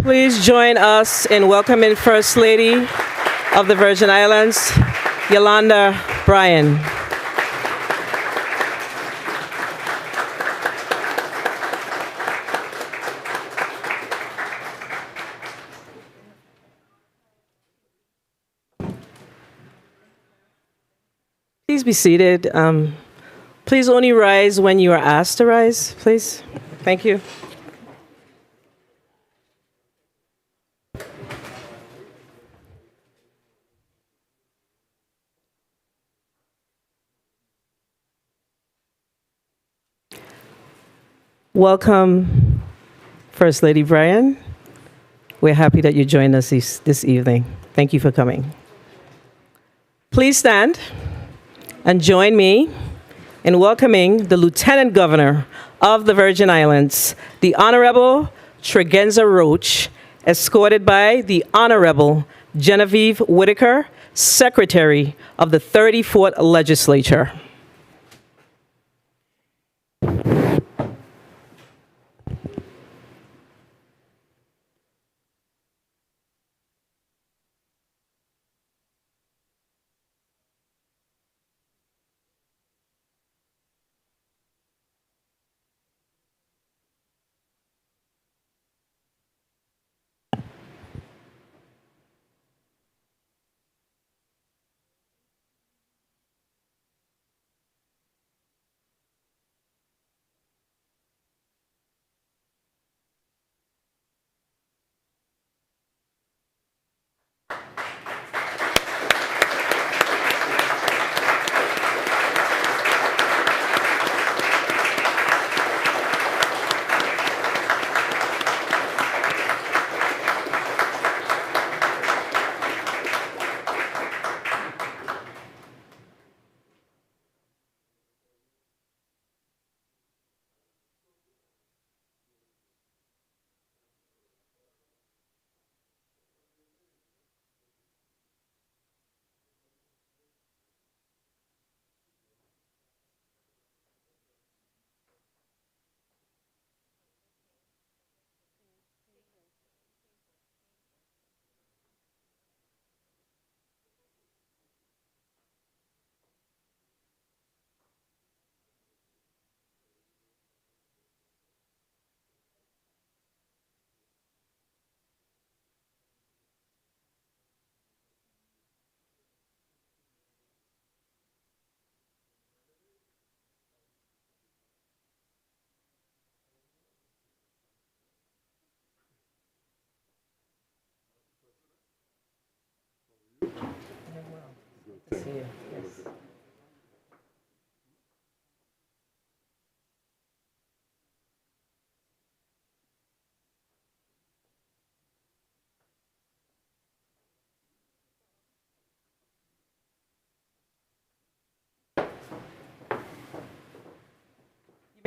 Please join us in welcoming First Lady of the Virgin Islands, Yolanda Bryan. Please be seated. Please only rise when you are asked to rise, please. Thank you. Welcome, First Lady Bryan. We're happy that you joined us this evening. Thank you for coming. Please stand and join me in welcoming the Lieutenant Governor of the Virgin Islands, the Honorable Tregenza Roach, escorted by the Honorable Genevieve Whitaker, Secretary of the 34th Legislature.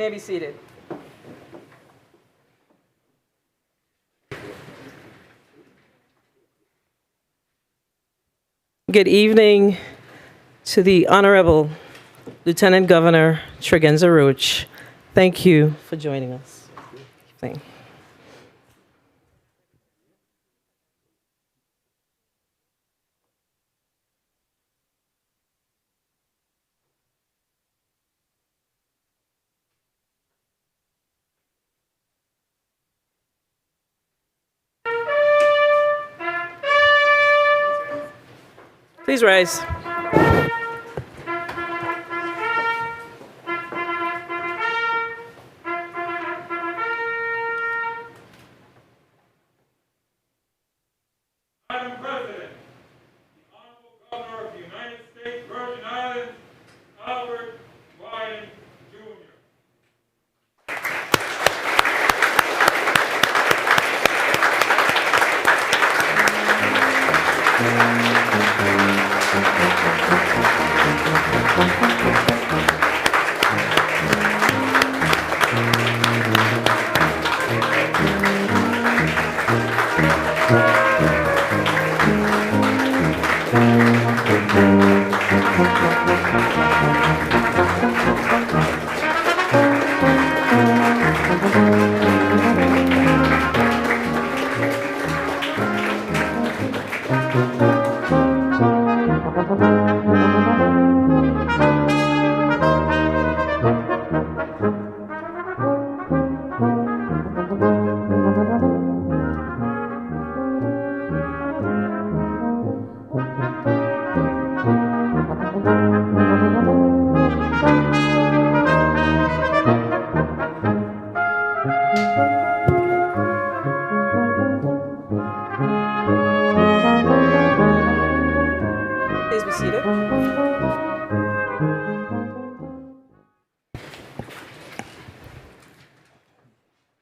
You may be seated. Good evening to the Honorable Lieutenant Governor Tregenza Roach. Thank you for joining us. Thank you. Please rise. Madam President, the Honorable Governor of the United States Virgin Islands, Albert Bryan Jr.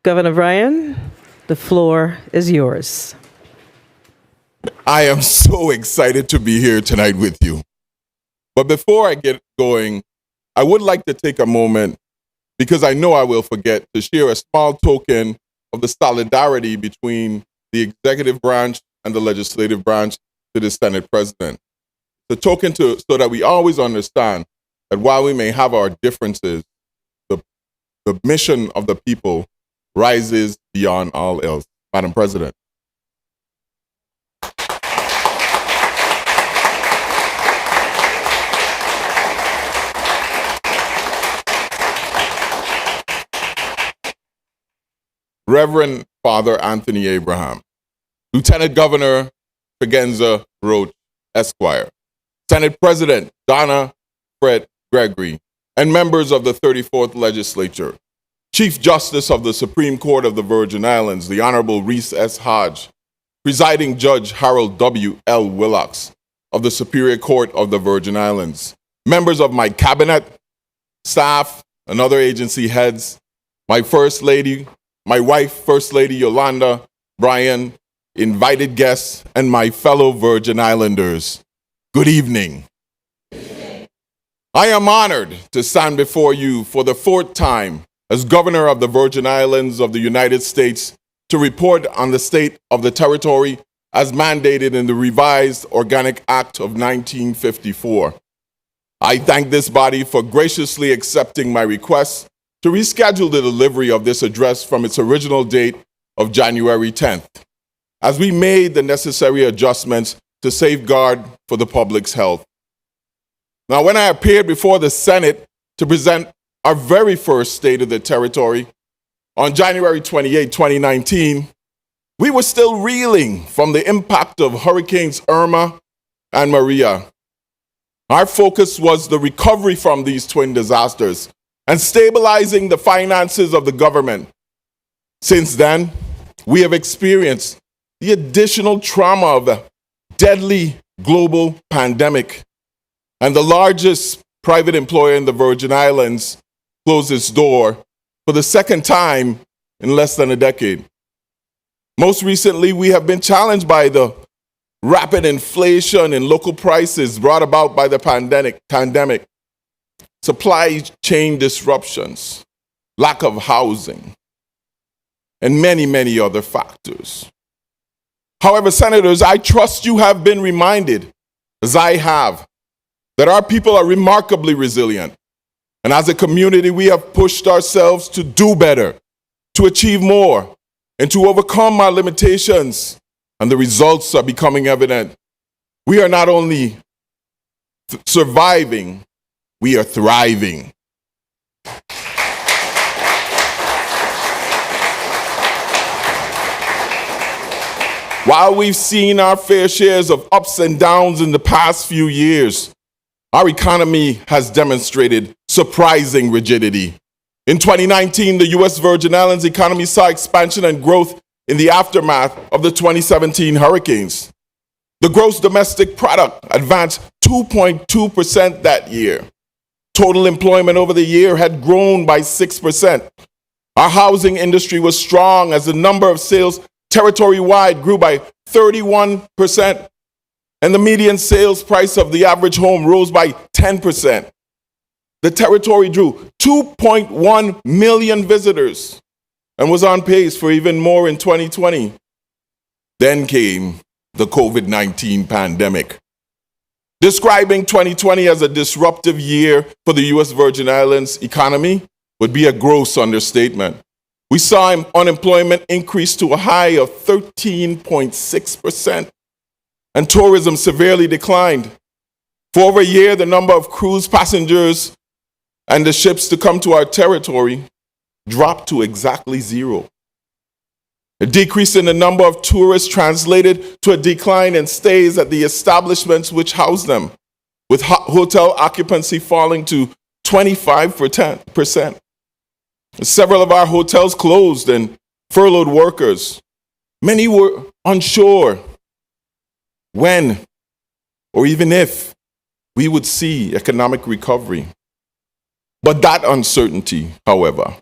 Governor Bryan, the floor is yours. I am so excited to be here tonight with you. But before I get going, I would like to take a moment, because I know I will forget, to share a small token of the solidarity between the executive branch and the legislative branch to the Senate President. The token so that we always understand that while we may have our differences, the mission of the people rises beyond all else. Madam President. Reverend Father Anthony Abraham, Lieutenant Governor Figenza Roach, Esquire, Senate President Donna Fred Gregory, and members of the 34th Legislature, Chief Justice of the Supreme Court of the Virgin Islands, the Honorable Reese S. Hodge, Presiding Judge Harold W. L. Willocks of the Superior Court of the Virgin Islands, members of my cabinet, staff, and other agency heads, my First Lady, my wife, First Lady Yolanda Bryan, invited guests, and my fellow Virgin Islanders. Good evening. I am honored to stand before you for the fourth time as Governor of the Virgin Islands of the United States to report on the state of the territory as mandated in the revised Organic Act of 1954. I thank this body for graciously accepting my request to reschedule the delivery of this address from its original date of January 10th, as we made the necessary adjustments to safeguard for the public's health. Now, when I appeared before the Senate to present our very first State of the Territory on January 28, 2019, we were still reeling from the impact of Hurricanes Irma and Maria. Our focus was the recovery from these twin disasters and stabilizing the finances of the government. Since then, we have experienced the additional trauma of a deadly global pandemic, and the largest private employer in the Virgin Islands closed its door for the second time in less than a decade. Most recently, we have been challenged by the rapid inflation in local prices brought about by the pandemic, supply chain disruptions, lack of housing, and many, many other factors. However, Senators, I trust you have been reminded, as I have, that our people are remarkably resilient. And as a community, we have pushed ourselves to do better, to achieve more, and to overcome our limitations. And the results are becoming evident. We are not only surviving, we are thriving. While we've seen our fair shares of ups and downs in the past few years, our economy has demonstrated surprising rigidity. In 2019, the U.S. Virgin Islands economy saw expansion and growth in the aftermath of the 2017 hurricanes. The gross domestic product advanced 2.2% that year. Total employment over the year had grown by 6%. Our housing industry was strong as the number of sales territory-wide grew by 31%, and the median sales price of the average home rose by 10%. The territory drew 2.1 million visitors and was on pace for even more in 2020. Then came the COVID-19 pandemic. Describing 2020 as a disruptive year for the U.S. Virgin Islands economy would be a gross understatement. We saw unemployment increase to a high of 13.6%, and tourism severely declined. For over a year, the number of cruise passengers and the ships to come to our territory dropped to exactly zero. A decrease in the number of tourists translated to a decline in stays at the establishments which house them, with hotel occupancy falling to 25%. Several of our hotels closed and furloughed workers. Many were unsure when or even if we would see economic recovery. But that uncertainty, however,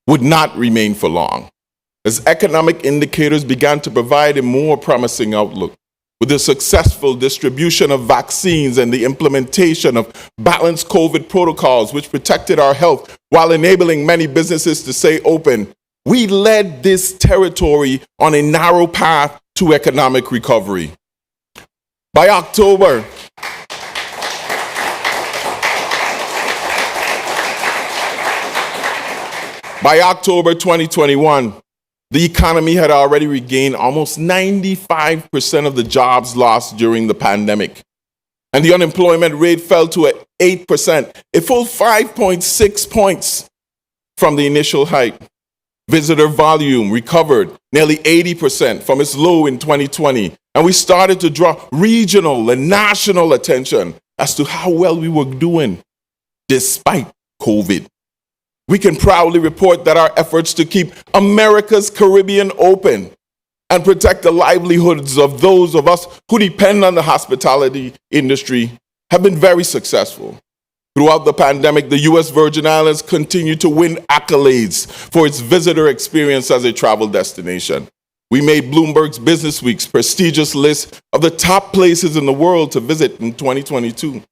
would not remain for long. as economic indicators began to provide a more promising outlook. With the successful distribution of vaccines and the implementation of balanced COVID protocols, which protected our health while enabling many businesses to stay open, we led this territory on a narrow path to economic recovery. By October 2021, the economy had already regained almost 95% of the jobs lost during the pandemic. And the unemployment rate fell to 8%, a full 5.6 points from the initial height. Visitor volume recovered nearly 80% from its low in 2020. And we started to draw regional and national attention as to how well we were doing despite COVID. We can proudly report that our efforts to keep America's Caribbean open and protect the livelihoods of those of us who depend on the hospitality industry have been very successful. Throughout the pandemic, the U.S. Virgin Islands continued to win accolades for its visitor experience as a travel destination. We made Bloomberg's Business Week's prestigious list of the top places in the world to visit in 2022.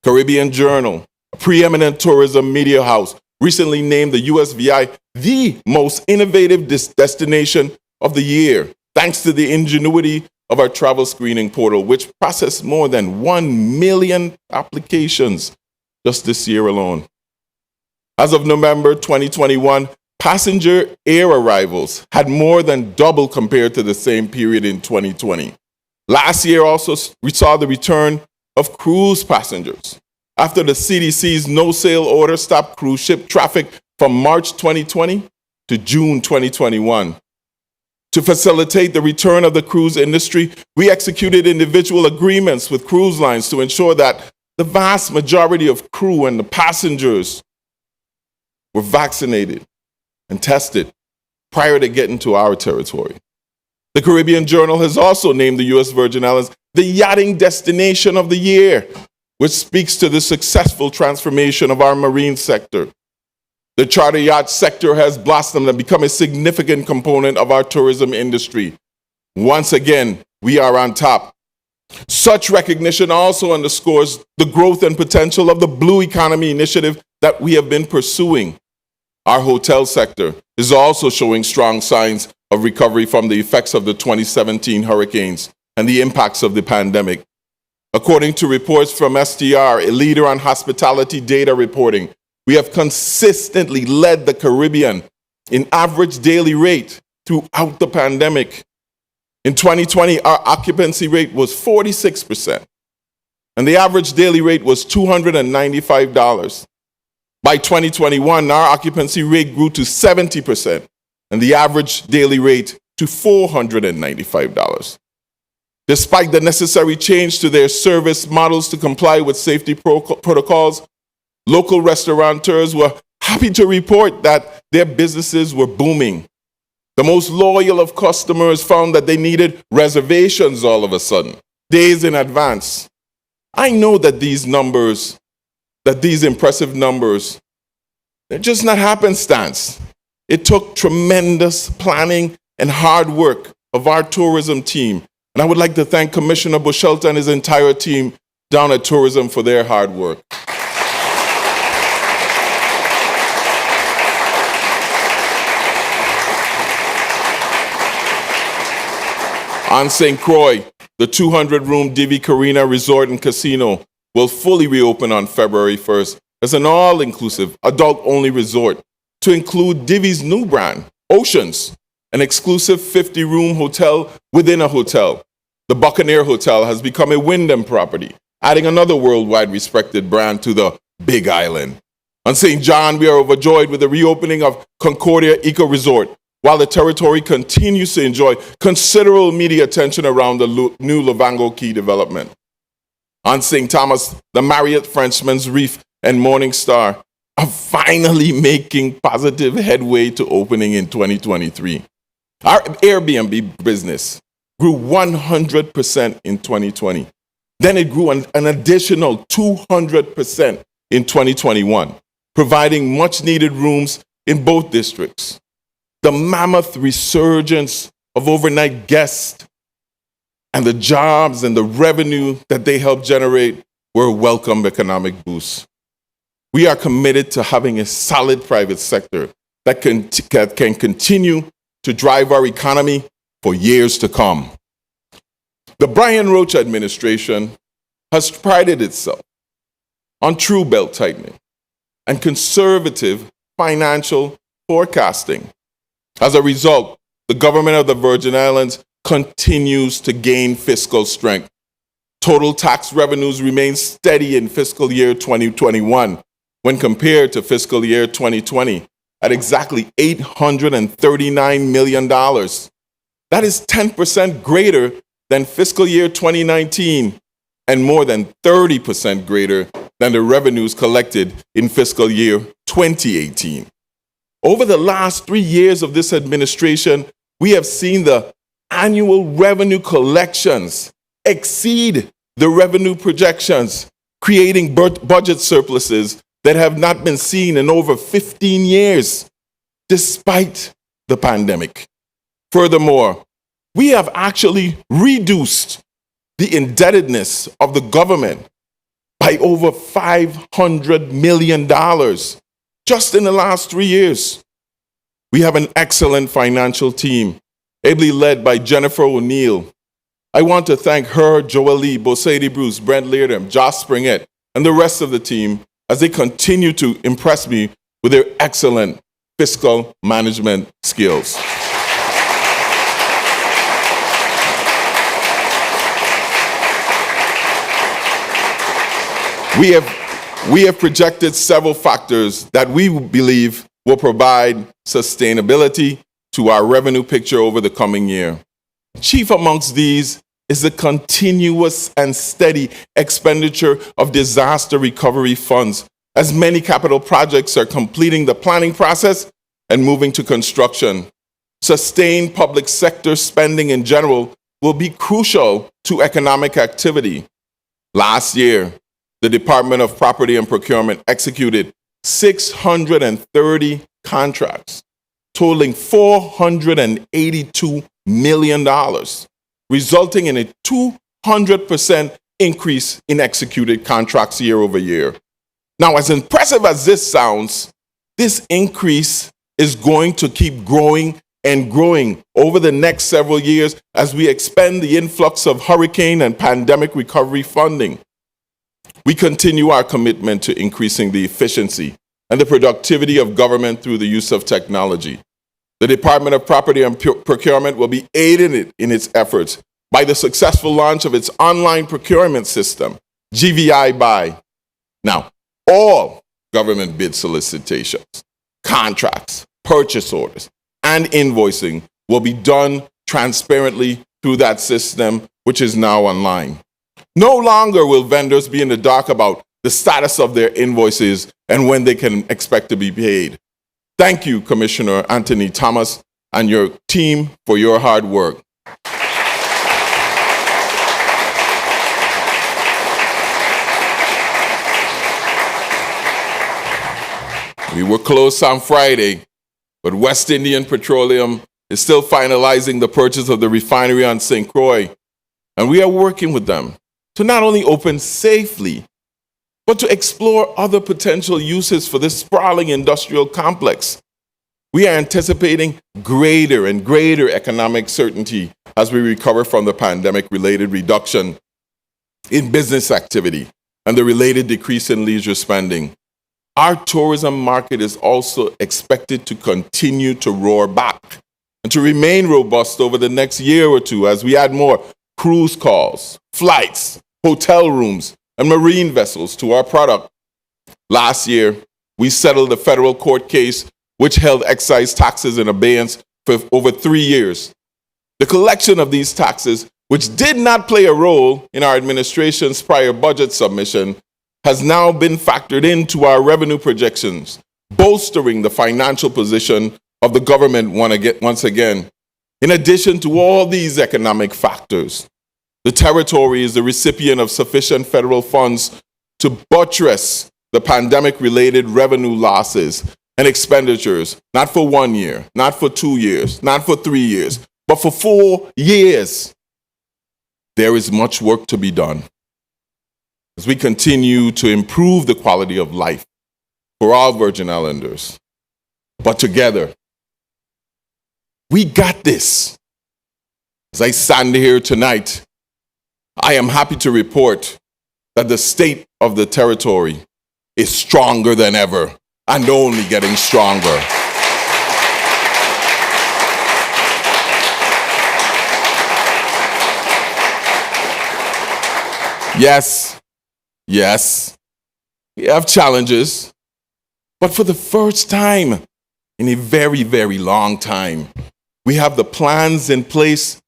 Caribbean Journal, a preeminent tourism media house, recently named the USVI the most innovative destination of the year, thanks to the ingenuity of our travel screening portal, which processed more than 1 million applications just this year alone. As of November 2021, passenger air arrivals had more than doubled compared to the same period in 2020. Last year also, we saw the return of cruise passengers. After the CDC's no-sail order stopped cruise ship traffic from March 2020 to June 2021. To facilitate the return of the cruise industry, we executed individual agreements with cruise lines to ensure that the vast majority of crew and the passengers were vaccinated and tested prior to getting to our territory. The Caribbean Journal has also named the U.S. Virgin Islands the yachting destination of the year, which speaks to the successful transformation of our marine sector. The charter yacht sector has blossomed and become a significant component of our tourism industry. Once again, we are on top. Such recognition also underscores the growth and potential of the Blue Economy initiative that we have been pursuing. Our hotel sector is also showing strong signs of recovery from the effects of the 2017 hurricanes and the impacts of the pandemic. According to reports from STR, a leader on hospitality data reporting, we have consistently led the Caribbean in average daily rate throughout the pandemic. In 2020, our occupancy rate was 46%, and the average daily rate was $295. By 2021, our occupancy rate grew to 70%, and the average daily rate to $495. Despite the necessary change to their service models to comply with safety protocols, local restaurateurs were happy to report that their businesses were booming. The most loyal of customers found that they needed reservations all of a sudden, days in advance. I know that these impressive numbers, they're just not happenstance. It took tremendous planning and hard work of our tourism team. And I would like to thank Commissioner Bushelta and his entire team down at Tourism for their hard work. On St. Croix, the 200-room Divi Carina Resort and Casino will fully reopen on February 1st as an all-inclusive, adult-only resort to include Divi's new brand, Oceans, an exclusive 50-room hotel within a hotel. The Buccaneer Hotel has become a Wyndham property, adding another worldwide respected brand to the Big Island. On St. John, we are overjoyed with the reopening of Concordia Eco Resort, while the territory continues to enjoy considerable media attention around the new Luvango Key development. On St. Thomas, the Marriott Frenchman's Reef and Morning Star are finally making positive headway to opening in 2023. Our Airbnb business grew 100% in 2020. Then it grew an additional 200% in 2021, providing much needed rooms in both districts. the mammoth resurgence of overnight guests, and the jobs and the revenue that they helped generate were a welcome economic boost. We are committed to having a solid private sector that can continue to drive our economy for years to come. The Brian Roach administration has prided itself on true belt tightening and conservative financial forecasting. As a result, the government of the Virgin Islands continues to gain fiscal strength. Total tax revenues remain steady in fiscal year 2021 when compared to fiscal year 2020 at exactly $839 million. That is 10% greater than fiscal year 2019 and more than 30% greater than the revenues collected in fiscal year 2018. Over the last 3 years of this administration, we have seen the annual revenue collections exceed the revenue projections, creating budget surpluses that have not been seen in over 15 years, despite the pandemic. Furthermore, we have actually reduced the indebtedness of the government by over $500 million just in the last 3 years. We have an excellent financial team, ably led by Jennifer O'Neill. I want to thank her, Joel Lee, Bosadie Bruce, Brent Leardam, Josh Springett, and the rest of the team as they continue to impress me with their excellent fiscal management skills. We have projected several factors that we believe will provide sustainability to our revenue picture over the coming year. Chief amongst these is the continuous and steady expenditure of disaster recovery funds, as many capital projects are completing the planning process and moving to construction. Sustained public sector spending in general will be crucial to economic activity. Last year, the Department of Property and Procurement executed 630 contracts, totaling $482 million, resulting in a 200% increase in executed contracts year over year. Now, as impressive as this sounds, this increase is going to keep growing and growing over the next several years as we expand the influx of hurricane and pandemic recovery funding. We continue our commitment to increasing the efficiency and the productivity of government through the use of technology. The Department of Property and Procurement will be aided in its efforts by the successful launch of its online procurement system, GVI Buy. Now, all government bid solicitations, contracts, purchase orders, and invoicing will be done transparently through that system, which is now online. No longer will vendors be in the dark about the status of their invoices and when they can expect to be paid. Thank you, Commissioner Anthony Thomas and your team for your hard work. We were closed on Friday, but West Indian Petroleum is still finalizing the purchase of the refinery on St. Croix, and we are working with them to not only open safely, but to explore other potential uses for this sprawling industrial complex. We are anticipating greater and greater economic certainty as we recover from the pandemic-related reduction in business activity and the related decrease in leisure spending. Our tourism market is also expected to continue to roar back and to remain robust over the next year or two as we add more cruise calls, flights, hotel rooms, and marine vessels to our product. Last year, we settled a federal court case which held excise taxes in abeyance for over 3 years. The collection of these taxes, which did not play a role in our administration's prior budget submission, has now been factored into our revenue projections, bolstering the financial position of the government once again. In addition to all these economic factors, the territory is the recipient of sufficient federal funds to buttress the pandemic-related revenue losses and expenditures, not for 1 year, not for 2 years, not for 3 years, but for 4 years. There is much work to be done as we continue to improve the quality of life for all Virgin Islanders. But together, we got this. As I stand here tonight, I am happy to report that the state of the territory is stronger than ever and only getting stronger. Yes, we have challenges, but for the first time in a very, very long time, we have the plans in place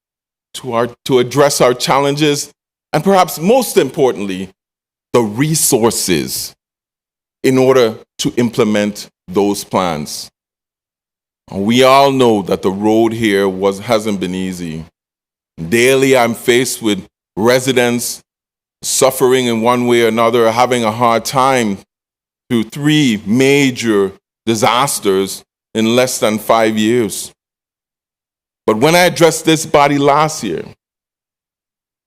to address our challenges, and perhaps most importantly, the resources in order to implement those plans. We all know that the road here hasn't been easy. Daily, I'm faced with residents suffering in one way or another, having a hard time through 3 major disasters in less than 5 years. But when I addressed this body last year,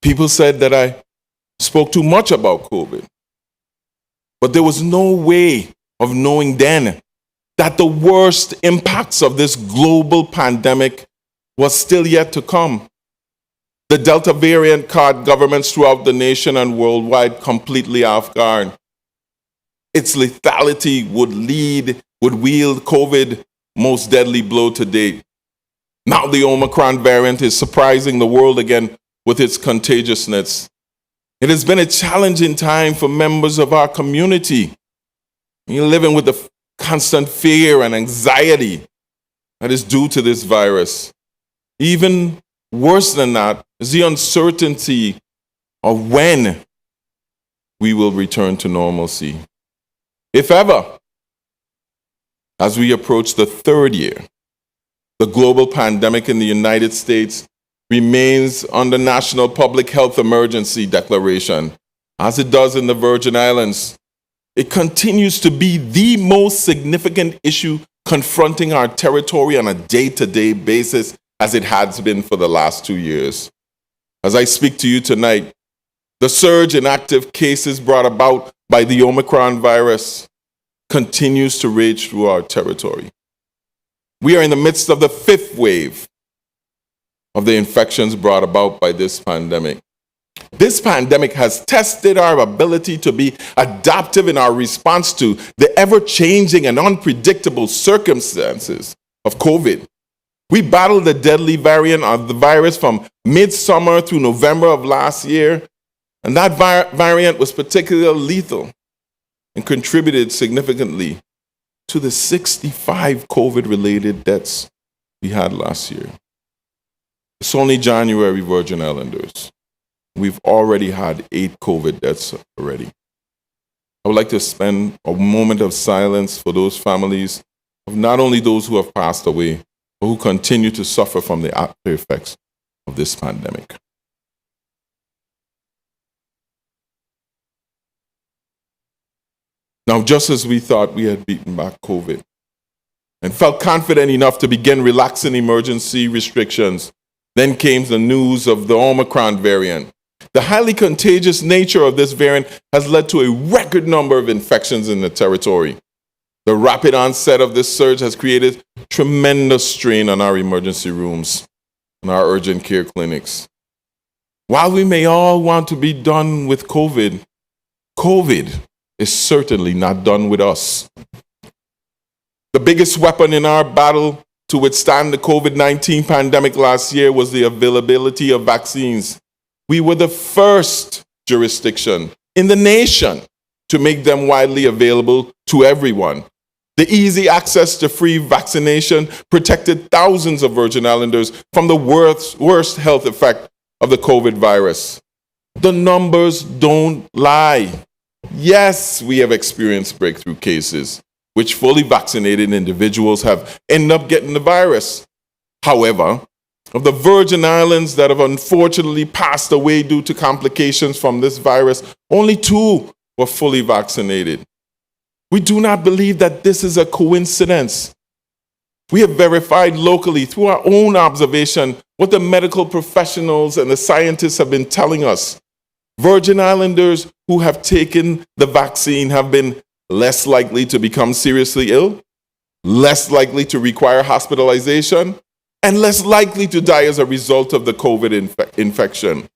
people said that I spoke too much about COVID. But there was no way of knowing then that the worst impacts of this global pandemic was still yet to come. The Delta variant caught governments throughout the nation and worldwide completely off guard. Its lethality would wield COVID's most deadly blow to date. Now the Omicron variant is surprising the world again with its contagiousness. It has been a challenging time for members of our community. You're living with the constant fear and anxiety that is due to this virus. Even worse than that is the uncertainty of when we will return to normalcy. If ever, as we approach the 3rd year, the global pandemic in the United States remains under national public health emergency declaration, as it does in the Virgin Islands. It continues to be the most significant issue confronting our territory on a day-to-day basis, as it has been for the last 2 years. As I speak to you tonight, the surge in active cases brought about by the Omicron virus continues to rage through our territory. We are in the midst of the 5th wave of the infections brought about by this pandemic. This pandemic has tested our ability to be adaptive in our response to the ever-changing and unpredictable circumstances of COVID. We battled the deadly variant of the virus from midsummer through November of last year, and that variant was particularly lethal and contributed significantly to the 65 COVID-related deaths we had last year. It's only January, Virgin Islanders. We've already had 8 COVID deaths already. I would like to spend a moment of silence for those families of not only those who have passed away, but who continue to suffer from the after effects of this pandemic. Now, just as we thought we had beaten back COVID and felt confident enough to begin relaxing emergency restrictions, then came the news of the Omicron variant. The highly contagious nature of this variant has led to a record number of infections in the territory. The rapid onset of this surge has created tremendous strain on our emergency rooms and our urgent care clinics. While we may all want to be done with COVID, COVID is certainly not done with us. The biggest weapon in our battle to withstand the COVID-19 pandemic last year was the availability of vaccines. We were the first jurisdiction in the nation to make them widely available to everyone. The easy access to free vaccination protected thousands of Virgin Islanders from the worst health effect of the COVID virus. The numbers don't lie. Yes, we have experienced breakthrough cases, which fully vaccinated individuals have ended up getting the virus. However, of the Virgin Islands that have unfortunately passed away due to complications from this virus, only 2 were fully vaccinated. We do not believe that this is a coincidence. We have verified locally through our own observation what the medical professionals and the scientists have been telling us. Virgin Islanders who have taken the vaccine have been less likely to become seriously ill, less likely to require hospitalization, and less likely to die as a result of the COVID infection.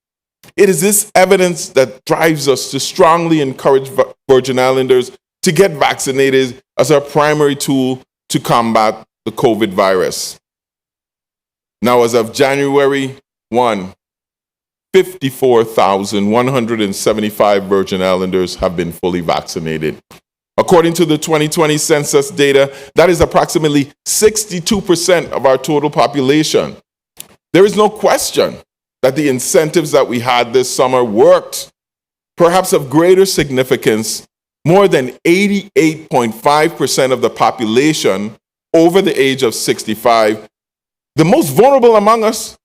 It is this evidence that drives us to strongly encourage Virgin Islanders to get vaccinated as our primary tool to combat the COVID virus. Now, as of January 1, 54,175 Virgin Islanders have been fully vaccinated. According to the 2020 census data, that is approximately 62% of our total population. There is no question that the incentives that we had this summer worked. Perhaps of greater significance, more than 88.5% of the population over the age of 65, the most vulnerable among us,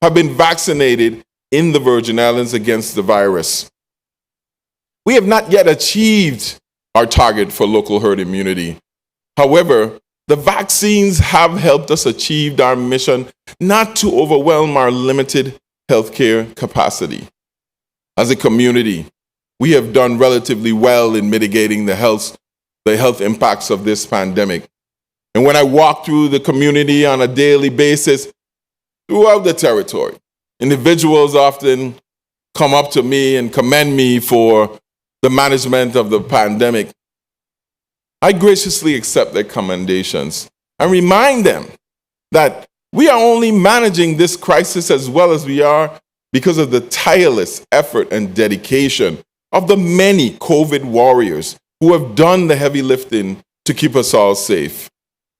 have been vaccinated in the Virgin Islands against the virus. We have not yet achieved our target for local herd immunity. However, the vaccines have helped us achieve our mission not to overwhelm our limited healthcare capacity. As a community, we have done relatively well in mitigating the health impacts of this pandemic. And when I walk through the community on a daily basis throughout the territory, individuals often come up to me and commend me for the management of the pandemic. I graciously accept their commendations and remind them that we are only managing this crisis as well as we are because of the tireless effort and dedication of the many COVID warriors who have done the heavy lifting to keep us all safe.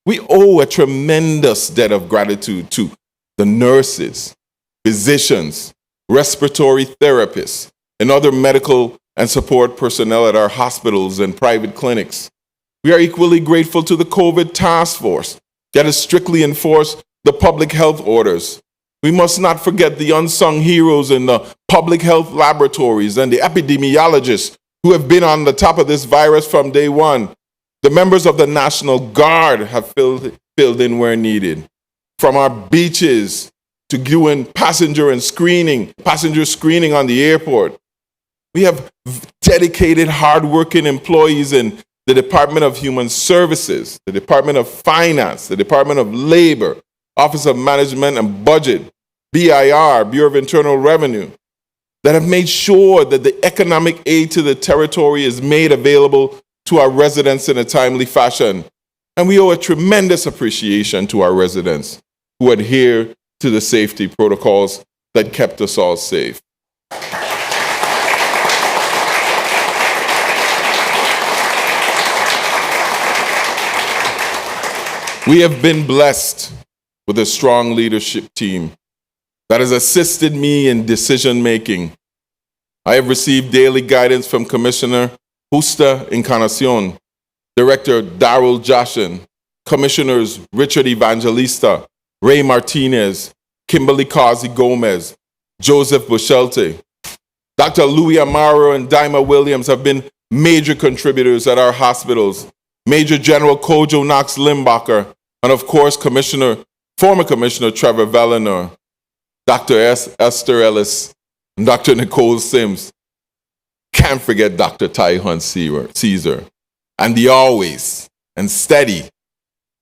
We owe a tremendous debt of gratitude to the nurses, physicians, respiratory therapists, and other medical and support personnel at our hospitals and private clinics. We are equally grateful to the COVID task force that has strictly enforced the public health orders. We must not forget the unsung heroes in the public health laboratories and the epidemiologists who have been on the top of this virus from day one. The members of the National Guard have filled in where needed. From our beaches to doing passenger screening on the airport. We have dedicated, hardworking employees in the Department of Human Services, the Department of Finance, the Department of Labor, Office of Management and Budget, BIR, Bureau of Internal Revenue, that have made sure that the economic aid to the territory is made available to our residents in a timely fashion. And we owe a tremendous appreciation to our residents who adhere to the safety protocols that kept us all safe. We have been blessed with a strong leadership team that has assisted me in decision making. I have received daily guidance from Commissioner Justa Encarnacion, Director Darrell Jashin, Commissioners Richard Evangelista, Ray Martinez, Kimberly Causey Gomez, Joseph Bushelte. Dr. Louis Amaro and Daima Williams have been major contributors at our hospitals. Major General Kojo Knox Limbacher, and of course, former Commissioner Trevor Vellenor, Dr. Esther Ellis, and Dr. Nicole Sims. Can't forget Dr. Tyhon Caesar, and the always and steady,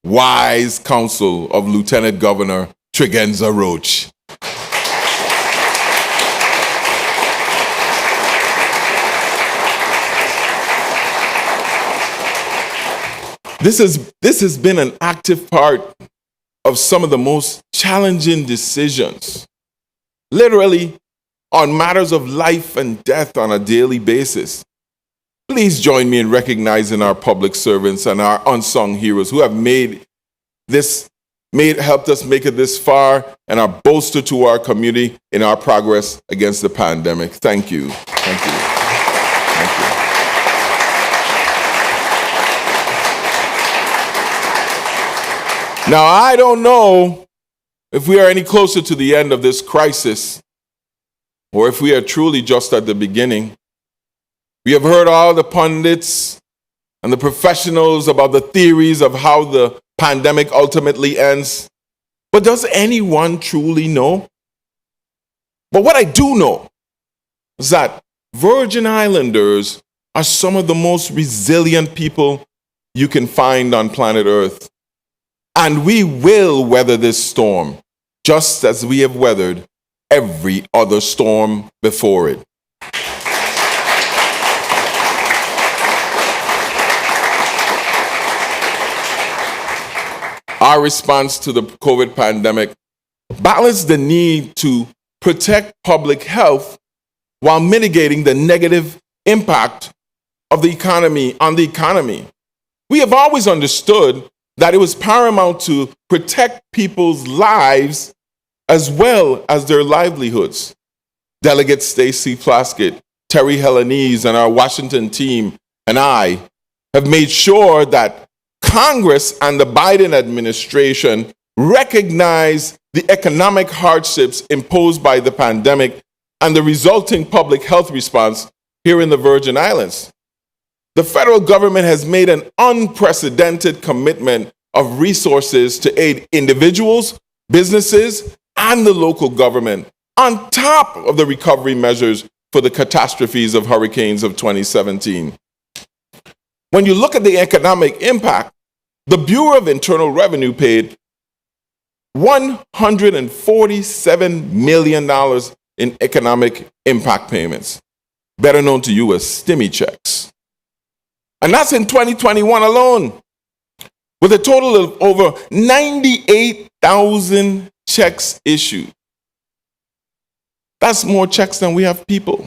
wise counsel of Lieutenant Governor Tregenza Roach. This has been an active part of some of the most challenging decisions, literally on matters of life and death on a daily basis. Please join me in recognizing our public servants and our unsung heroes who have helped us make it this far and are bolster to our community in our progress against the pandemic. Thank you. Thank you. Thank you. Now, I don't know if we are any closer to the end of this crisis or if we are truly just at the beginning. We have heard all the pundits and the professionals about the theories of how the pandemic ultimately ends. But does anyone truly know? But what I do know is that Virgin Islanders are some of the most resilient people you can find on planet Earth. And we will weather this storm, just as we have weathered every other storm before it. Our response to the COVID pandemic balanced the need to protect public health while mitigating the negative impact of the economy on the economy. We have always understood that it was paramount to protect people's lives as well as their livelihoods. Delegate Stacey Plaskett, Terry Hellenese, and our Washington team and I have made sure that Congress and the Biden administration recognize the economic hardships imposed by the pandemic and the resulting public health response here in the Virgin Islands. The federal government has made an unprecedented commitment of resources to aid individuals, businesses, and the local government, on top of the recovery measures for the catastrophes of hurricanes of 2017. When you look at the economic impact, the Bureau of Internal Revenue paid $147 million in economic impact payments, better known to you as STIMI checks. And that's in 2021 alone, with a total of over 98,000 checks issued. That's more checks than we have people.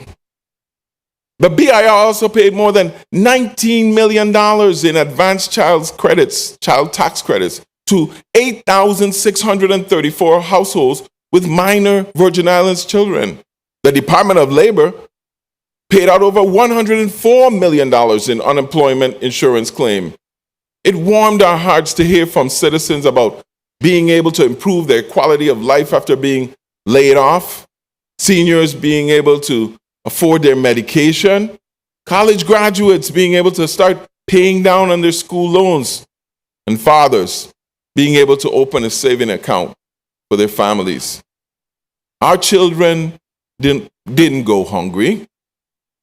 The BIR also paid more than $19 million in advanced child tax credits, to 8,634 households with minor Virgin Islands children. The Department of Labor paid out over $104 million in unemployment insurance claim. It warmed our hearts to hear from citizens about being able to improve their quality of life after being laid off, seniors being able to afford their medication, college graduates being able to start paying down on their school loans, and fathers being able to open a saving account for their families. Our children didn't go hungry.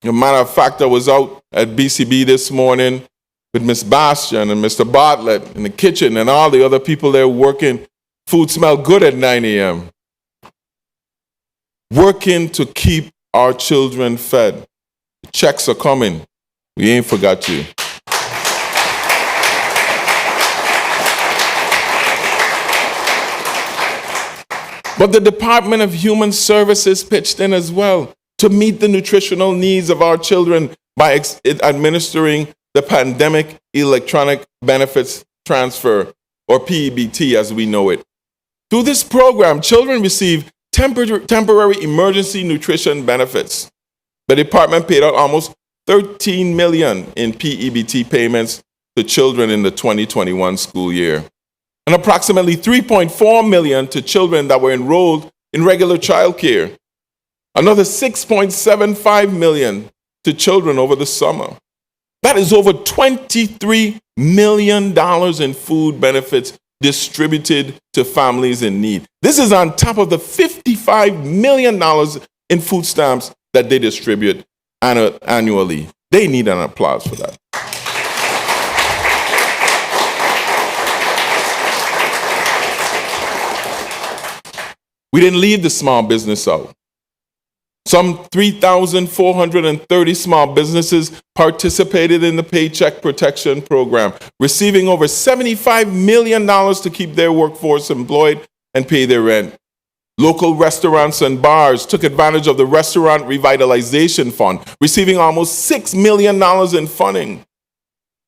As a matter of fact, I was out at BCB this morning with Miss Bastian and Mr. Bartlett in the kitchen and all the other people there working. Food smelled good at 9 a.m. Working to keep our children fed. The checks are coming. We ain't forgot you. But the Department of Human Services pitched in as well to meet the nutritional needs of our children by administering the Pandemic Electronic Benefits Transfer, or PEBT as we know it. Through this program, children receive temporary emergency nutrition benefits. The department paid out almost $13 million in PEBT payments to children in the 2021 school year, and approximately $3.4 million to children that were enrolled in regular childcare. Another $6.75 million to children over the summer. That is over $23 million in food benefits distributed to families in need. This is on top of the $55 million in food stamps that they distribute annually. They need an applause for that. We didn't leave the small business out. Some 3,430 small businesses participated in the Paycheck Protection Program, receiving over $75 million to keep their workforce employed and pay their rent. Local restaurants and bars took advantage of the Restaurant Revitalization Fund, receiving almost $6 million in funding.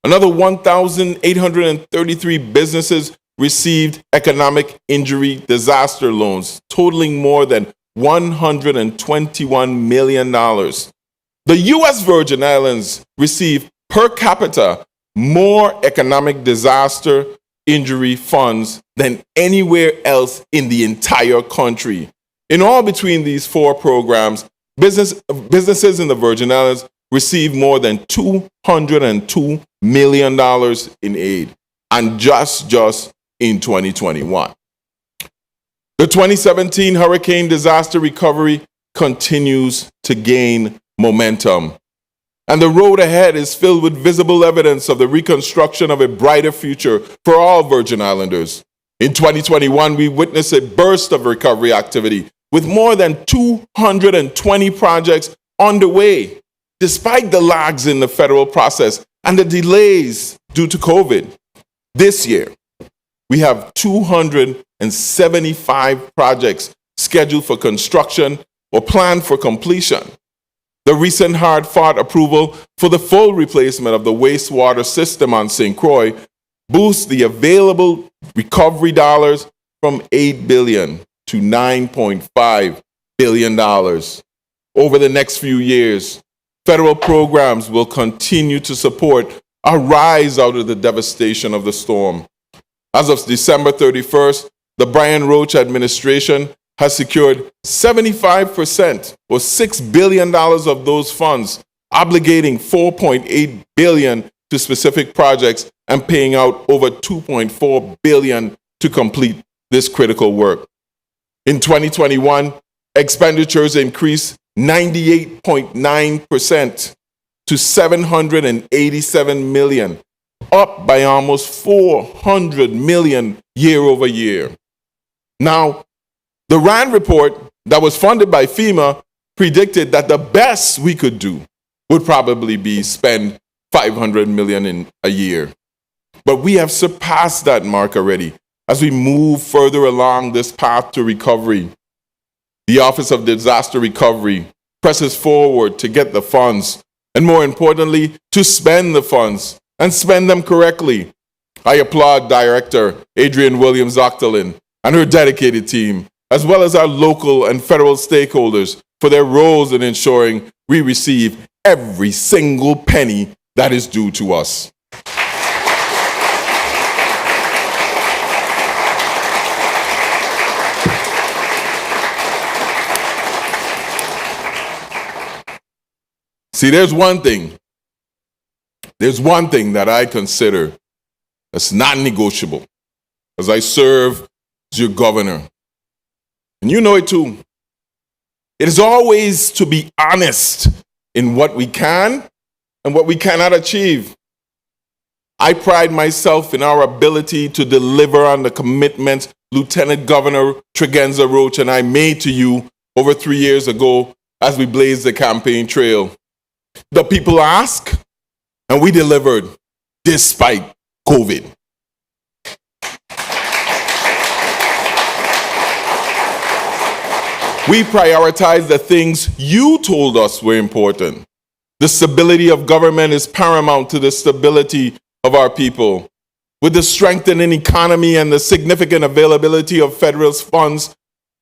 Another 1,833 businesses received economic injury disaster loans, totaling more than $121 million. The U.S. Virgin Islands received per capita more economic disaster injury funds than anywhere else in the entire country. In all, between these four programs, businesses in the Virgin Islands received more than $202 million in aid, and just in 2021. The 2017 hurricane disaster recovery continues to gain momentum, and the road ahead is filled with visible evidence of the reconstruction of a brighter future for all Virgin Islanders. In 2021, we witnessed a burst of recovery activity with more than 220 projects underway, despite the lags in the federal process and the delays due to COVID. This year, we have 275 projects scheduled for construction or planned for completion. The recent hard-fought approval for the full replacement of the wastewater system on St. Croix boosts the available recovery dollars from $8 billion to $9.5 billion. Over the next few years, federal programs will continue to support a rise out of the devastation of the storm. As of December 31st, the Brian Roach administration has secured 75% or $6 billion of those funds, obligating $4.8 billion to specific projects and paying out over $2.4 billion to complete this critical work. In 2021, expenditures increased 98.9% to $787 million, up by almost $400 million year over year. Now, the RAND report that was funded by FEMA predicted that the best we could do would probably be spend $500 million in a year. But we have surpassed that mark already as we move further along this path to recovery. The Office of Disaster Recovery presses forward to get the funds, and more importantly, to spend the funds and spend them correctly. I applaud Director Adrienne Williams-Octolin and her dedicated team, as well as our local and federal stakeholders, for their roles in ensuring we receive every single penny that is due to us. See, there's one thing that I consider as non-negotiable as I serve as your governor. And you know it too. It is always to be honest in what we can and what we cannot achieve. I pride myself in our ability to deliver on the commitments Lieutenant Governor Tregenza Roach and I made to you over 3 years ago as we blazed the campaign trail. The people asked, and we delivered despite COVID. We prioritized the things you told us were important. The stability of government is paramount to the stability of our people. With the strengthening economy and the significant availability of federal funds,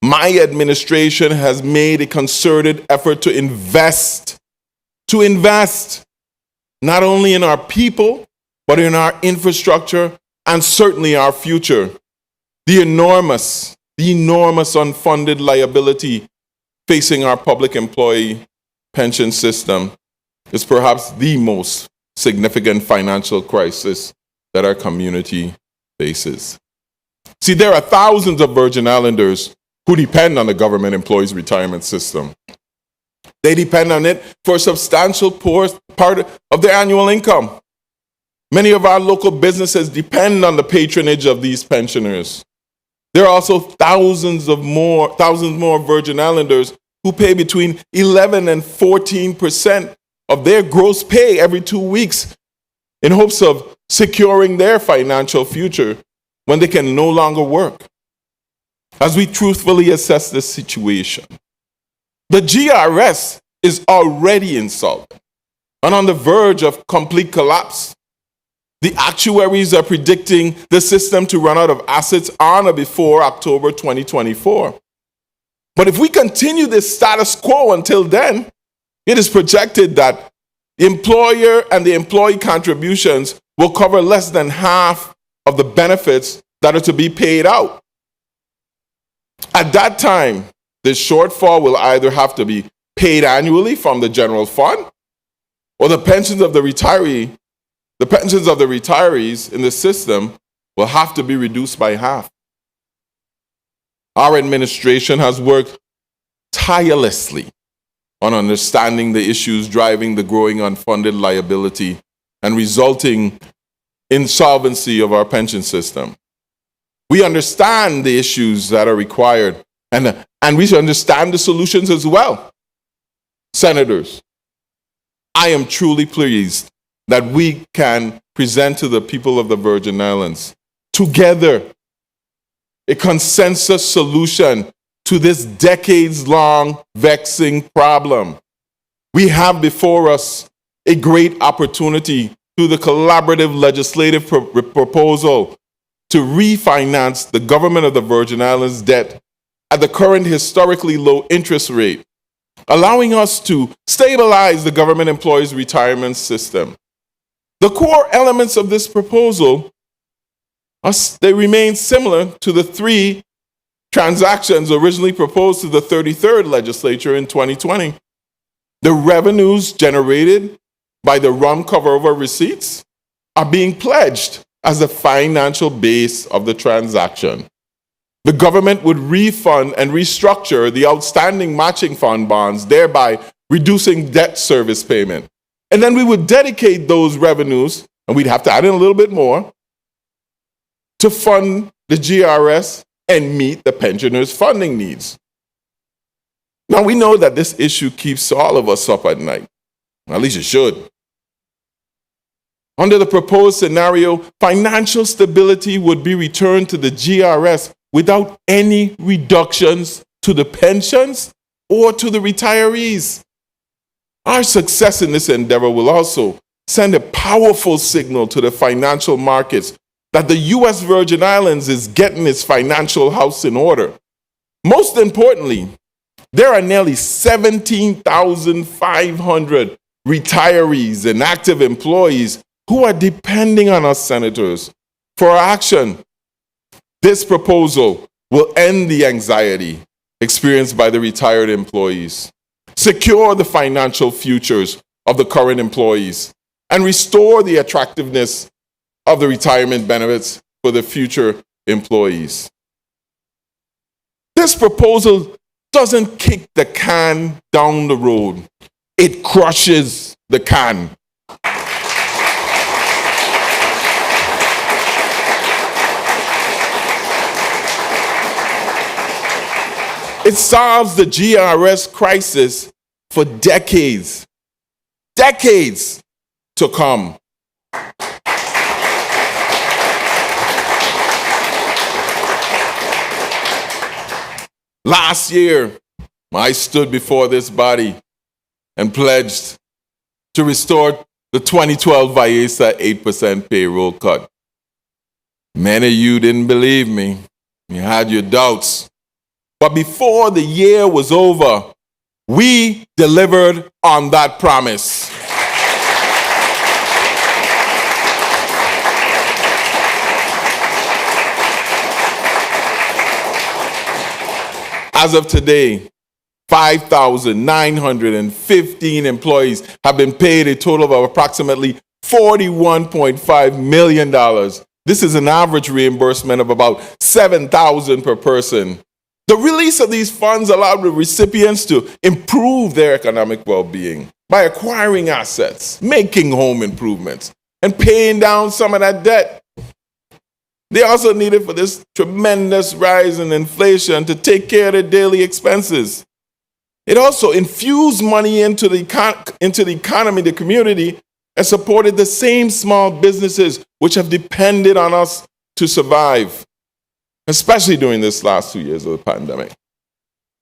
my administration has made a concerted effort to invest not only in our people, but in our infrastructure and certainly our future. The enormous unfunded liability facing our public employee pension system is perhaps the most significant financial crisis that our community faces. See, there are thousands of Virgin Islanders who depend on the government employees' retirement system. They depend on it for a substantial part of their annual income. Many of our local businesses depend on the patronage of these pensioners. There are also thousands more Virgin Islanders who pay between 11 and 14% of their gross pay every 2 weeks in hopes of securing their financial future when they can no longer work. As we truthfully assess this situation, the GRS is already insolvent and on the verge of complete collapse. The actuaries are predicting the system to run out of assets on or before October 2024. But if we continue this status quo until then, it is projected that the employer and the employee contributions will cover less than half of the benefits that are to be paid out. At that time, this shortfall will either have to be paid annually from the general fund, or the pensions of the retirees in the system will have to be reduced by half. Our administration has worked tirelessly on understanding the issues driving the growing unfunded liability and resulting insolvency of our pension system. We understand the issues that are required, and we should understand the solutions as well. Senators, I am truly pleased that we can present to the people of the Virgin Islands together a consensus solution to this decades-long vexing problem. We have before us a great opportunity through the collaborative legislative proposal to refinance the government of the Virgin Islands debt at the current historically low interest rate, allowing us to stabilize the government employees' retirement system. The core elements of this proposal, they remain similar to the three transactions originally proposed to the 33rd legislature in 2020. The revenues generated by the rum cover-over receipts are being pledged as the financial base of the transaction. The government would refund and restructure the outstanding matching fund bonds, thereby reducing debt service payment. And then we would dedicate those revenues, and we'd have to add in a little bit more, to fund the GRS and meet the pensioners' funding needs. Now, we know that this issue keeps all of us up at night. At least it should. Under the proposed scenario, financial stability would be returned to the GRS without any reductions to the pensions or to the retirees. Our success in this endeavor will also send a powerful signal to the financial markets that the U.S. Virgin Islands is getting its financial house in order. Most importantly, there are nearly 17,500 retirees and active employees who are depending on us, senators, for our action. This proposal will end the anxiety experienced by the retired employees, secure the financial futures of the current employees, and restore the attractiveness of the retirement benefits for the future employees. This proposal doesn't kick the can down the road. It crushes the can. It solves the GRS crisis for decades to come. Last year, I stood before this body and pledged to restore the 2012 VIESA 8% payroll cut. Many of you didn't believe me. You had your doubts. But before the year was over, we delivered on that promise. As of today, 5,915 employees have been paid a total of approximately $41.5 million. This is an average reimbursement of about $7,000 per person. The release of these funds allowed the recipients to improve their economic well-being by acquiring assets, making home improvements, and paying down some of that debt. They also needed for this tremendous rise in inflation to take care of their daily expenses. It also infused money into the economy, the community, and supported the same small businesses which have depended on us to survive, especially during this last 2 years of the pandemic.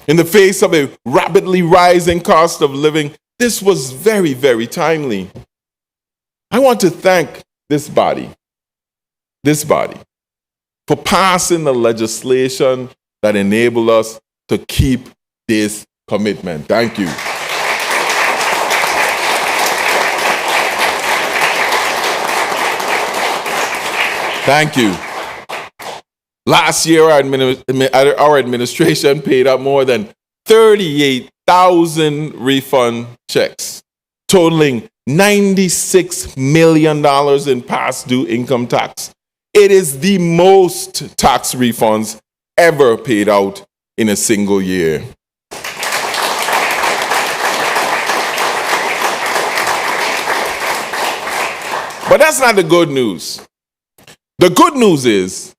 In the face of a rapidly rising cost of living, this was very, very timely. I want to thank this body, for passing the legislation that enabled us to keep this commitment. Thank you. Thank you. Last year, our administration paid out more than 38,000 refund checks, totaling $96 million in past due income tax. It is the most tax refunds ever paid out in a single year. But that's not the good news. The good news is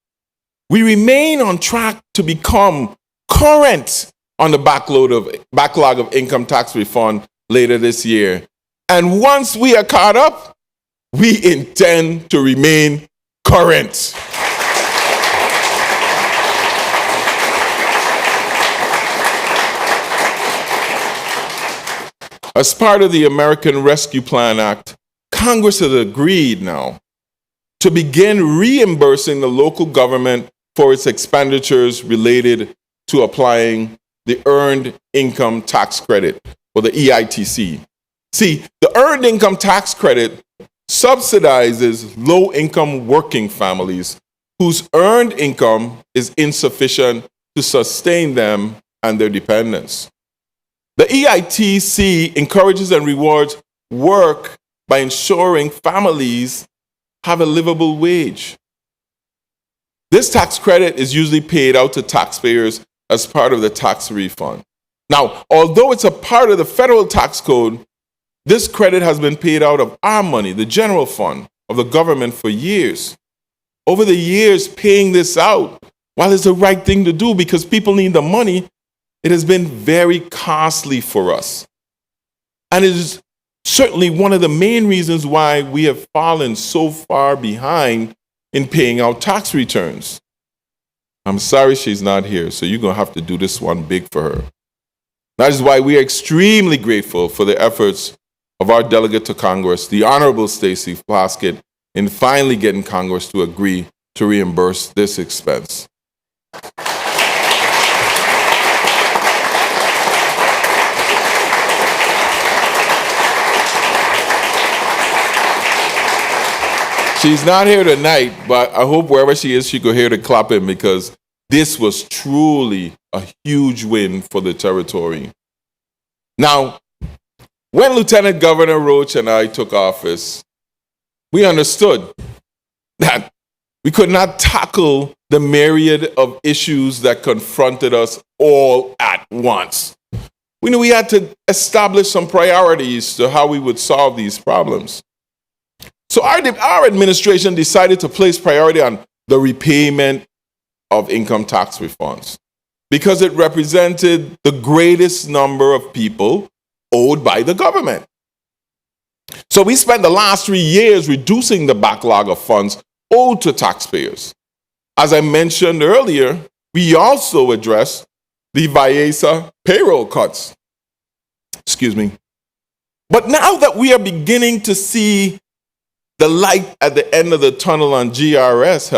we remain on track to become current on the backlog of income tax refund later this year. And once we are caught up, we intend to remain current. As part of the American Rescue Plan Act, Congress has agreed now to begin reimbursing the local government for its expenditures related to applying the Earned Income Tax Credit, or the EITC. See, the Earned Income Tax Credit subsidizes low-income working families whose earned income is insufficient to sustain them and their dependents. The EITC encourages and rewards work by ensuring families have a livable wage. This tax credit is usually paid out to taxpayers as part of the tax refund. Now, although it's a part of the federal tax code, this credit has been paid out of our money, the general fund of the government, for years. Over the years, paying this out, while it's the right thing to do because people need the money, it has been very costly for us. And it is certainly one of the main reasons why we have fallen so far behind in paying out tax returns. I'm sorry she's not here, so you're going to have to do this one big for her. That is why we are extremely grateful for the efforts of our delegate to Congress, the Honorable Stacey Plaskett, in finally getting Congress to agree to reimburse this expense. She's not here tonight, but I hope wherever she is, she could hear the clapping because this was truly a huge win for the territory. Now, when Lieutenant Governor Roach and I took office, we understood that we could not tackle the myriad of issues that confronted us all at once. We knew we had to establish some priorities to how we would solve these problems. So our administration decided to place priority on the repayment of income tax refunds because it represented the greatest number of people owed by the government. So we spent the last 3 years reducing the backlog of funds owed to taxpayers. As I mentioned earlier, we also addressed the VIESA payroll cuts. But now that we are beginning to see the light at the end of the tunnel on GRS,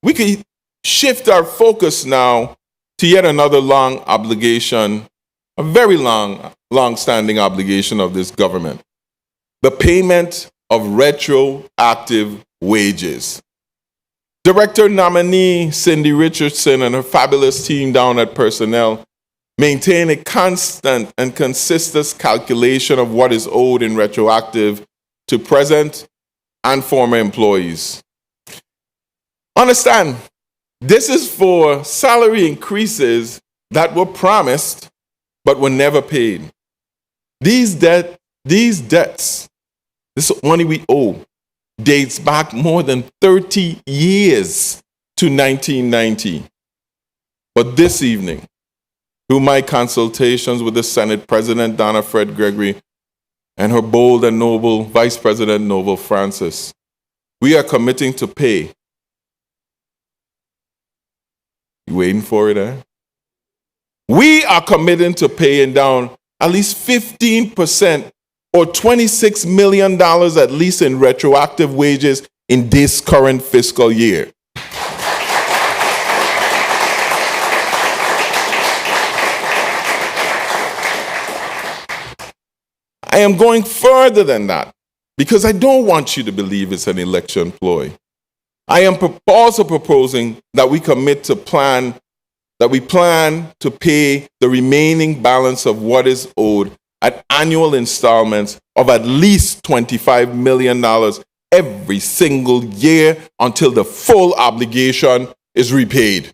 we can shift our focus now to yet another long obligation, a very long-standing obligation of this government, the payment of retroactive wages. Director nominee Cindy Richardson and her fabulous team down at Personnel maintain a constant and consistent calculation of what is owed in retroactive to present and former employees. Understand, this is for salary increases that were promised but were never paid. These debts, this money we owe, dates back more than 30 years to 1990. But this evening, through my consultations with the Senate President Donna Fred Gregory and her bold and noble Vice President Noble Francis, we are committing to pay. You waiting for it, eh? We are committing to paying down at least 15% or $26 million at least in retroactive wages in this current fiscal year. I am going further than that because I don't want you to believe it's an election ploy. I am also proposing that we commit to plan to pay the remaining balance of what is owed at annual installments of at least $25 million every single year until the full obligation is repaid.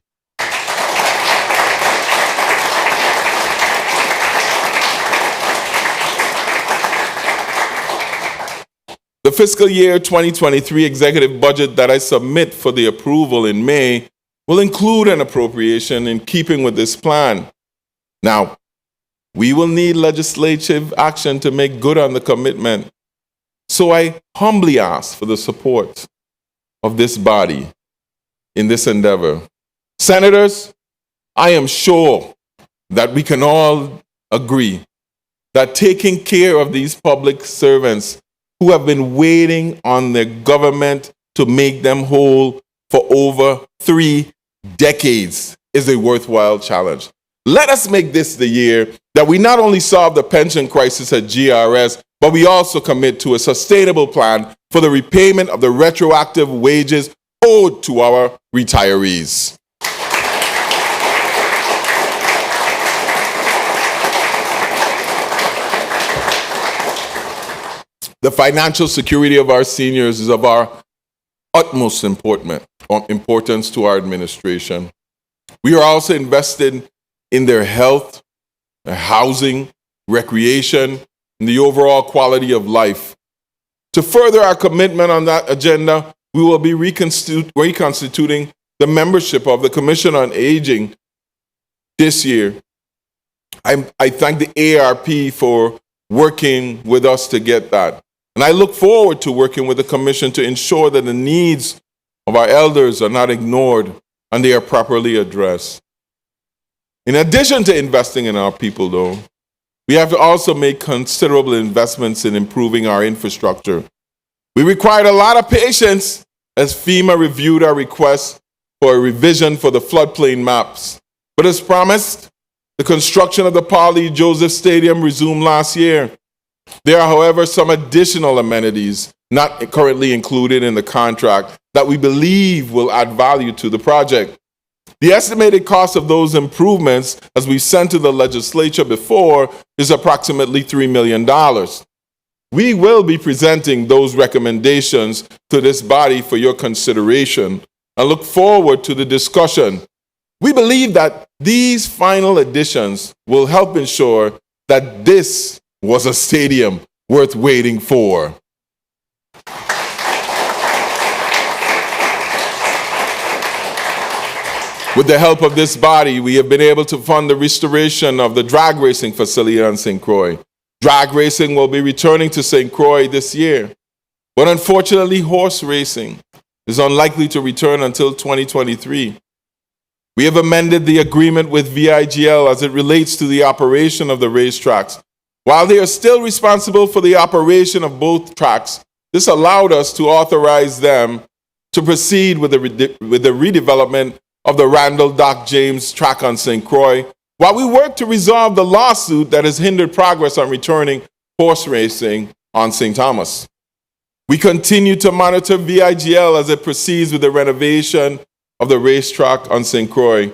The fiscal year 2023 executive budget that I submit for the approval in May will include an appropriation in keeping with this plan. Now, we will need legislative action to make good on the commitment. So I humbly ask for the support of this body in this endeavor. Senators, I am sure that we can all agree that taking care of these public servants who have been waiting on their government to make them whole for over 3 decades is a worthwhile challenge. Let us make this the year that we not only solve the pension crisis at GRS, but we also commit to a sustainable plan for the repayment of the retroactive wages owed to our retirees. The financial security of our seniors is of our utmost importance to our administration. We are also invested in their health, their housing, recreation, and the overall quality of life. To further our commitment on that agenda, we will be reconstituting the membership of the Commission on Aging this year. I thank the ARP for working with us to get that. And I look forward to working with the Commission to ensure that the needs of our elders are not ignored and they are properly addressed. In addition to investing in our people, though, we have to also make considerable investments in improving our infrastructure. We required a lot of patience as FEMA reviewed our request for a revision for the floodplain maps. But as promised, the construction of the Paul Joseph Stadium resumed last year. There are, however, some additional amenities not currently included in the contract that we believe will add value to the project. The estimated cost of those improvements, as we sent to the legislature before, is approximately $3 million. We will be presenting those recommendations to this body for your consideration and look forward to the discussion. We believe that these final additions will help ensure that this was a stadium worth waiting for. With the help of this body, we have been able to fund the restoration of the drag racing facility on St. Croix. Drag racing will be returning to St. Croix this year, but unfortunately, horse racing is unlikely to return until 2023. We have amended the agreement with VIGL as it relates to the operation of the racetracks. While they are still responsible for the operation of both tracks, this allowed us to authorize them to proceed with the redevelopment of the Randall Doc James track on St. Croix, while we work to resolve the lawsuit that has hindered progress on returning horse racing on St. Thomas. We continue to monitor VIGL as it proceeds with the renovation of the racetrack on St. Croix.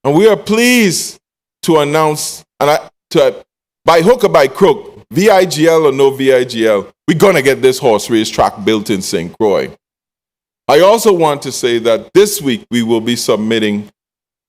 And we are pleased to announce, by hook or by crook, VIGL or no VIGL, we're going to get this horse racetrack built in St. Croix. I also want to say that this week we will be submitting,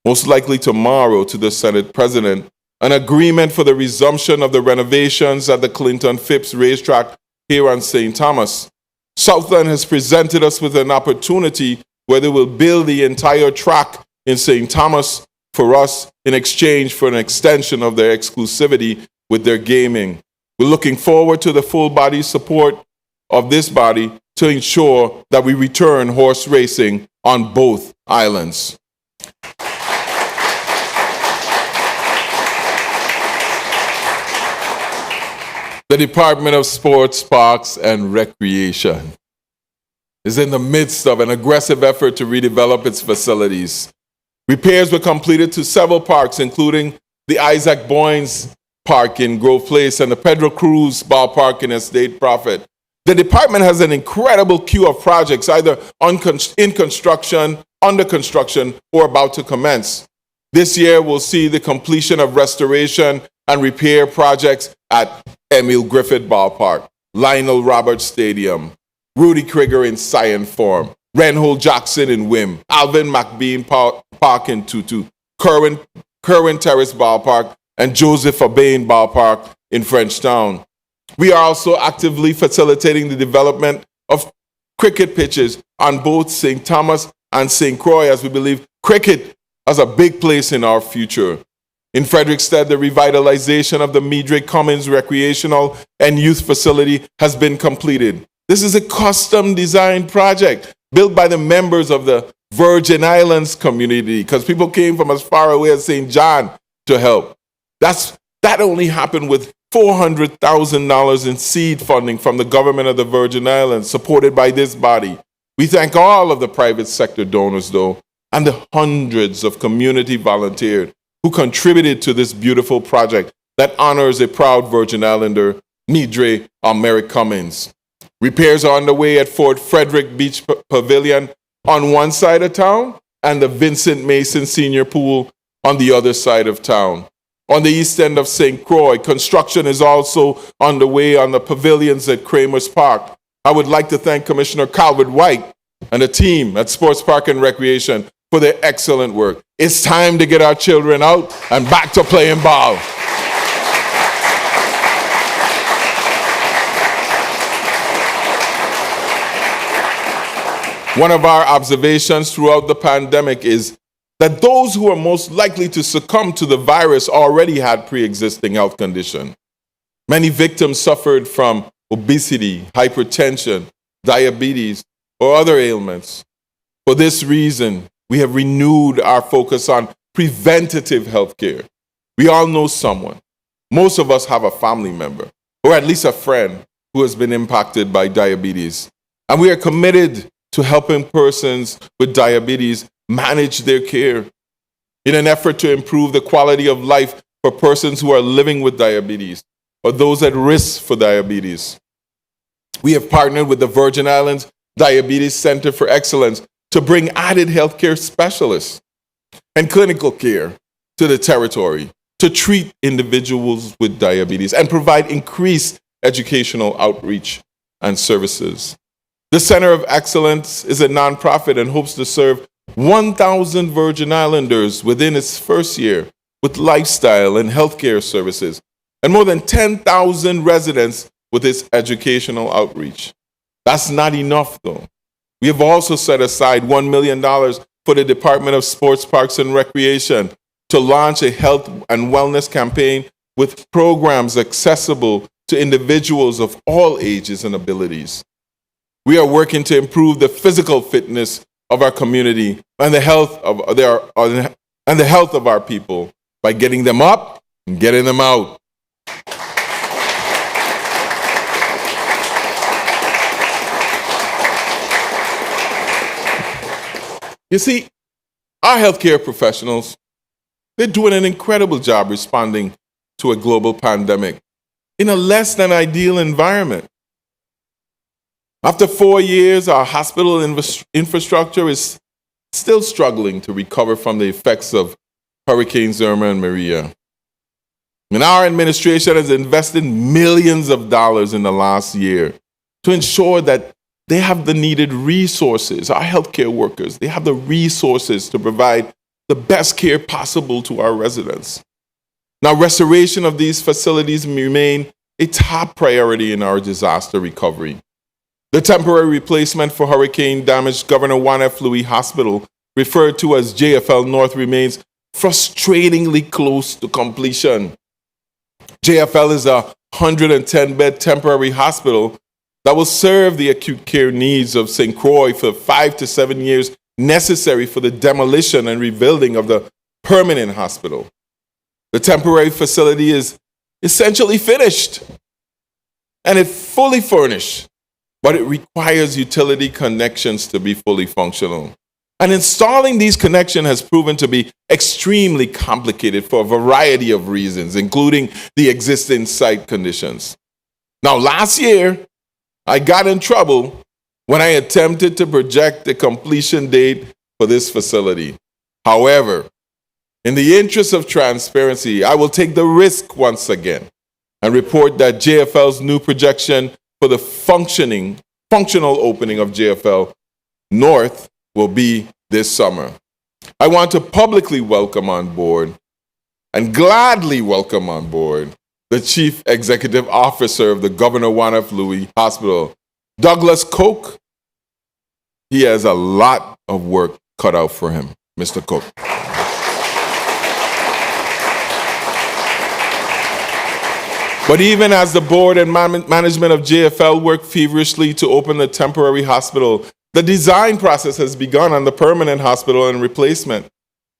most likely tomorrow, to the Senate President, an agreement for the resumption of the renovations at the Clinton Phipps racetrack here on St. Thomas. Southland has presented us with an opportunity where they will build the entire track in St. Thomas for us in exchange for an extension of their exclusivity with their gaming. We're looking forward to the full body support of this body to ensure that we return horse racing on both islands. The Department of Sports, Parks, and Recreation is in the midst of an aggressive effort to redevelop its facilities. Repairs were completed to several parks, including the Isaac Boynes Park in Grove Place and the Pedro Cruz Ballpark in Estate Prophet. The department has an incredible queue of projects, either in construction, under construction, or about to commence. This year, we'll see the completion of restoration and repair projects at Emil Griffith Ballpark, Lionel Roberts Stadium, Rudy Krieger in Cyan Form, Renhold Jackson in Wim, Alvin McBean Park in Tutu, Kerwin Terrace Ballpark, and Joseph Urbane Ballpark in Frenchtown. We are also actively facilitating the development of cricket pitches on both St. Thomas and St. Croix, as we believe cricket has a big place in our future. In Frederickstead, the revitalization of the Meadre Commons Recreational and Youth Facility has been completed. This is a custom-designed project built by the members of the Virgin Islands community, because people came from as far away as St. John to help. That only happened with $400,000 in seed funding from the government of the Virgin Islands, supported by this body. We thank all of the private sector donors, though, and the hundreds of community volunteers who contributed to this beautiful project that honors a proud Virgin Islander, Meadre Merrick Cummins. Repairs are underway at Fort Frederick Beach Pavilion on one side of town and the Vincent Mason Senior Pool on the other side of town. On the east end of St. Croix, construction is also underway on the pavilions at Kramer's Park. I would like to thank Commissioner Calvert White and the team at Sports Park and Recreation for their excellent work. It's time to get our children out and back to playing ball. One of our observations throughout the pandemic is that those who are most likely to succumb to the virus already had pre-existing health conditions. Many victims suffered from obesity, hypertension, diabetes, or other ailments. For this reason, we have renewed our focus on preventative health care. We all know someone. Most of us have a family member, or at least a friend, who has been impacted by diabetes. And we are committed to helping persons with diabetes manage their care in an effort to improve the quality of life for persons who are living with diabetes or those at risk for diabetes. We have partnered with the Virgin Islands Diabetes Center for Excellence to bring added healthcare specialists and clinical care to the territory to treat individuals with diabetes and provide increased educational outreach and services. The Center of Excellence is a nonprofit and hopes to serve 1,000 Virgin Islanders within its first year with lifestyle and healthcare services, and more than 10,000 residents with its educational outreach. That's not enough, though. We have also set aside $1 million for the Department of Sports, Parks, and Recreation to launch a health and wellness campaign with programs accessible to individuals of all ages and abilities. We are working to improve the physical fitness of our community and the health of our people by getting them up and getting them out. You see, our healthcare professionals, they're doing an incredible job responding to a global pandemic in a less than ideal environment. After 4 years, our hospital infrastructure is still struggling to recover from the effects of Hurricanes Irma and Maria. And our administration has invested millions of dollars in the last year to ensure that they have the needed resources. Our healthcare workers, they have the resources to provide the best care possible to our residents. Now, restoration of these facilities remain a top priority in our disaster recovery. The temporary replacement for hurricane-damaged Governor Juan F. Louis Hospital, referred to as JFL North, remains frustratingly close to completion. JFL is a 110-bed temporary hospital that will serve the acute care needs of St. Croix for 5 to 7 years necessary for the demolition and rebuilding of the permanent hospital. The temporary facility is essentially finished and it's fully furnished, but it requires utility connections to be fully functional. And installing these connections has proven to be extremely complicated for a variety of reasons, including the existing site conditions. Now, last year, I got in trouble when I attempted to project the completion date for this facility. However, in the interest of transparency, I will take the risk once again and report that JFL's new projection for the functional opening of JFL North will be this summer. I want to publicly welcome on board and gladly welcome on board the Chief Executive Officer of the Governor Juan F. Louis Hospital, Douglas Koch. He has a lot of work cut out for him, Mr. Koch. But even as the board and management of JFL work feverishly to open the temporary hospital, the design process has begun on the permanent hospital and replacement.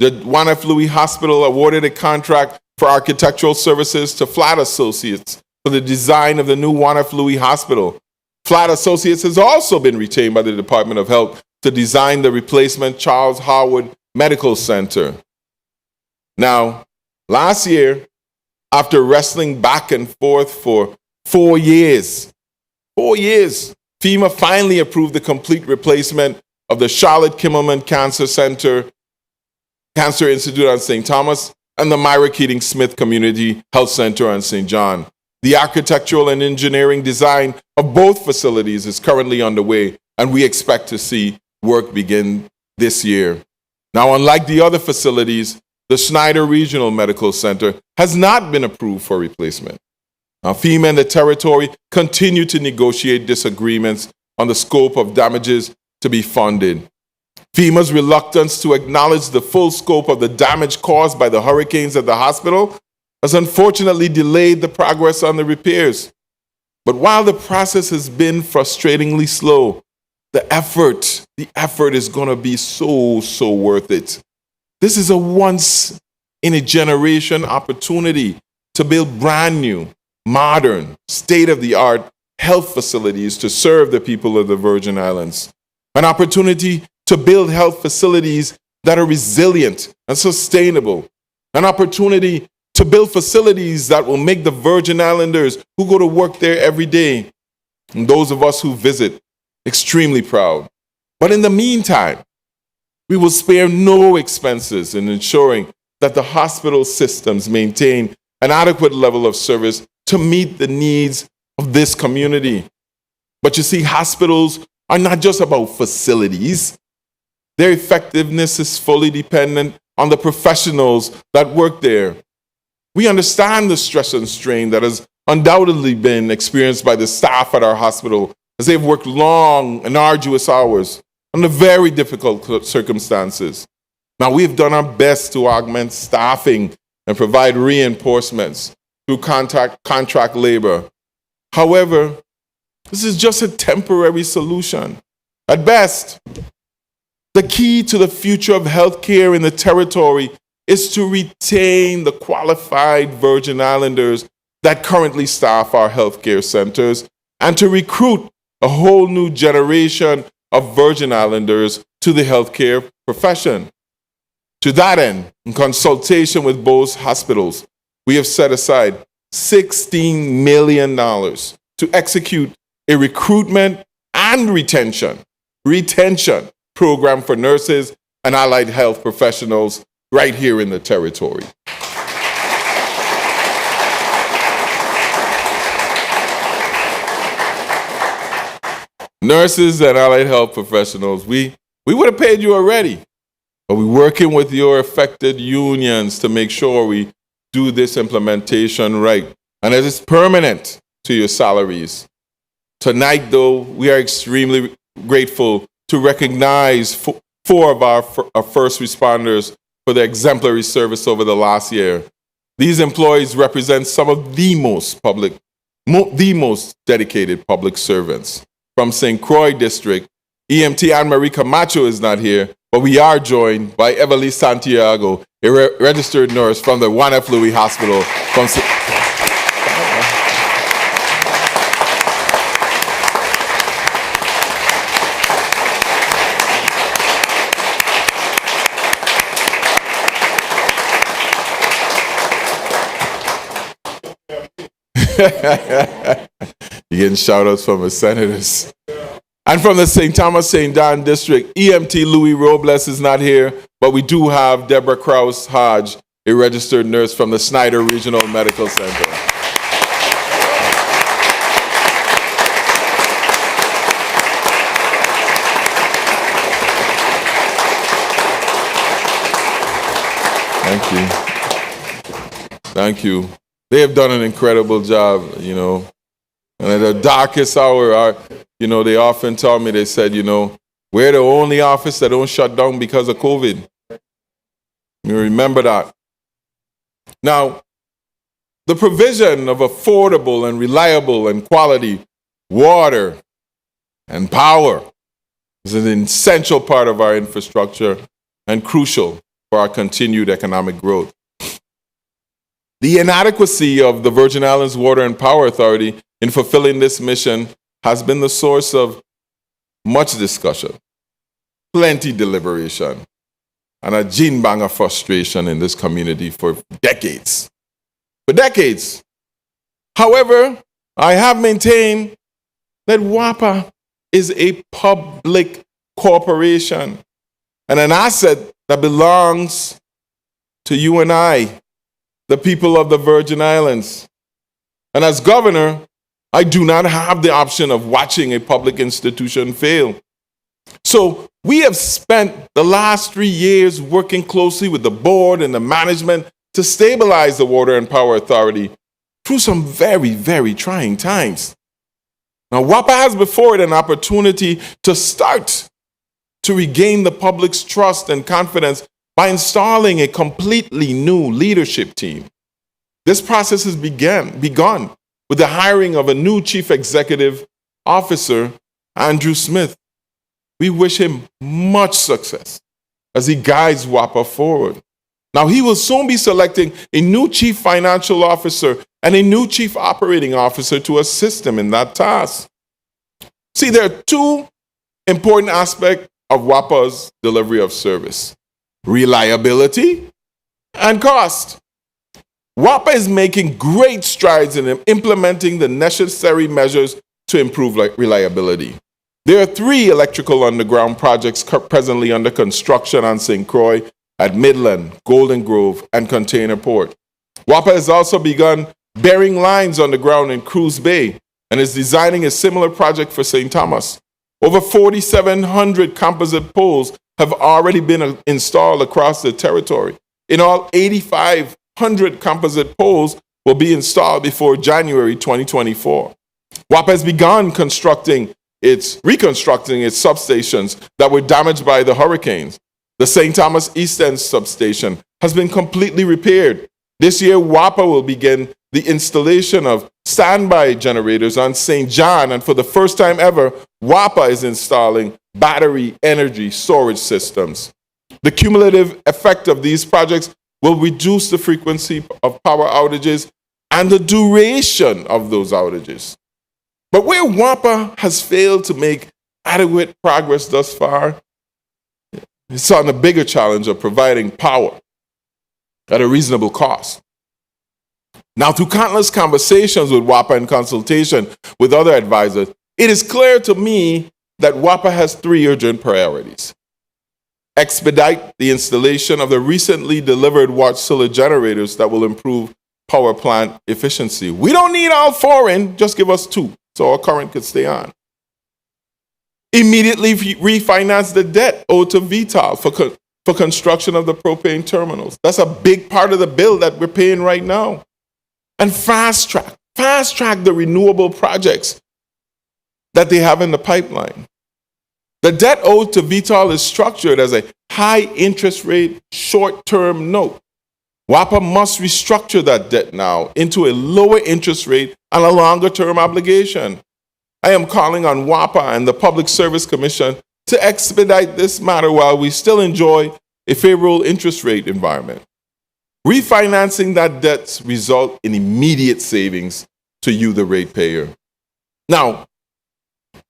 The Juan F. Louis Hospital awarded a contract for architectural services to Flat Associates for the design of the new Juan F. Louis Hospital. Flat Associates has also been retained by the Department of Health to design the replacement Charles Howard Medical Center. Now, last year, after wrestling back and forth for 4 years, FEMA finally approved the complete replacement of the Charlotte Kimmelman Cancer Institute on St. Thomas and the Myra Keating Smith Community Health Center on St. John. The architectural and engineering design of both facilities is currently underway, and we expect to see work begin this year. Now, unlike the other facilities, the Schneider Regional Medical Center has not been approved for replacement. Now, FEMA and the territory continue to negotiate disagreements on the scope of damages to be funded. FEMA's reluctance to acknowledge the full scope of the damage caused by the hurricanes at the hospital has unfortunately delayed the progress on the repairs. But while the process has been frustratingly slow, the effort is going to be so worth it. This is a once-in-a-generation opportunity to build brand new, modern, state-of-the-art health facilities to serve the people of the Virgin Islands. An opportunity to build health facilities that are resilient and sustainable. An opportunity to build facilities that will make the Virgin Islanders who go to work there every day, and those of us who visit, extremely proud. But in the meantime, we will spare no expenses in ensuring that the hospital systems maintain an adequate level of service to meet the needs of this community. But you see, hospitals are not just about facilities. Their effectiveness is fully dependent on the professionals that work there. We understand the stress and strain that has undoubtedly been experienced by the staff at our hospital as they've worked long and arduous hours under very difficult circumstances. Now, we've done our best to augment staffing and provide reinforcements through contract labor. However, this is just a temporary solution. At best, the key to the future of healthcare in the territory is to retain the qualified Virgin Islanders that currently staff our healthcare centers and to recruit a whole new generation of Virgin Islanders to the healthcare profession. To that end, in consultation with both hospitals, we have set aside $16 million to execute a recruitment and retention program for nurses and allied health professionals right here in the territory. Nurses and allied health professionals, we would have paid you already, but we're working with your affected unions to make sure we do this implementation right, and it is permanent to your salaries. Tonight, though, we are extremely grateful to recognize four of our first responders for their exemplary service over the last year. These employees represent some of the most dedicated public servants. From St. Croix District, EMT Anne-Marie Camacho is not here, but we are joined by Everly Santiago, a registered nurse from the Juan F. Louis Hospital. You're getting shout-outs from the senators. And from the St. Thomas, St. John District, EMT Louis Robles is not here, but we do have Deborah Krause Hodge, a registered nurse from the Schneider Regional Medical Center. Thank you. Thank you. They have done an incredible job, And at the darkest hour, they often tell me, they said, we're the only office that don't shut down because of COVID. You remember that. Now, the provision of affordable and reliable and quality water and power is an essential part of our infrastructure and crucial for our continued economic growth. The inadequacy of the Virgin Islands Water and Power Authority in fulfilling this mission has been the source of much discussion, plenty deliberation, and a gene banger frustration in this community for decades. For decades. However, I have maintained that WAPA is a public corporation and an asset that belongs to you and I, the people of the Virgin Islands. And as governor, I do not have the option of watching a public institution fail. So we have spent the last 3 years working closely with the board and the management to stabilize the Water and Power Authority through some very, very trying times. Now, WAPA has before it an opportunity to start to regain the public's trust and confidence by installing a completely new leadership team. This process has begun with the hiring of a new Chief Executive Officer, Andrew Smith. We wish him much success as he guides WAPA forward. Now, he will soon be selecting a new Chief Financial Officer and a new Chief Operating Officer to assist him in that task. See, there are two important aspects of WAPA's delivery of service: reliability and cost. WAPA is making great strides in implementing the necessary measures to improve reliability. There are 3 electrical underground projects presently under construction on St. Croix, at Midland, Golden Grove, and Container Port. WAPA has also begun burying lines underground in Cruz Bay and is designing a similar project for St. Thomas. Over 4,700 composite poles have already been installed across the territory. In all, 8,500 composite poles will be installed before January 2024. WAPA has begun reconstructing its substations that were damaged by the hurricanes. The St. Thomas East End substation has been completely repaired. This year, WAPA will begin the installation of standby generators on St. John, and for the first time ever, WAPA is installing battery energy storage systems. The cumulative effect of these projects will reduce the frequency of power outages and the duration of those outages. But where WAPA has failed to make adequate progress thus far, it's on the bigger challenge of providing power at a reasonable cost. Now, through countless conversations with WAPA and consultation with other advisors, it is clear to me that WAPA has 3 urgent priorities. Expedite the installation of the recently delivered Wärtsilä generators that will improve power plant efficiency. We don't need all 4 in, just give us 2 so our current could stay on. Immediately refinance the debt owed to Vital for construction of the propane terminals. That's a big part of the bill that we're paying right now. And fast track the renewable projects that they have in the pipeline. The debt owed to Vital is structured as a high interest rate short-term note. WAPA must restructure that debt now into a lower interest rate and a longer-term obligation. I am calling on WAPA and the Public Service Commission to expedite this matter while we still enjoy a favorable interest rate environment. Refinancing that debt results in immediate savings to you, the ratepayer. Now,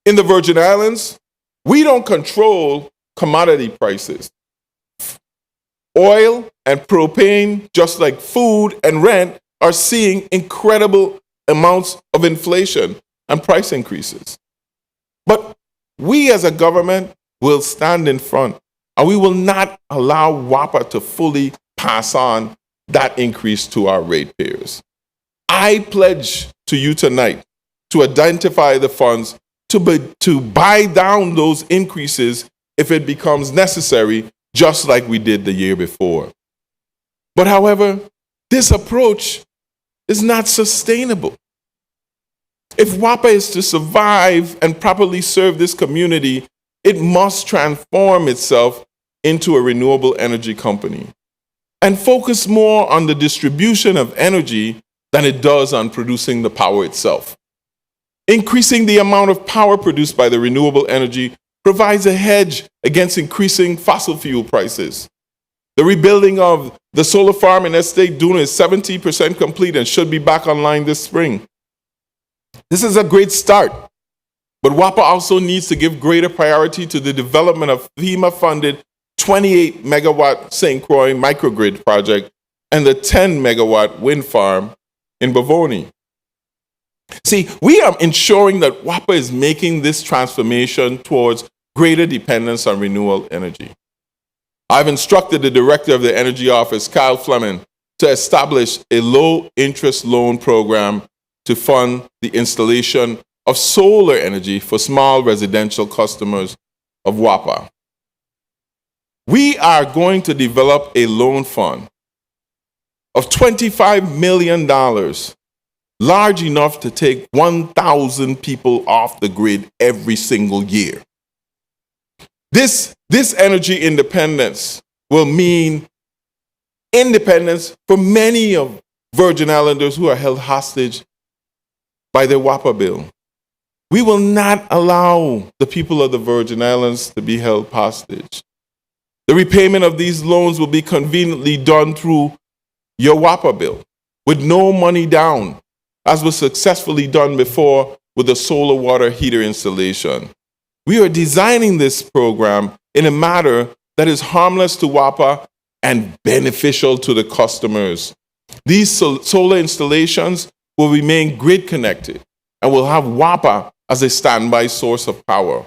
in the Virgin Islands, we don't control commodity prices. Oil and propane, just like food and rent, are seeing incredible amounts of inflation and price increases. But we as a government will stand in front, and we will not allow WAPA to fully pass on that increase to our ratepayers. I pledge to you tonight to identify the funds to buy down those increases if it becomes necessary, just like we did the year before. But however, this approach is not sustainable. If WAPA is to survive and properly serve this community, it must transform itself into a renewable energy company and focus more on the distribution of energy than it does on producing the power itself. Increasing the amount of power produced by the renewable energy provides a hedge against increasing fossil fuel prices. The rebuilding of the solar farm in Estate Duna is 70% complete and should be back online this spring. This is a great start, but WAPA also needs to give greater priority to the development of FEMA-funded 28 megawatt St. Croix microgrid project and the 10 megawatt wind farm in Bavoni. See, we are ensuring that WAPA is making this transformation towards greater dependence on renewable energy. I've instructed the director of the Energy Office, Kyle Fleming, to establish a low-interest loan program to fund the installation of solar energy for small residential customers of WAPA. We are going to develop a loan fund of $25 million, large enough to take 1,000 people off the grid every single year. This energy independence will mean independence for many of Virgin Islanders who are held hostage by their WAPA bill. We will not allow the people of the Virgin Islands to be held hostage. The repayment of these loans will be conveniently done through your WAPA bill with no money down, as was successfully done before with the solar water heater installation. We are designing this program in a manner that is harmless to WAPA and beneficial to the customers. These solar installations will remain grid connected and will have WAPA as a standby source of power.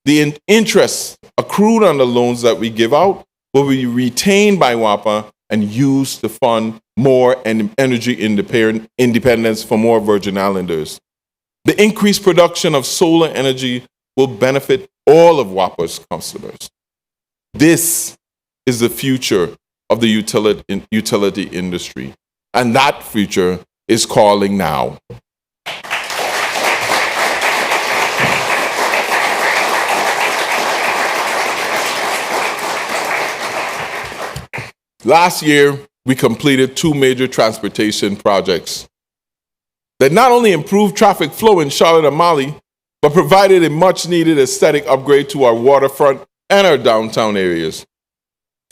The interest accrued on the loans that we give out will be retained by WAPA and used to fund more energy independence for more Virgin Islanders. The increased production of solar energy will benefit all of WAPA's customers. This is the future of the utility industry, and that future is calling now. Last year, we completed 2 major transportation projects that not only improved traffic flow in Charlotte and Mali, but provided a much-needed aesthetic upgrade to our waterfront and our downtown areas.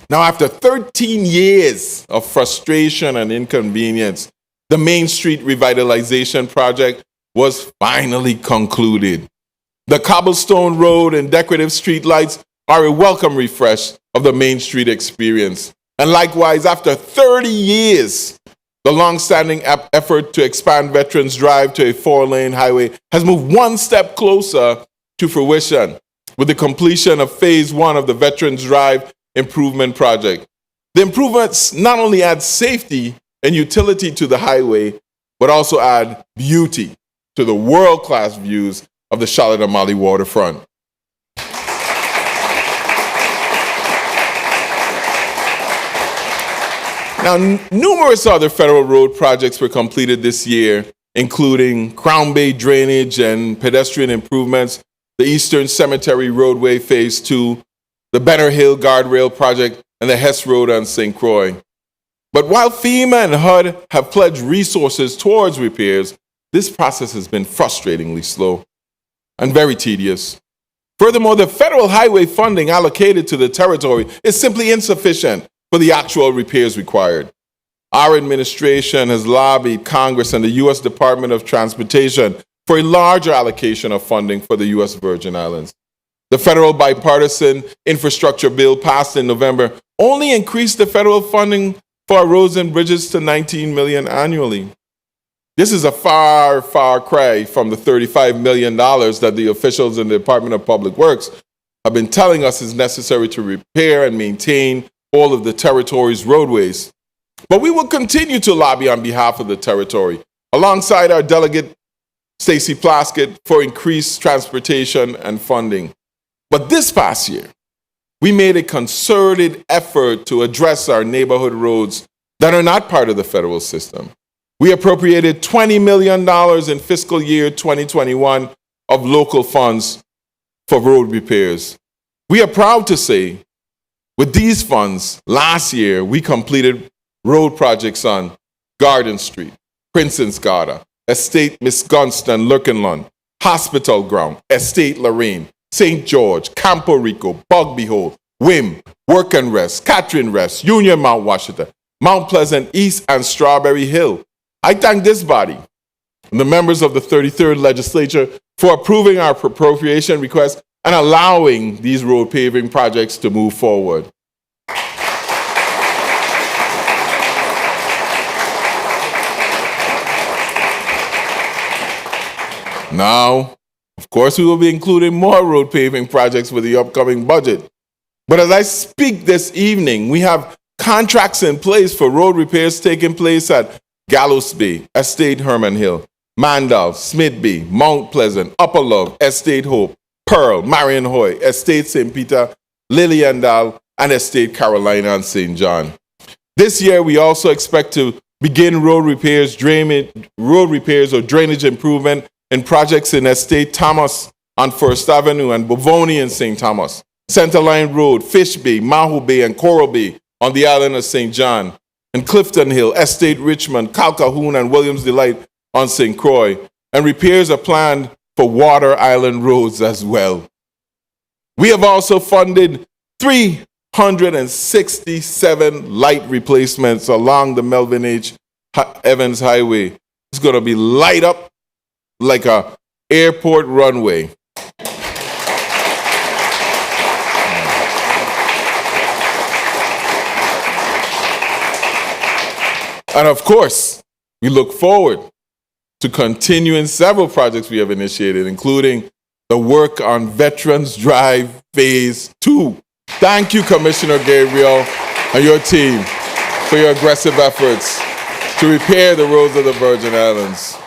Now, after 13 years of frustration and inconvenience, the Main Street Revitalization Project was finally concluded. The cobblestone road and decorative street lights are a welcome refresh of the Main Street experience. And likewise, after 30 years, the long-standing effort to expand Veterans Drive to a 4-lane highway has moved one step closer to fruition with the completion of Phase 1 of the Veterans Drive Improvement Project. The improvements not only add safety and utility to the highway, but also add beauty to the world-class views of the Charlotte and Mali waterfront. Now, numerous other federal road projects were completed this year, including Crown Bay drainage and pedestrian improvements, the Eastern Cemetery Roadway Phase 2, the Benner Hill Guardrail Project, and the Hess Road on St. Croix. But while FEMA and HUD have pledged resources towards repairs, this process has been frustratingly slow and very tedious. Furthermore, the federal highway funding allocated to the territory is simply insufficient for the actual repairs required. Our administration has lobbied Congress and the U.S. Department of Transportation for a larger allocation of funding for the U.S. Virgin Islands. The federal bipartisan infrastructure bill passed in November only increased the federal funding for our roads and bridges to $19 million annually. This is a far, far cry from the $35 million that the officials in the Department of Public Works have been telling us is necessary to repair and maintain all of the territory's roadways. But we will continue to lobby on behalf of the territory, alongside our delegate, Stacey Plaskett, for increased transportation and funding. But this past year, we made a concerted effort to address our neighborhood roads that are not part of the federal system. We appropriated $20 million in fiscal year 2021 of local funds for road repairs. We are proud to say, with these funds, last year we completed road projects on Garden Street, Princess Garda, Estate Miss Gunston, Lurkenlund, Hospital Ground, Estate Lorraine, St. George, Campo Rico, Bugby Hole, Wim, Work and Rest, Catherine Rest, Union Mount Washington, Mount Pleasant East, and Strawberry Hill. I thank this body and the members of the 33rd Legislature for approving our appropriation request and allowing these road paving projects to move forward. Now, of course, we will be including more road paving projects with the upcoming budget. But as I speak this evening, we have contracts in place for road repairs taking place at Gallows Bay, Estate Herman Hill, Mandal, Smith Bay, Mount Pleasant, Upper Love, Estate Hope, Pearl, Marion Hoy, Estate St. Peter, Liliendal, and Estate Carolina and St. John. This year, we also expect to begin road repairs or drainage improvement in projects in Estate Thomas on First Avenue and Bovoni in St. Thomas, Centerline Road, Fish Bay, Maho Bay, and Coral Bay on the island of St. John, and Clifton Hill, Estate Richmond, Calcahoon, and Williams Delight on St. Croix. And repairs are planned for Water Island roads as well. We have also funded 367 light replacements along the Melvin H. Evans Highway. It's going to be light up like a airport runway. And of course, we look forward to continuing several projects we have initiated, including the work on Veterans Drive Phase 2. Thank you, Commissioner Gabriel and your team for your aggressive efforts to repair the roads of the Virgin Islands.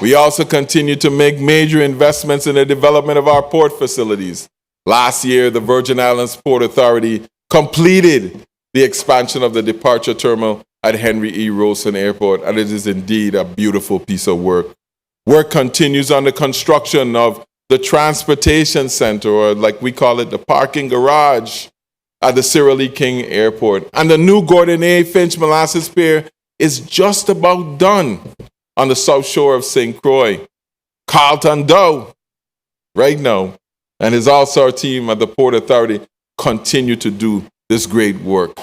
We also continue to make major investments in the development of our port facilities. Last year, the Virgin Islands Port Authority completed the expansion of the departure terminal at Henry E. Rosen Airport, and it is indeed a beautiful piece of work. Work continues on the construction of the Transportation Center, or like we call it, the parking garage at the Cyril E. King Airport. And the new Gordon A. Finch Molasses Pier is just about done on the south shore of St. Croix. Carlton Doe, right now, and his all-star team at the Port Authority continue to do this great work.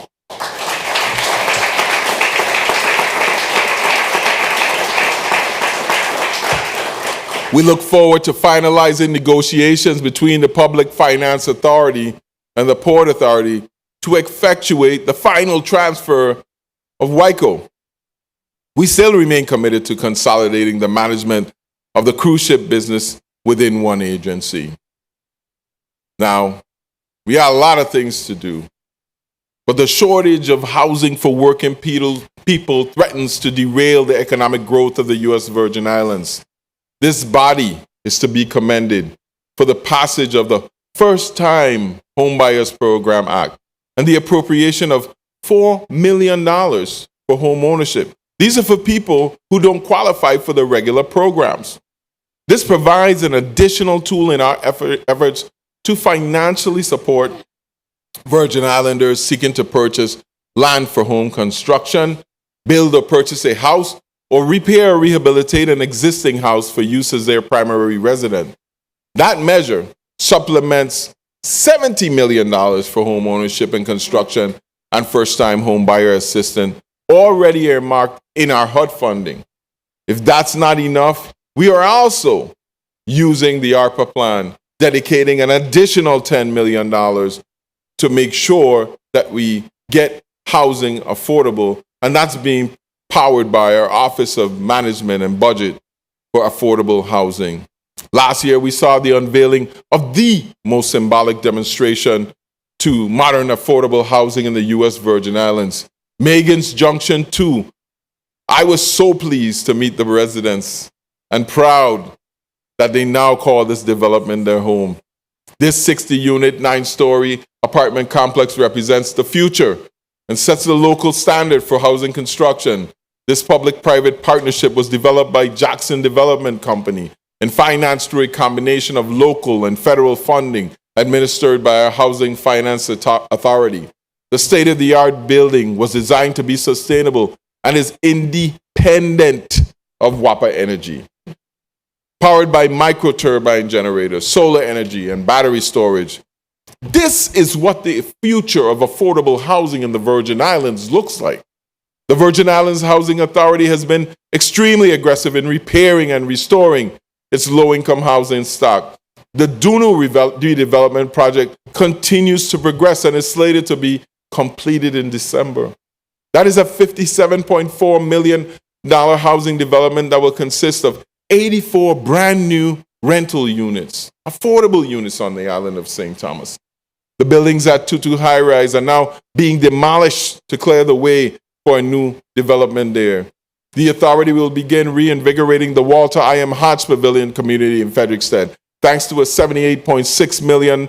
We look forward to finalizing negotiations between the Public Finance Authority and the Port Authority to effectuate the final transfer of WICO. We still remain committed to consolidating the management of the cruise ship business within one agency. Now, we have a lot of things to do, but the shortage of housing for working people threatens to derail the economic growth of the U.S. Virgin Islands. This body is to be commended for the passage of the First-Time Homebuyers Program Act and the appropriation of $4 million for home ownership. These are for people who don't qualify for the regular programs. This provides an additional tool in our efforts to financially support Virgin Islanders seeking to purchase land for home construction, build or purchase a house, or repair or rehabilitate an existing house for use as their primary residence. That measure supplements $70 million for home ownership and construction and first-time home buyer assistance already earmarked in our HUD funding. If that's not enough, we are also using the ARPA plan, dedicating an additional $10 million to make sure that we get housing affordable, and that's being powered by our Office of Management and Budget for Affordable Housing. Last year, we saw the unveiling of the most symbolic demonstration to modern affordable housing in the U.S. Virgin Islands, Megan's Junction 2. I was so pleased to meet the residents and proud that they now call this development their home. This 60-unit, 9-story apartment complex represents the future and sets the local standard for housing construction. This public-private partnership was developed by Jackson Development Company and financed through a combination of local and federal funding administered by our Housing Finance Authority. The state-of-the-art building was designed to be sustainable and is independent of WAPA energy. Powered by microturbine generators, solar energy, and battery storage. This is what the future of affordable housing in the Virgin Islands looks like. The Virgin Islands Housing Authority has been extremely aggressive in repairing and restoring its low-income housing stock. The Dunu redevelopment project continues to progress and is slated to be completed in December. That is a $57.4 million housing development that will consist of 84 brand new rental units, affordable units on the island of St. Thomas. The buildings at Tutu High Rise are now being demolished to clear the way for a new development there. The authority will begin reinvigorating the Walter I. M. Hodge Pavilion community in Frederiksted, thanks to a $78.6 million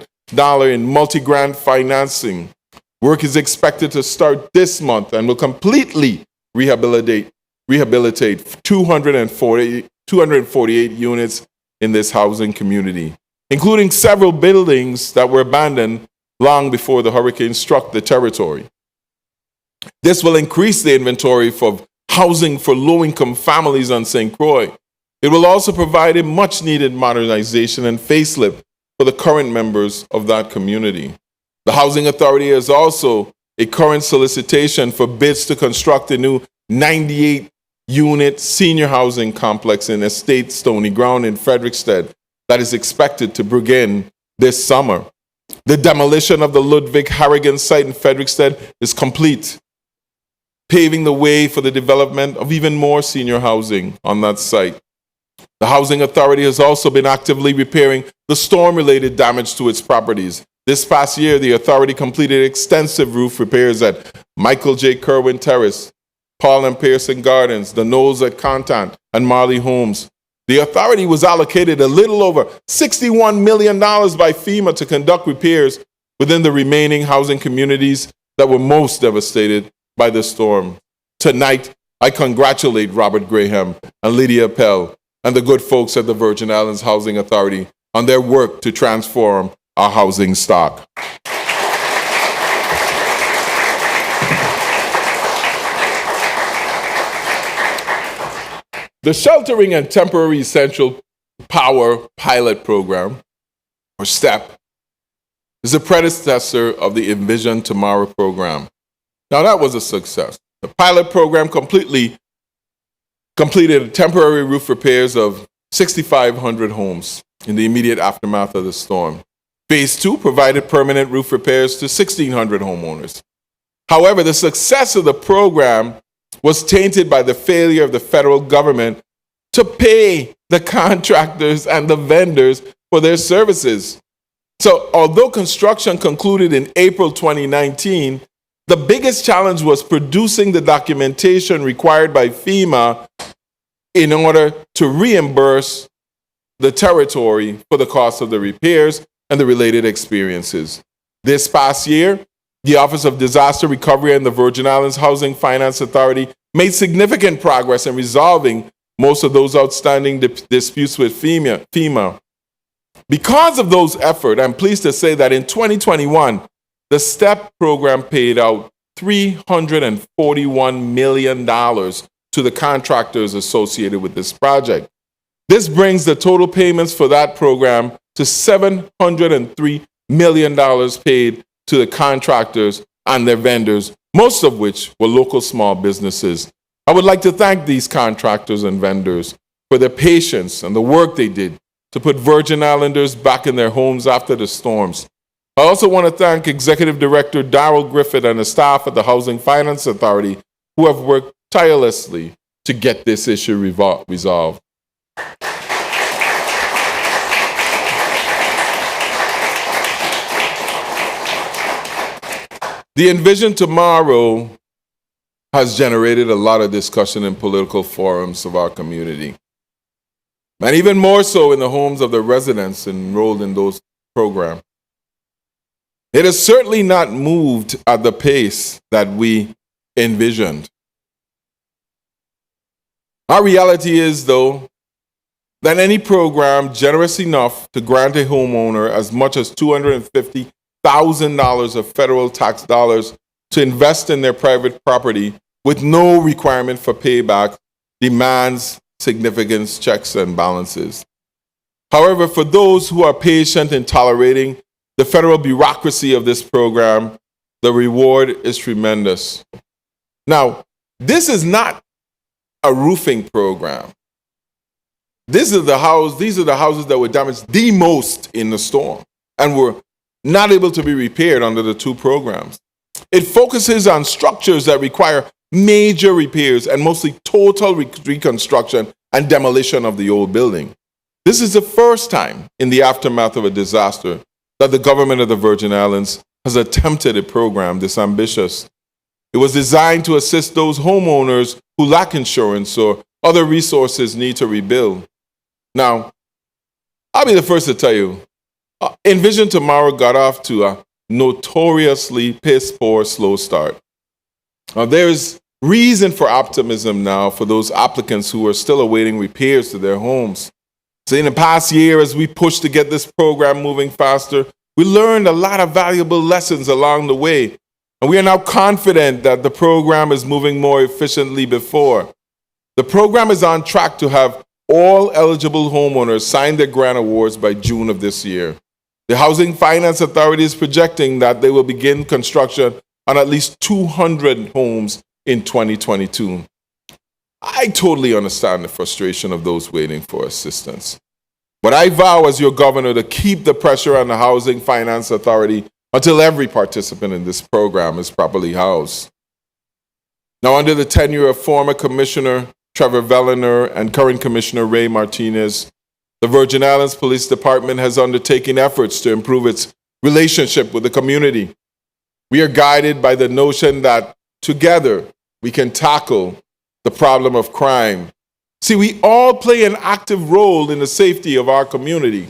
in multi-grant financing. Work is expected to start this month and will completely rehabilitate 248 units in this housing community, including several buildings that were abandoned long before the hurricane struck the territory. This will increase the inventory for housing for low-income families on St. Croix. It will also provide a much-needed modernization and facelift for the current members of that community. The Housing Authority has also a current solicitation for bids to construct a new 98-unit senior housing complex in Estate Stony Ground in Frederiksted that is expected to begin this summer. The demolition of the Ludwig Harrigan site in Frederiksted is complete, paving the way for the development of even more senior housing on that site. The Housing Authority has also been actively repairing the storm-related damage to its properties. This past year, the authority completed extensive roof repairs at Michael J. Kerwin Terrace, Paul and Pearson Gardens, the Knolls at Contant, and Marley Homes. The authority was allocated a little over $61 million by FEMA to conduct repairs within the remaining housing communities that were most devastated by the storm. Tonight, I congratulate Robert Graham and Lydia Pell and the good folks at the Virgin Islands Housing Authority on their work to transform our housing stock. The Sheltering and Temporary Essential Power Pilot Program, or STEP, is a predecessor of the Envision Tomorrow program. Now that was a success. The pilot program completed temporary roof repairs of 6,500 homes in the immediate aftermath of the storm. Phase 2 provided permanent roof repairs to 1,600 homeowners. However, the success of the program was tainted by the failure of the federal government to pay the contractors and the vendors for their services. So, although construction concluded in April 2019, the biggest challenge was producing the documentation required by FEMA in order to reimburse the territory for the cost of the repairs and the related experiences. This past year, the Office of Disaster Recovery and the Virgin Islands Housing Finance Authority made significant progress in resolving most of those outstanding disputes with FEMA. Because of those efforts, I'm pleased to say that in 2021, the STEP program paid out $341 million to the contractors associated with this project. This brings the total payments for that program to $703 million paid to the contractors and their vendors, most of which were local small businesses. I would like to thank these contractors and vendors for their patience and the work they did to put Virgin Islanders back in their homes after the storms. I also want to thank Executive Director Darrell Griffith and the staff at the Housing Finance Authority who have worked tirelessly to get this issue resolved. The Envision Tomorrow has generated a lot of discussion in political forums of our community, and even more so in the homes of the residents enrolled in those programs. It has certainly not moved at the pace that we envisioned. Our reality is, though, that any program generous enough to grant a homeowner as much as $250,000 of federal tax dollars to invest in their private property with no requirement for payback demands significant checks and balances. However, for those who are patient in tolerating the federal bureaucracy of this program, the reward is tremendous. Now, this is not a roofing program. These are the houses that were damaged the most in the storm and were not able to be repaired under the two programs. It focuses on structures that require major repairs and mostly total reconstruction and demolition of the old building. This is the first time in the aftermath of a disaster that the government of the Virgin Islands has attempted a program this ambitious. It was designed to assist those homeowners who lack insurance or other resources need to rebuild. Now, I'll be the first to tell you, Envision Tomorrow got off to a notoriously piss-poor slow start. There's reason for optimism now for those applicants who are still awaiting repairs to their homes. So in the past year, as we pushed to get this program moving faster, we learned a lot of valuable lessons along the way. And we are now confident that the program is moving more efficiently before. The program is on track to have all eligible homeowners sign their grant awards by June of this year. The Housing Finance Authority is projecting that they will begin construction on at least 200 homes in 2022. I totally understand the frustration of those waiting for assistance. But I vow as your governor to keep the pressure on the Housing Finance Authority until every participant in this program is properly housed. Now, under the tenure of former Commissioner Trevor Velliner and current Commissioner Ray Martinez, the Virgin Islands Police Department has undertaken efforts to improve its relationship with the community. We are guided by the notion that together we can tackle the problem of crime. See, we all play an active role in the safety of our community.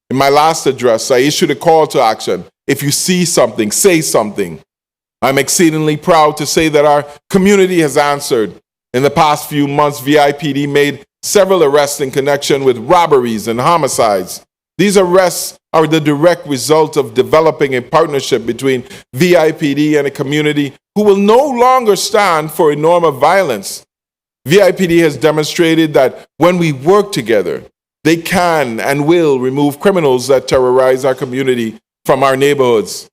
In my last address, I issued a call to action. If you see something, say something. I'm exceedingly proud to say that our community has answered. In the past few months, VIPD made several arrests in connection with robberies and homicides. These arrests are the direct result of developing a partnership between VIPD and a community who will no longer stand for a norm of violence. VIPD has demonstrated that when we work together, they can and will remove criminals that terrorize our community from our neighborhoods.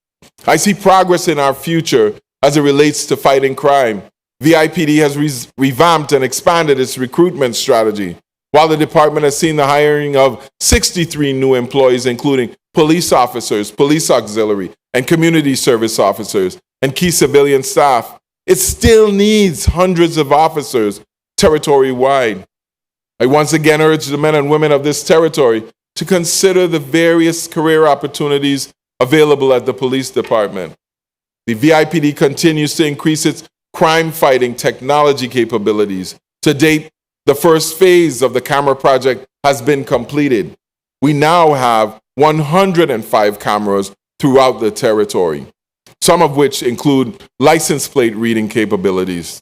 I see progress in our future as it relates to fighting crime. VIPD has revamped and expanded its recruitment strategy, while the department has seen the hiring of 63 new employees, including police officers, police auxiliary, and community service officers, and key civilian staff. It still needs hundreds of officers territory-wide. I once again urge the men and women of this territory to consider the various career opportunities available at the police department. The VIPD continues to increase its crime-fighting technology capabilities. To date, the first phase of the camera project has been completed. We now have 105 cameras throughout the territory, some of which include license plate reading capabilities.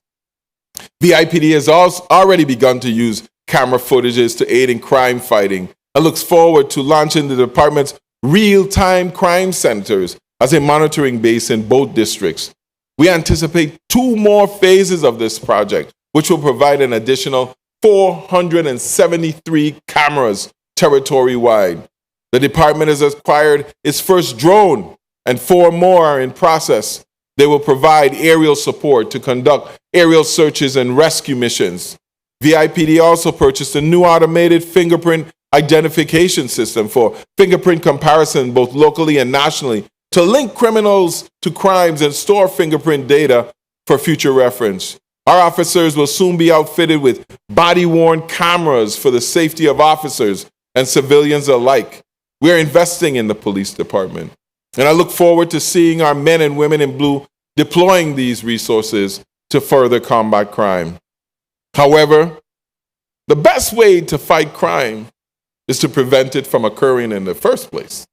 VIPD has also already begun to use camera footages to aid in crime fighting and looks forward to launching the department's real-time crime centers as a monitoring base in both districts. We anticipate 2 more phases of this project, which will provide an additional 473 cameras territory-wide. The department has acquired its first drone, and 4 more are in process. They will provide aerial support to conduct aerial searches and rescue missions. VIPD also purchased a new automated fingerprint identification system for fingerprint comparison both locally and nationally to link criminals to crimes and store fingerprint data for future reference. Our officers will soon be outfitted with body-worn cameras for the safety of officers and civilians alike. We are investing in the police department, and I look forward to seeing our men and women in blue deploying these resources to further combat crime. However, the best way to fight crime is to prevent it from occurring in the first place.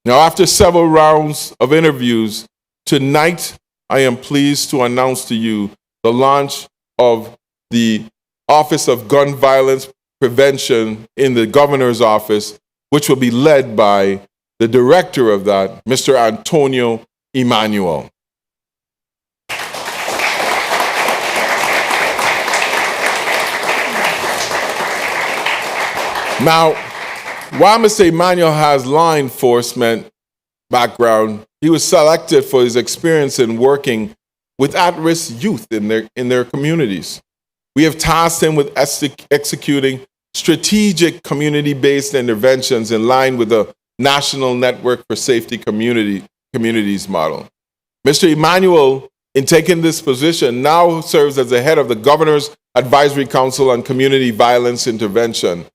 Now, after several rounds of interviews, tonight I am pleased to announce to you the launch of the Office of Gun Violence Prevention in the Governor's Office, which will be led by the director of that, Mr. Antonio Emmanuel. Now, while Mr. Emmanuel has law enforcement background, he was selected for his experience in working with at-risk youth in their communities. We have tasked him with executing strategic community-based interventions in line with the National Network for Safety Communities model. Mr. Emmanuel, in taking this position, now serves as the head of the Governor's Advisory Council on Community Violence Intervention.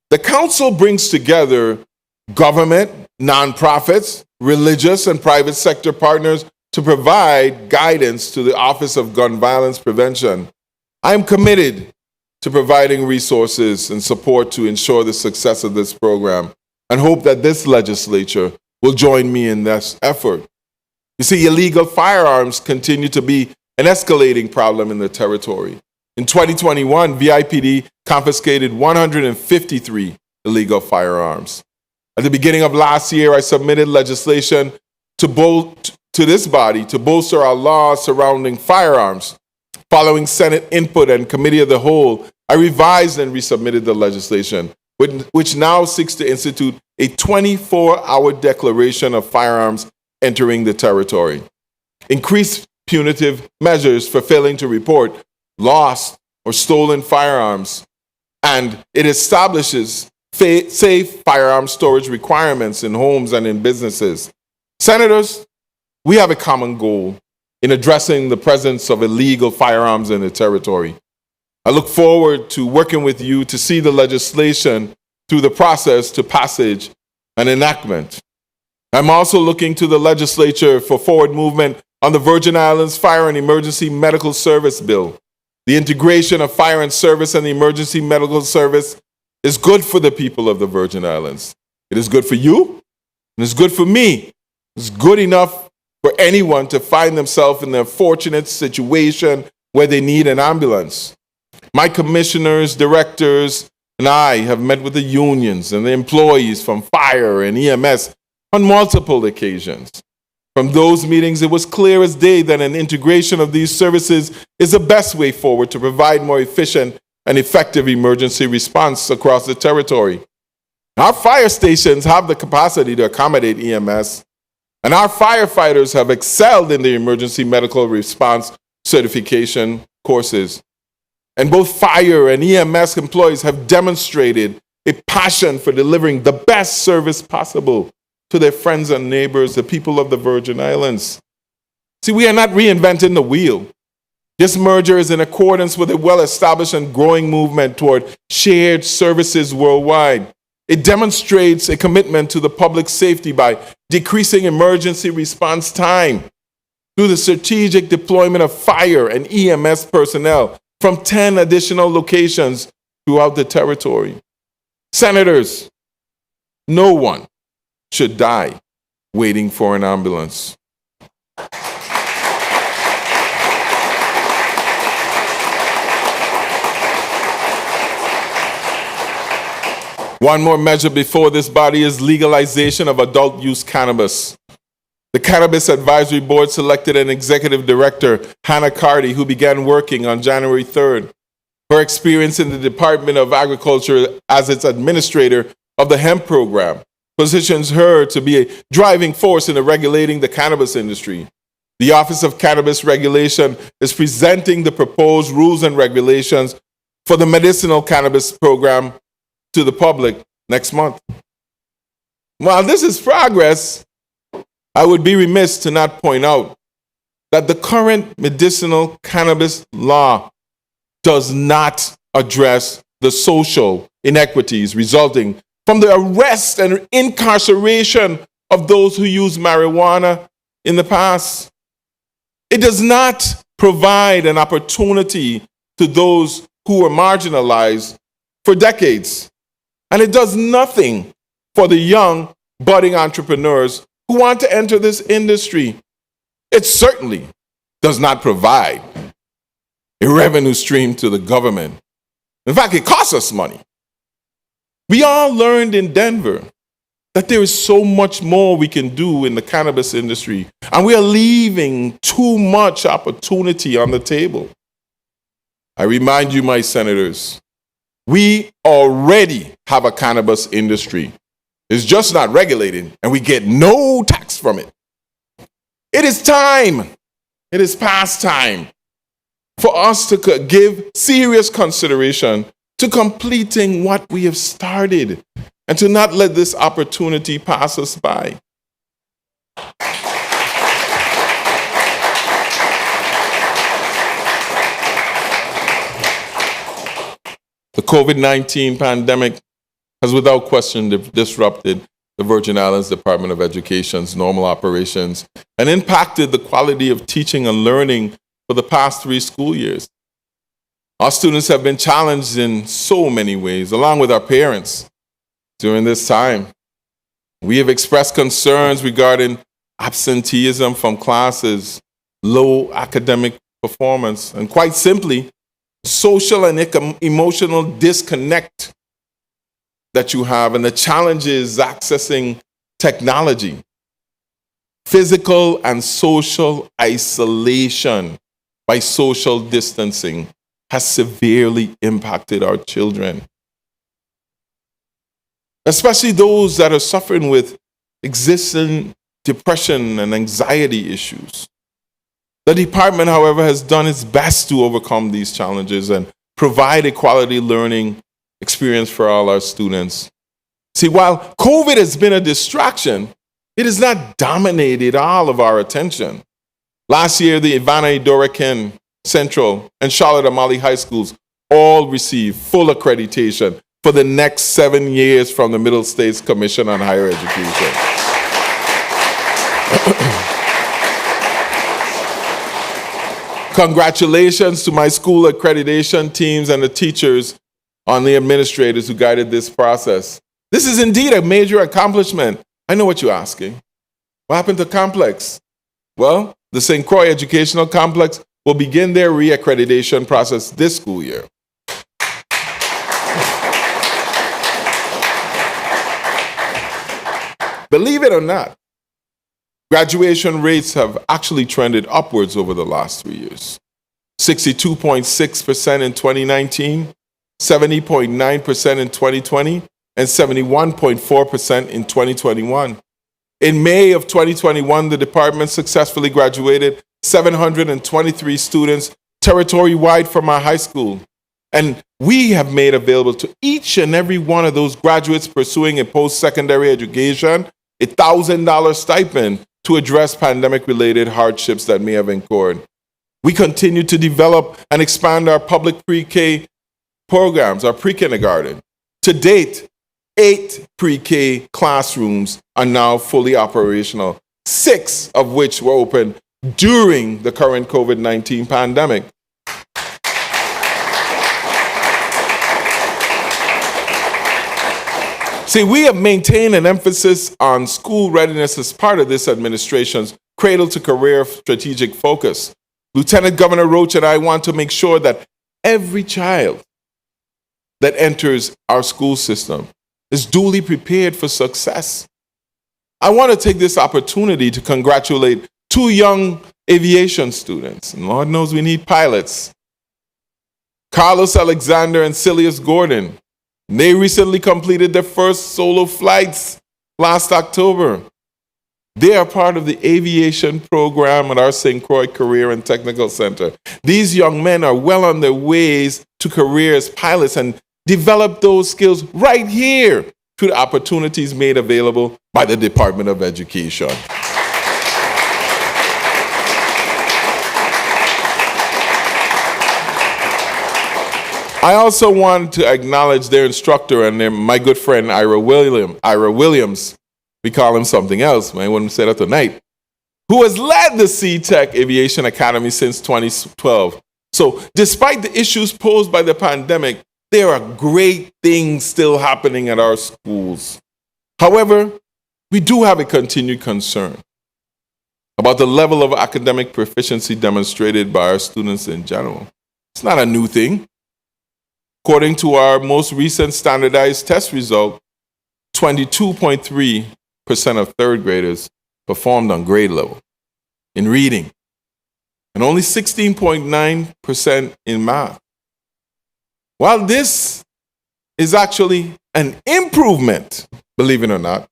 The council brings together government, nonprofits, religious, and private sector partners to provide guidance to the Office of Gun Violence Prevention. I am committed to providing resources and support to ensure the success of this program and hope that this legislature will join me in this effort. You see, illegal firearms continue to be an escalating problem in the territory. In 2021, VIPD confiscated 153 illegal firearms. At the beginning of last year, I submitted legislation to this body to bolster our laws surrounding firearms. Following Senate input and Committee of the Whole, I revised and resubmitted the legislation, which now seeks to institute a 24-hour declaration of firearms entering the territory, increase punitive measures for failing to report lost or stolen firearms, and it establishes safe firearm storage requirements in homes and in businesses. Senators, we have a common goal in addressing the presence of illegal firearms in the territory. I look forward to working with you to see the legislation through the process to passage and enactment. I'm also looking to the legislature for forward movement on the Virgin Islands Fire and Emergency Medical Service Bill. The integration of fire and service and the emergency medical service is good for the people of the Virgin Islands. It is good for you, and it's good for me. It's good enough for anyone to find themselves in a fortunate situation where they need an ambulance. My commissioners, directors, and I have met with the unions and the employees from fire and EMS on multiple occasions. From those meetings, it was clear as day that an integration of these services is the best way forward to provide more efficient and effective emergency response across the territory. Our fire stations have the capacity to accommodate EMS, and our firefighters have excelled in the emergency medical response certification courses. And both fire and EMS employees have demonstrated a passion for delivering the best service possible to their friends and neighbors, the people of the Virgin Islands. See, we are not reinventing the wheel. This merger is in accordance with a well-established and growing movement toward shared services worldwide. It demonstrates a commitment to the public safety by decreasing emergency response time through the strategic deployment of fire and EMS personnel from 10 additional locations throughout the territory. Senators, no one should die waiting for an ambulance. One more measure before this body is legalization of adult use cannabis. The Cannabis Advisory Board selected an executive director, Hannah Carty, who began working on January 3rd. Her experience in the Department of Agriculture as its administrator of the hemp program positions her to be a driving force in regulating the cannabis industry. The Office of Cannabis Regulation is presenting the proposed rules and regulations for the medicinal cannabis program to the public next month. While this is progress, I would be remiss to not point out that the current medicinal cannabis law does not address the social inequities resulting from the arrest and incarceration of those who use marijuana in the past. It does not provide an opportunity to those who were marginalized for decades. And it does nothing for the young budding entrepreneurs who want to enter this industry. It certainly does not provide a revenue stream to the government. In fact, it costs us money. We all learned in Denver that there is so much more we can do in the cannabis industry, and we are leaving too much opportunity on the table. I remind you, my senators, we already have a cannabis industry. It's just not regulated, and we get no tax from it. It is time, it is past time for us to give serious consideration to completing what we have started and to not let this opportunity pass us by. The COVID-19 pandemic has without question disrupted the Virgin Islands Department of Education's normal operations and impacted the quality of teaching and learning for the past 3 school years. Our students have been challenged in so many ways, along with our parents. During this time, we have expressed concerns regarding absenteeism from classes, low academic performance, and quite simply, social and emotional disconnect that you have, and the challenges accessing technology. Physical and social isolation by social distancing has severely impacted our children, especially those that are suffering with existing depression and anxiety issues. The department, however, has done its best to overcome these challenges and provide a quality learning experience for all our students. See, while COVID has been a distraction, it has not dominated all of our attention. Last year, the Ivana Dorican Central and Charlotte Amalie High Schools all received full accreditation for the next 7 years from the Middle States Commission on Higher Education. Congratulations to my school accreditation teams and the teachers and the administrators who guided this process. This is indeed a major accomplishment. I know what you're asking. What happened to Complex? Well, the St. Croix Educational Complex will begin their re-accreditation process this school year. Believe it or not, graduation rates have actually trended upwards over the last 3 years. 62.6% in 2019, 70.9% in 2020, and 71.4% in 2021. In May of 2021, the department successfully graduated 723 students territory-wide from our high school. And we have made available to each and every one of those graduates pursuing a post-secondary education a $1,000 stipend to address pandemic-related hardships that may have incurred. We continue to develop and expand our public pre-K programs, our pre-kindergarten. To date, 8 pre-K classrooms are now fully operational, 6 of which were open during the current COVID-19 pandemic. See, we have maintained an emphasis on school readiness as part of this administration's cradle to career strategic focus. Lieutenant Governor Roach and I want to make sure that every child that enters our school system is duly prepared for success. I want to take this opportunity to congratulate 2 young aviation students, and Lord knows we need pilots, Carlos Alexander and Silius Gordon. They recently completed their first solo flights last October. They are part of the aviation program at our St. Croix Career and Technical Center. These young men are well on their ways to career as pilots and develop those skills right here through the opportunities made available by the Department of Education. I also want to acknowledge their instructor and my good friend Ira Williams. We call him something else, man. I wouldn't say that tonight. Who has led the C-Tech Aviation Academy since 2012. So despite the issues posed by the pandemic, there are great things still happening at our schools. However, we do have a continued concern about the level of academic proficiency demonstrated by our students in general. It's not a new thing. According to our most recent standardized test result, 22.3% of third graders performed on grade level in reading, and only 16.9% in math. While this is actually an improvement, believe it or not,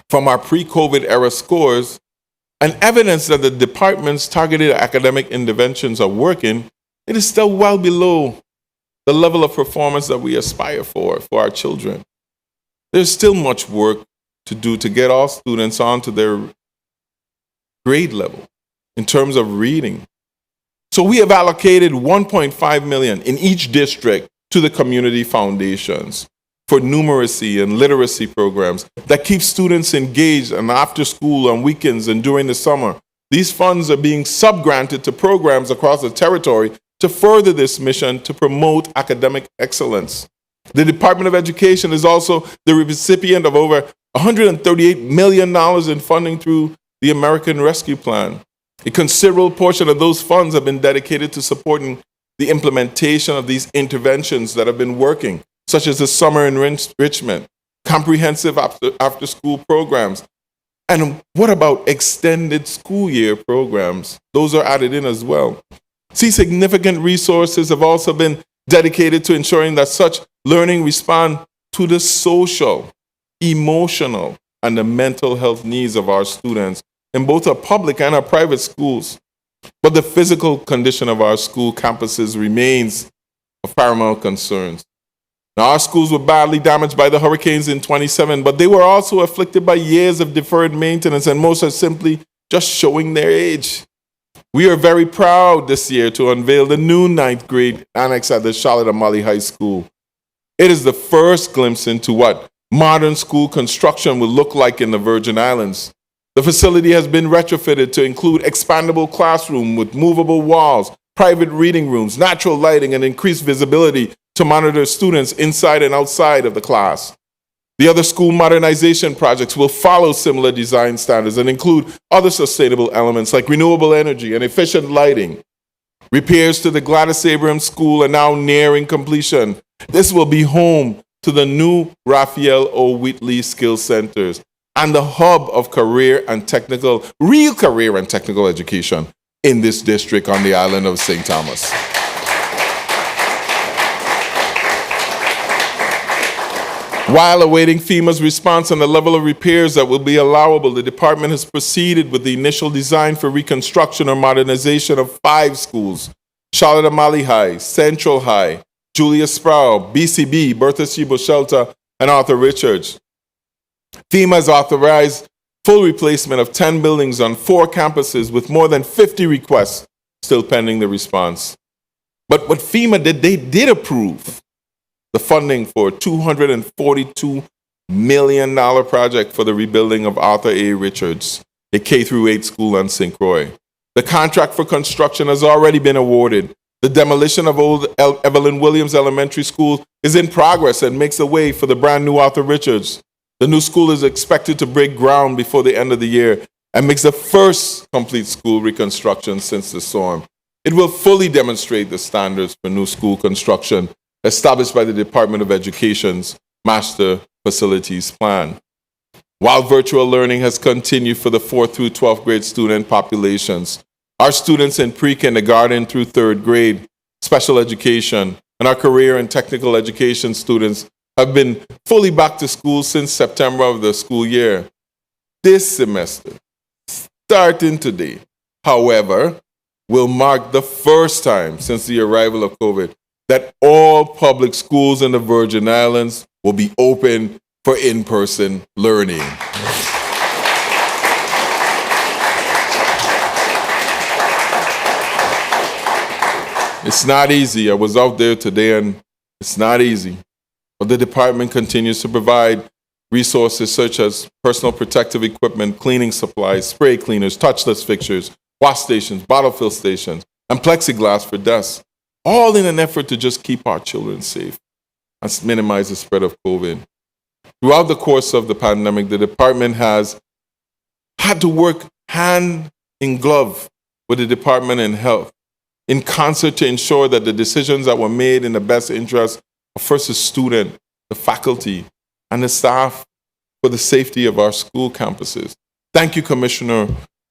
from our pre-COVID era scores, and evidence that the department's targeted academic interventions are working, it is still well below the level of performance that we aspire for our children. There's still much work to do to get all students onto their grade level in terms of reading. So we have allocated $1.5 million in each district to the community foundations for numeracy and literacy programs that keep students engaged and after school, on weekends, and during the summer. These funds are being subgranted to programs across the territory to further this mission to promote academic excellence. The Department of Education is also the recipient of over $138 million in funding through the American Rescue Plan. A considerable portion of those funds have been dedicated to supporting the implementation of these interventions that have been working, such as the summer enrichment, comprehensive after-school programs. And what about extended school year programs? Those are added in as well. See, significant resources have also been dedicated to ensuring that such learning respond to the social, emotional, and the mental health needs of our students in both our public and our private schools. But the physical condition of our school campuses remains of paramount concerns. Now, our schools were badly damaged by the hurricanes in 2017, but they were also afflicted by years of deferred maintenance, and most are simply just showing their age. We are very proud this year to unveil the new 9th grade annex at the Charlotte Amalie High School. It is the first glimpse into what modern school construction will look like in the Virgin Islands. The facility has been retrofitted to include expandable classroom with movable walls, private reading rooms, natural lighting, and increased visibility to monitor students inside and outside of the class. The other school modernization projects will follow similar design standards and include other sustainable elements like renewable energy and efficient lighting. Repairs to the Gladys Abrams School are now nearing completion. This will be home to the new Raphael O. Whitley Skills Centers and the hub of real career and technical education in this district on the island of St. Thomas. While awaiting FEMA's response on the level of repairs that will be allowable, the department has proceeded with the initial design for reconstruction or modernization of 5 schools: Charlotte Amalie High, Central High, Julius Sproul, BCB, Bertha Shebo Shelter, and Arthur Richards. FEMA has authorized full replacement of 10 buildings on 4 campuses with more than 50 requests still pending the response. But what FEMA did, they did approve the funding for a $242 million project for the rebuilding of Arthur A. Richards, a K-8 school on St. Croix. The contract for construction has already been awarded. The demolition of old Evelyn Williams Elementary School is in progress and makes the way for the brand new Arthur Richards. The new school is expected to break ground before the end of the year and makes the first complete school reconstruction since the storm. It will fully demonstrate the standards for new school construction established by the Department of Education's Master Facilities Plan. While virtual learning has continued for the 4th through 12th grade student populations, our students in pre-kindergarten through 3rd grade, special education, and our career and technical education students have been fully back to school since September of the school year. This semester, starting today, however, will mark the first time since the arrival of COVID that all public schools in the Virgin Islands will be open for in-person learning. It's not easy. I was out there today and it's not easy. But the department continues to provide resources such as personal protective equipment, cleaning supplies, spray cleaners, touchless fixtures, wash stations, bottle fill stations, and plexiglass for desks, all in an effort to just keep our children safe and minimize the spread of COVID. Throughout the course of the pandemic, the department has had to work hand in glove with the Department of Health in concert to ensure that the decisions that were made in the best interest of first the student, the faculty, and the staff for the safety of our school campuses. Thank you, Commissioner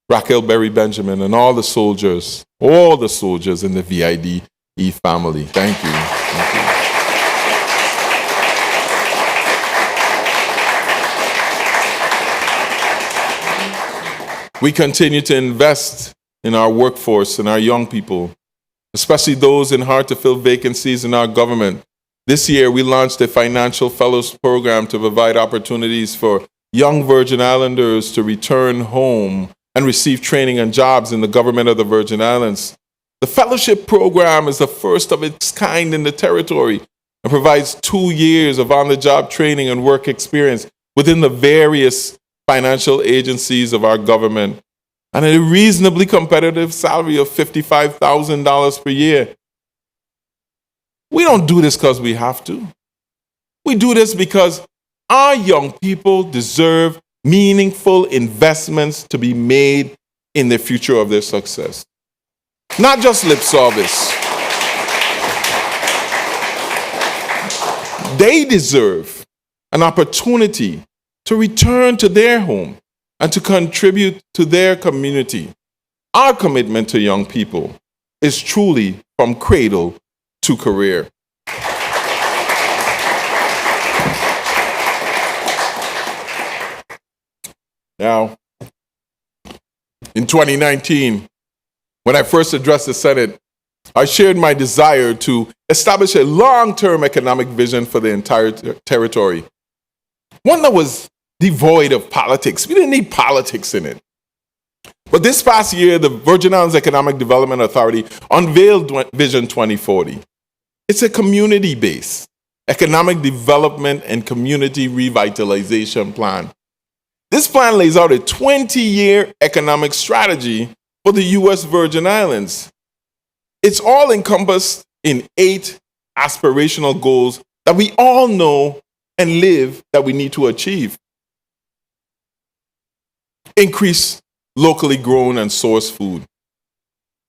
Raquel Berry Benjamin, and all the soldiers in the VIDE family. Thank you. Thank you. We continue to invest in our workforce and our young people, especially those in hard-to-fill vacancies in our government. This year, we launched a financial fellows program to provide opportunities for young Virgin Islanders to return home and receive training and jobs in the government of the Virgin Islands. The fellowship program is the first of its kind in the territory and provides 2 years of on-the-job training and work experience within the various financial agencies of our government and at a reasonably competitive salary of $55,000 per year. We don't do this because we have to. We do this because our young people deserve meaningful investments to be made in the future of their success. Not just lip service. They deserve an opportunity to return to their home and to contribute to their community. Our commitment to young people is truly from cradle to career. Now, in 2019, when I first addressed the Senate, I shared my desire to establish a long-term economic vision for the entire territory. One that was devoid of politics. We didn't need politics in it. But this past year, the Virgin Islands Economic Development Authority unveiled Vision 2040. It's a community-based economic development and community revitalization plan. This plan lays out a 20-year economic strategy for the U.S. Virgin Islands. It's all encompassed in 8 aspirational goals that we all know and live that we need to achieve. Increase locally grown and sourced food.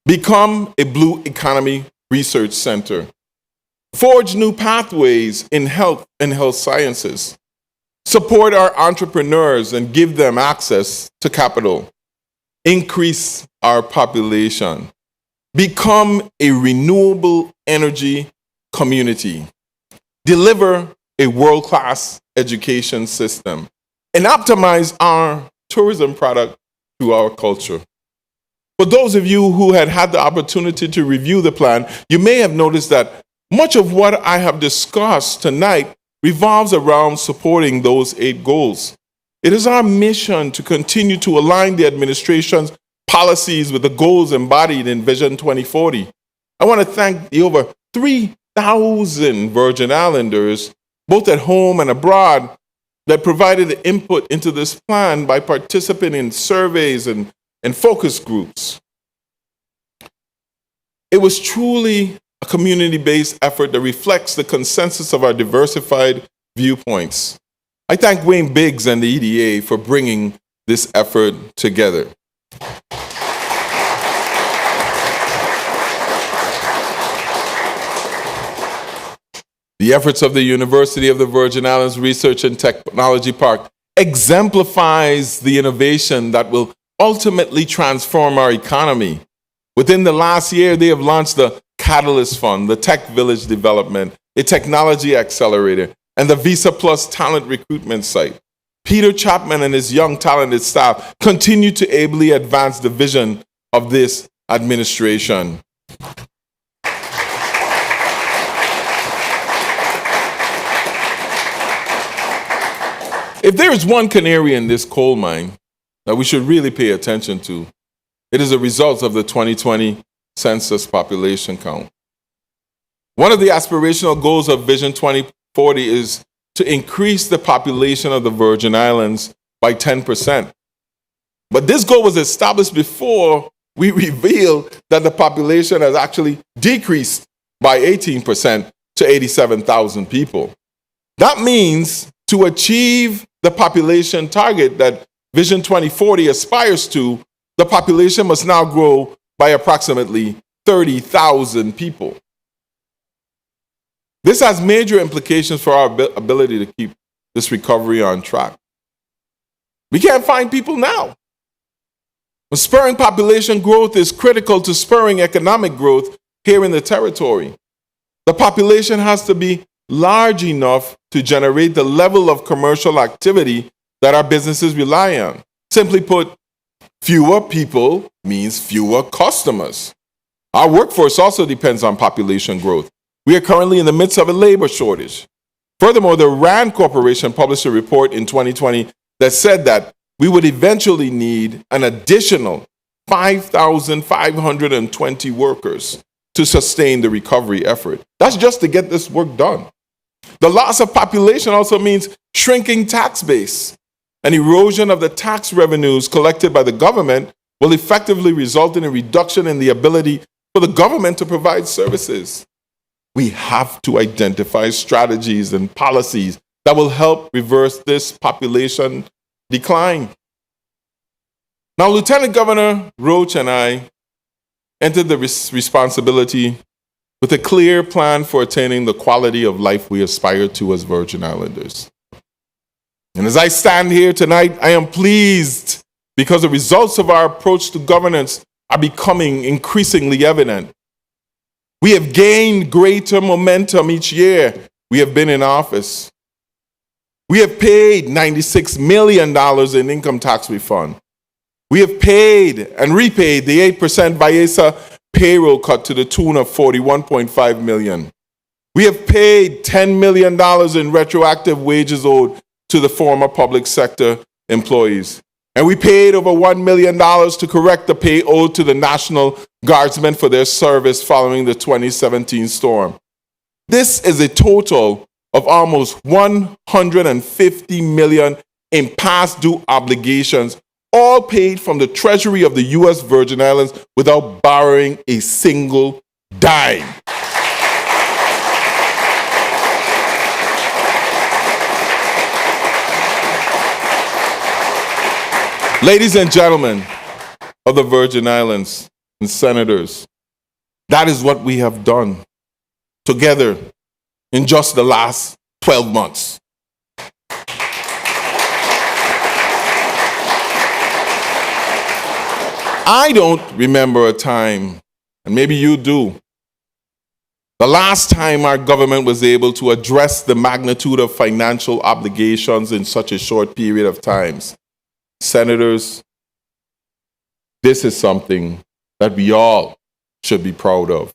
Become a blue economy research center. Forge new pathways in health and health sciences. Support our entrepreneurs and give them access to capital. Increase our population. Become a renewable energy community. Deliver a world-class education system. And optimize our tourism product through our culture. For those of you who had the opportunity to review the plan, you may have noticed that much of what I have discussed tonight revolves around supporting those 8 goals. It is our mission to continue to align the administration's policies with the goals embodied in Vision 2040. I want to thank the over 3,000 Virgin Islanders, both at home and abroad, that provided the input into this plan by participating in surveys and focus groups. It was truly a community-based effort that reflects the consensus of our diversified viewpoints. I thank Wayne Biggs and the EDA for bringing this effort together. The efforts of the University of the Virgin Islands Research and Technology Park exemplifies the innovation that will ultimately transform our economy. Within the last year, they have launched the Catalyst Fund, the Tech Village Development, a technology accelerator, and the Visa Plus talent recruitment site. Peter Chapman and his young talented staff continue to ably advance the vision of this administration. If there is one canary in this coal mine that we should really pay attention to, it is the results of the 2020 census population count. One of the aspirational goals of Vision 2040 is to increase the population of the Virgin Islands by 10%. But this goal was established before we revealed that the population has actually decreased by 18% to 87,000 people. That means to achieve the population target that Vision 2040 aspires to, the population must now grow by approximately 30,000 people. This has major implications for our ability to keep this recovery on track. We can't find people now. Spurring population growth is critical to spurring economic growth here in the territory. The population has to be large enough to generate the level of commercial activity that our businesses rely on. Simply put, fewer people means fewer customers. Our workforce also depends on population growth. We are currently in the midst of a labor shortage. Furthermore, the RAND Corporation published a report in 2020 that said that we would eventually need an additional 5,520 workers to sustain the recovery effort. That's just to get this work done. The loss of population also means shrinking tax base. An erosion of the tax revenues collected by the government will effectively result in a reduction in the ability for the government to provide services. We have to identify strategies and policies that will help reverse this population decline. Now, Lieutenant Governor Roach and I entered the responsibility with a clear plan for attaining the quality of life we aspire to as Virgin Islanders. And as I stand here tonight, I am pleased because the results of our approach to governance are becoming increasingly evident. We have gained greater momentum each year we have been in office. We have paid $96 million in income tax refund. We have paid and repaid the 8% VIESA payroll cut to the tune of $41.5 million. We have paid $10 million in retroactive wages owed to the former public sector employees. And we paid over $1 million to correct the pay owed to the National Guardsmen for their service following the 2017 storm. This is a total of almost $150 million in past due obligations, all paid from the Treasury of the U.S. Virgin Islands without borrowing a single dime. Ladies and gentlemen of the Virgin Islands and senators, that is what we have done together in just the last 12 months. I don't remember a time, and maybe you do, the last time our government was able to address the magnitude of financial obligations in such a short period of time. Senators, this is something that we all should be proud of.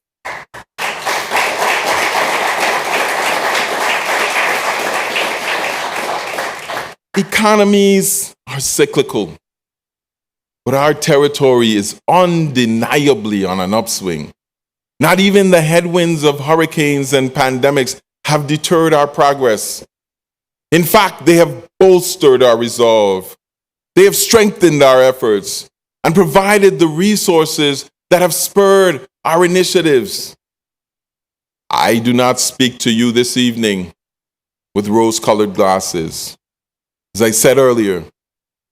Economies are cyclical, but our territory is undeniably on an upswing. Not even the headwinds of hurricanes and pandemics have deterred our progress. In fact, they have bolstered our resolve. They have strengthened our efforts and provided the resources that have spurred our initiatives. I do not speak to you this evening with rose-colored glasses. As I said earlier,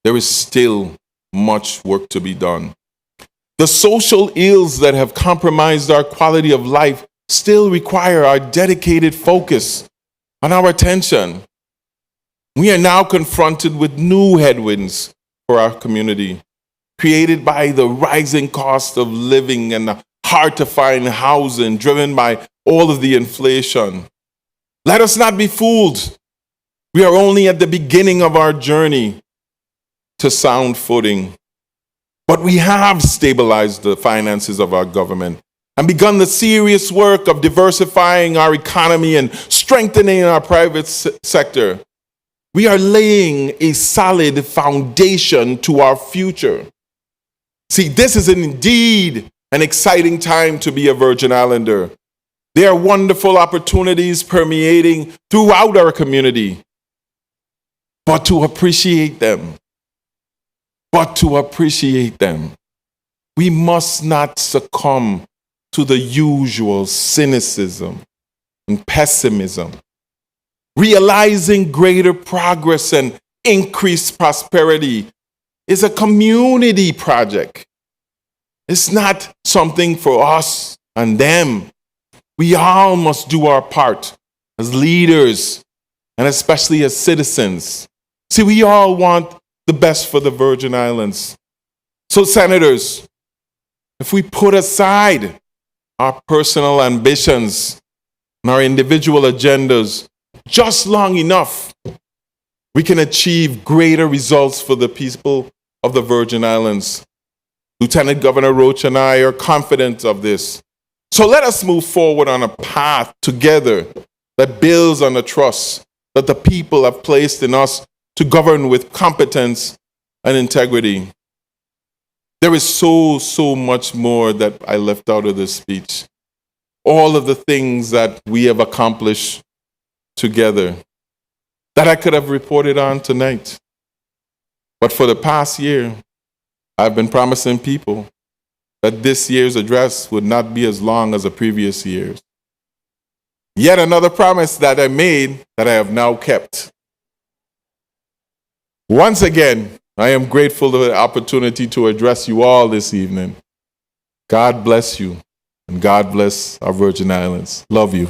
there is still much work to be done. The social ills that have compromised our quality of life still require our dedicated focus and our attention. We are now confronted with new headwinds for our community, created by the rising cost of living and the hard-to-find housing driven by all of the inflation. Let us not be fooled. We are only at the beginning of our journey to sound footing. But we have stabilized the finances of our government and begun the serious work of diversifying our economy and strengthening our private sector. We are laying a solid foundation to our future. See, this is indeed an exciting time to be a Virgin Islander. There are wonderful opportunities permeating throughout our community. But to appreciate them, we must not succumb to the usual cynicism and pessimism realizing greater progress and increased prosperity is a community project. It's not something for us and them. We all must do our part as leaders and especially as citizens. See, we all want the best for the Virgin Islands. So, senators, if we put aside our personal ambitions and our individual agendas just long enough, we can achieve greater results for the people of the Virgin Islands. Lieutenant Governor Roach and I are confident of this. So let us move forward on a path together that builds on the trust that the people have placed in us to govern with competence and integrity. There is so much more that I left out of this speech. All of the things that we have accomplished together that I could have reported on tonight. But for the past year, I've been promising people that this year's address would not be as long as the previous years. Yet another promise that I made that I have now kept. Once again, I am grateful for the opportunity to address you all this evening. God bless you, and God bless our Virgin Islands. Love you.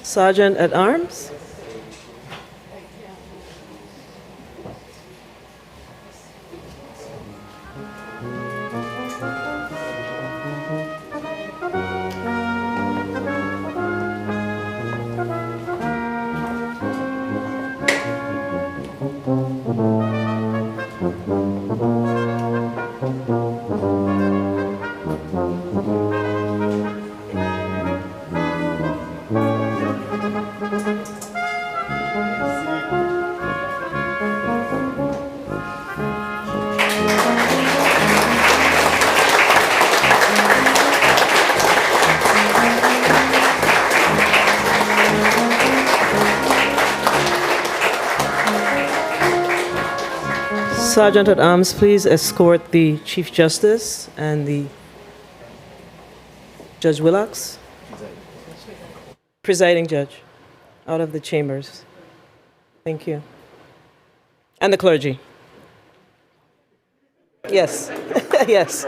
Sergeant at Arms. Sergeant at Arms, please escort the Chief Justice and the Judge Willocks, presiding judge, out of the chambers. Thank you. And the clergy. Yes, yes.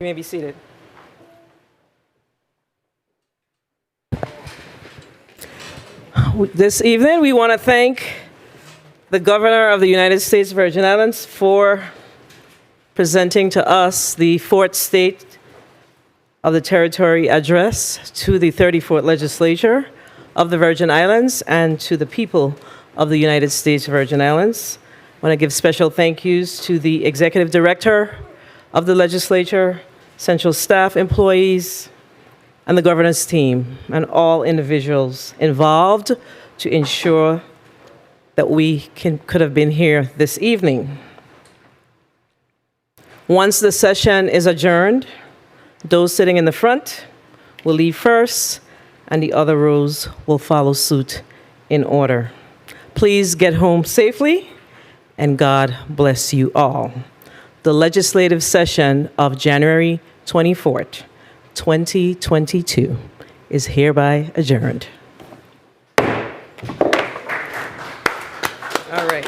You may be seated. This evening, we want to thank the Governor of the United States Virgin Islands for presenting to us the Fourth State of the Territory Address to the 34th Legislature of the Virgin Islands and to the people of the United States Virgin Islands. I want to give special thank yous to the Executive Director of the Legislature, Central Staff employees, and the Governor's team, and all individuals involved to ensure that we could have been here this evening. Once the session is adjourned, Those sitting in the front will leave first, and the other rows will follow suit in order. Please get home safely, and God bless you all. The legislative session of January 24th, 2022 is hereby adjourned. All right.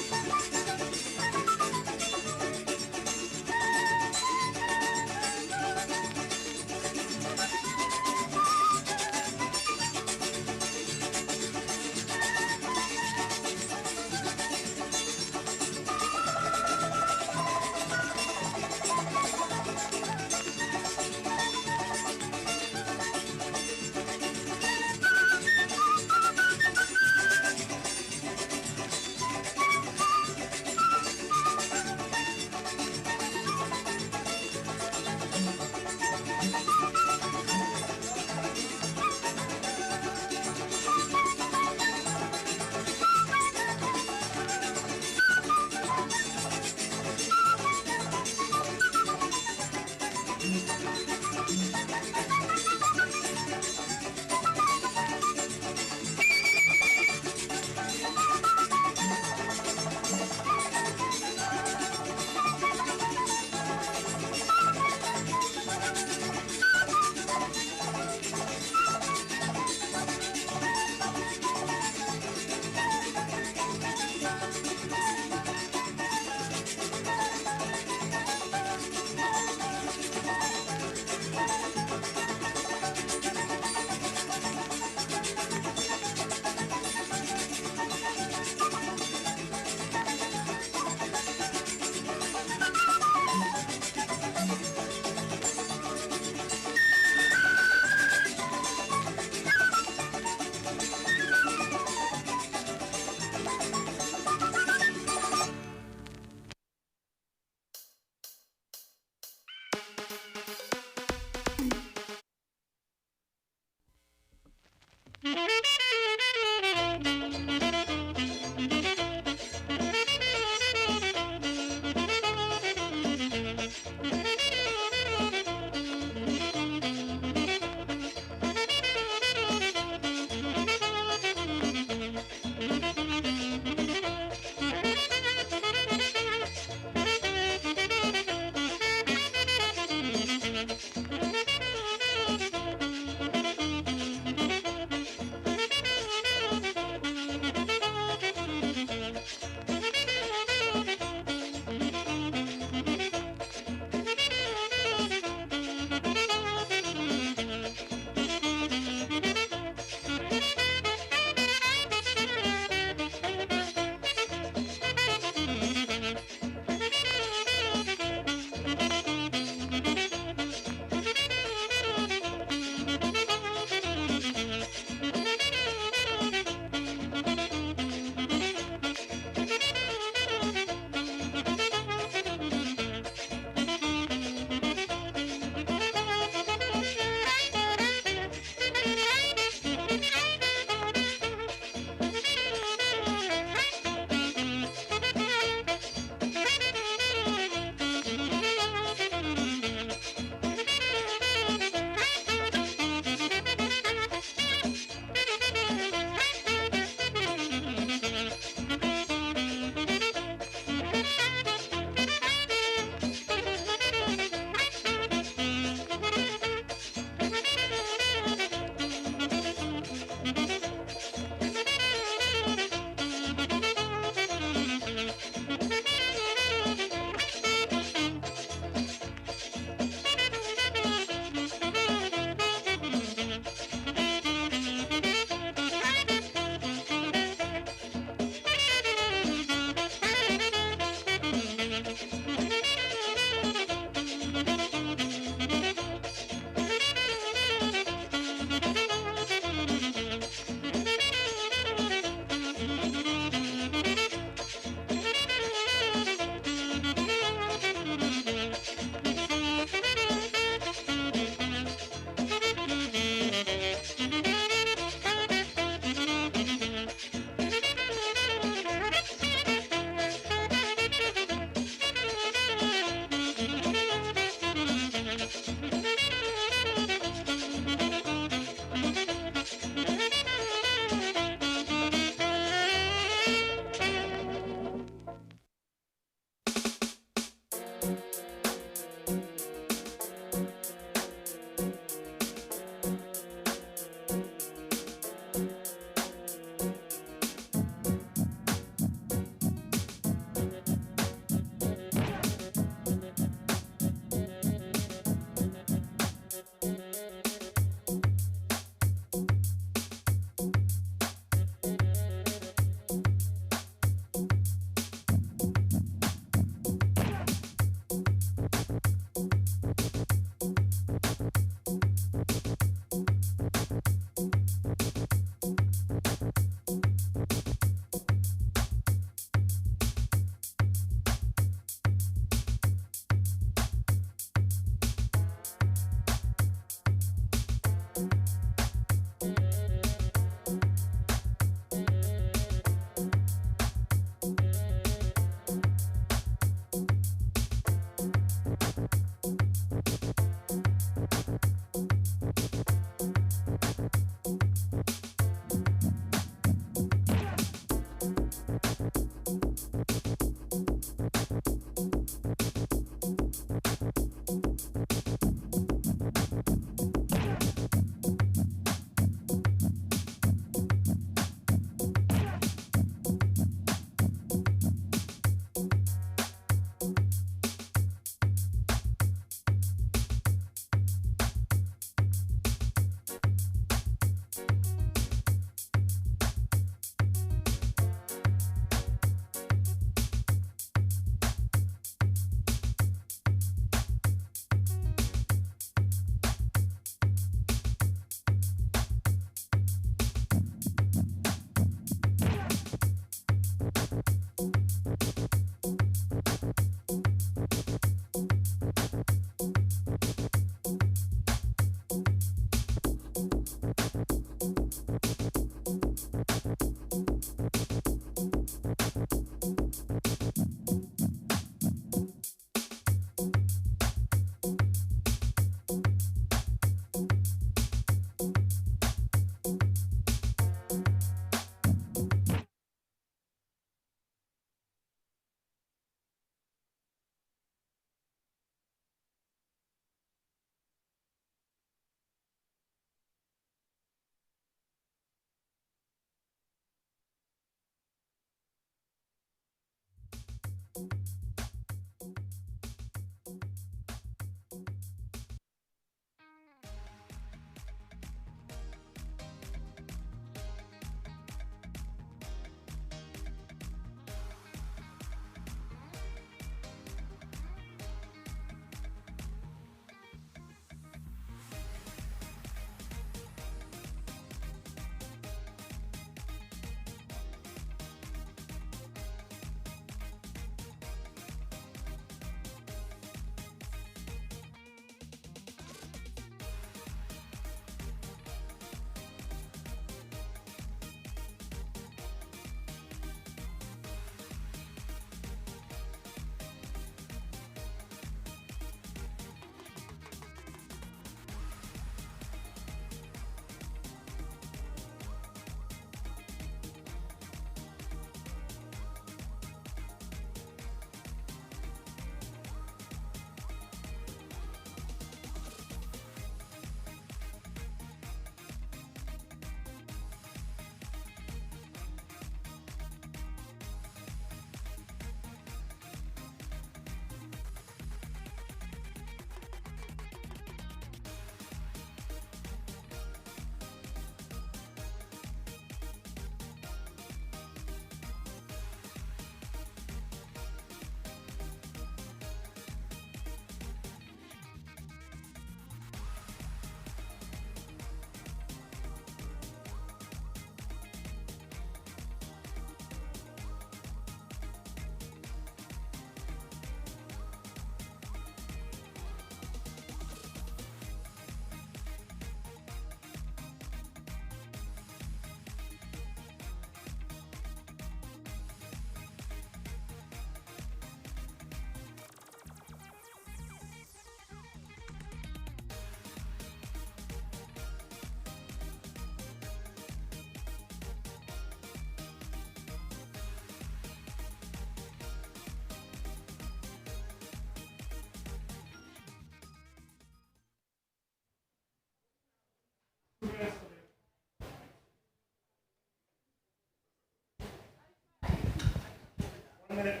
Good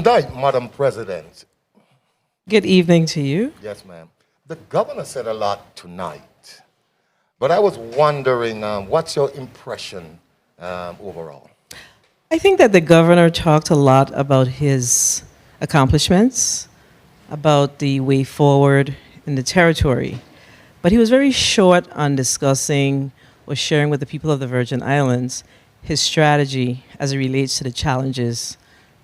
night, Madam President. Good evening to you. Yes, ma'am. The governor said a lot tonight, but I was wondering, what's your impression overall? I think that the governor talked a lot about his accomplishments, about the way forward in the territory, but he was very short on discussing or sharing with the people of the Virgin Islands his strategy as it relates to the challenges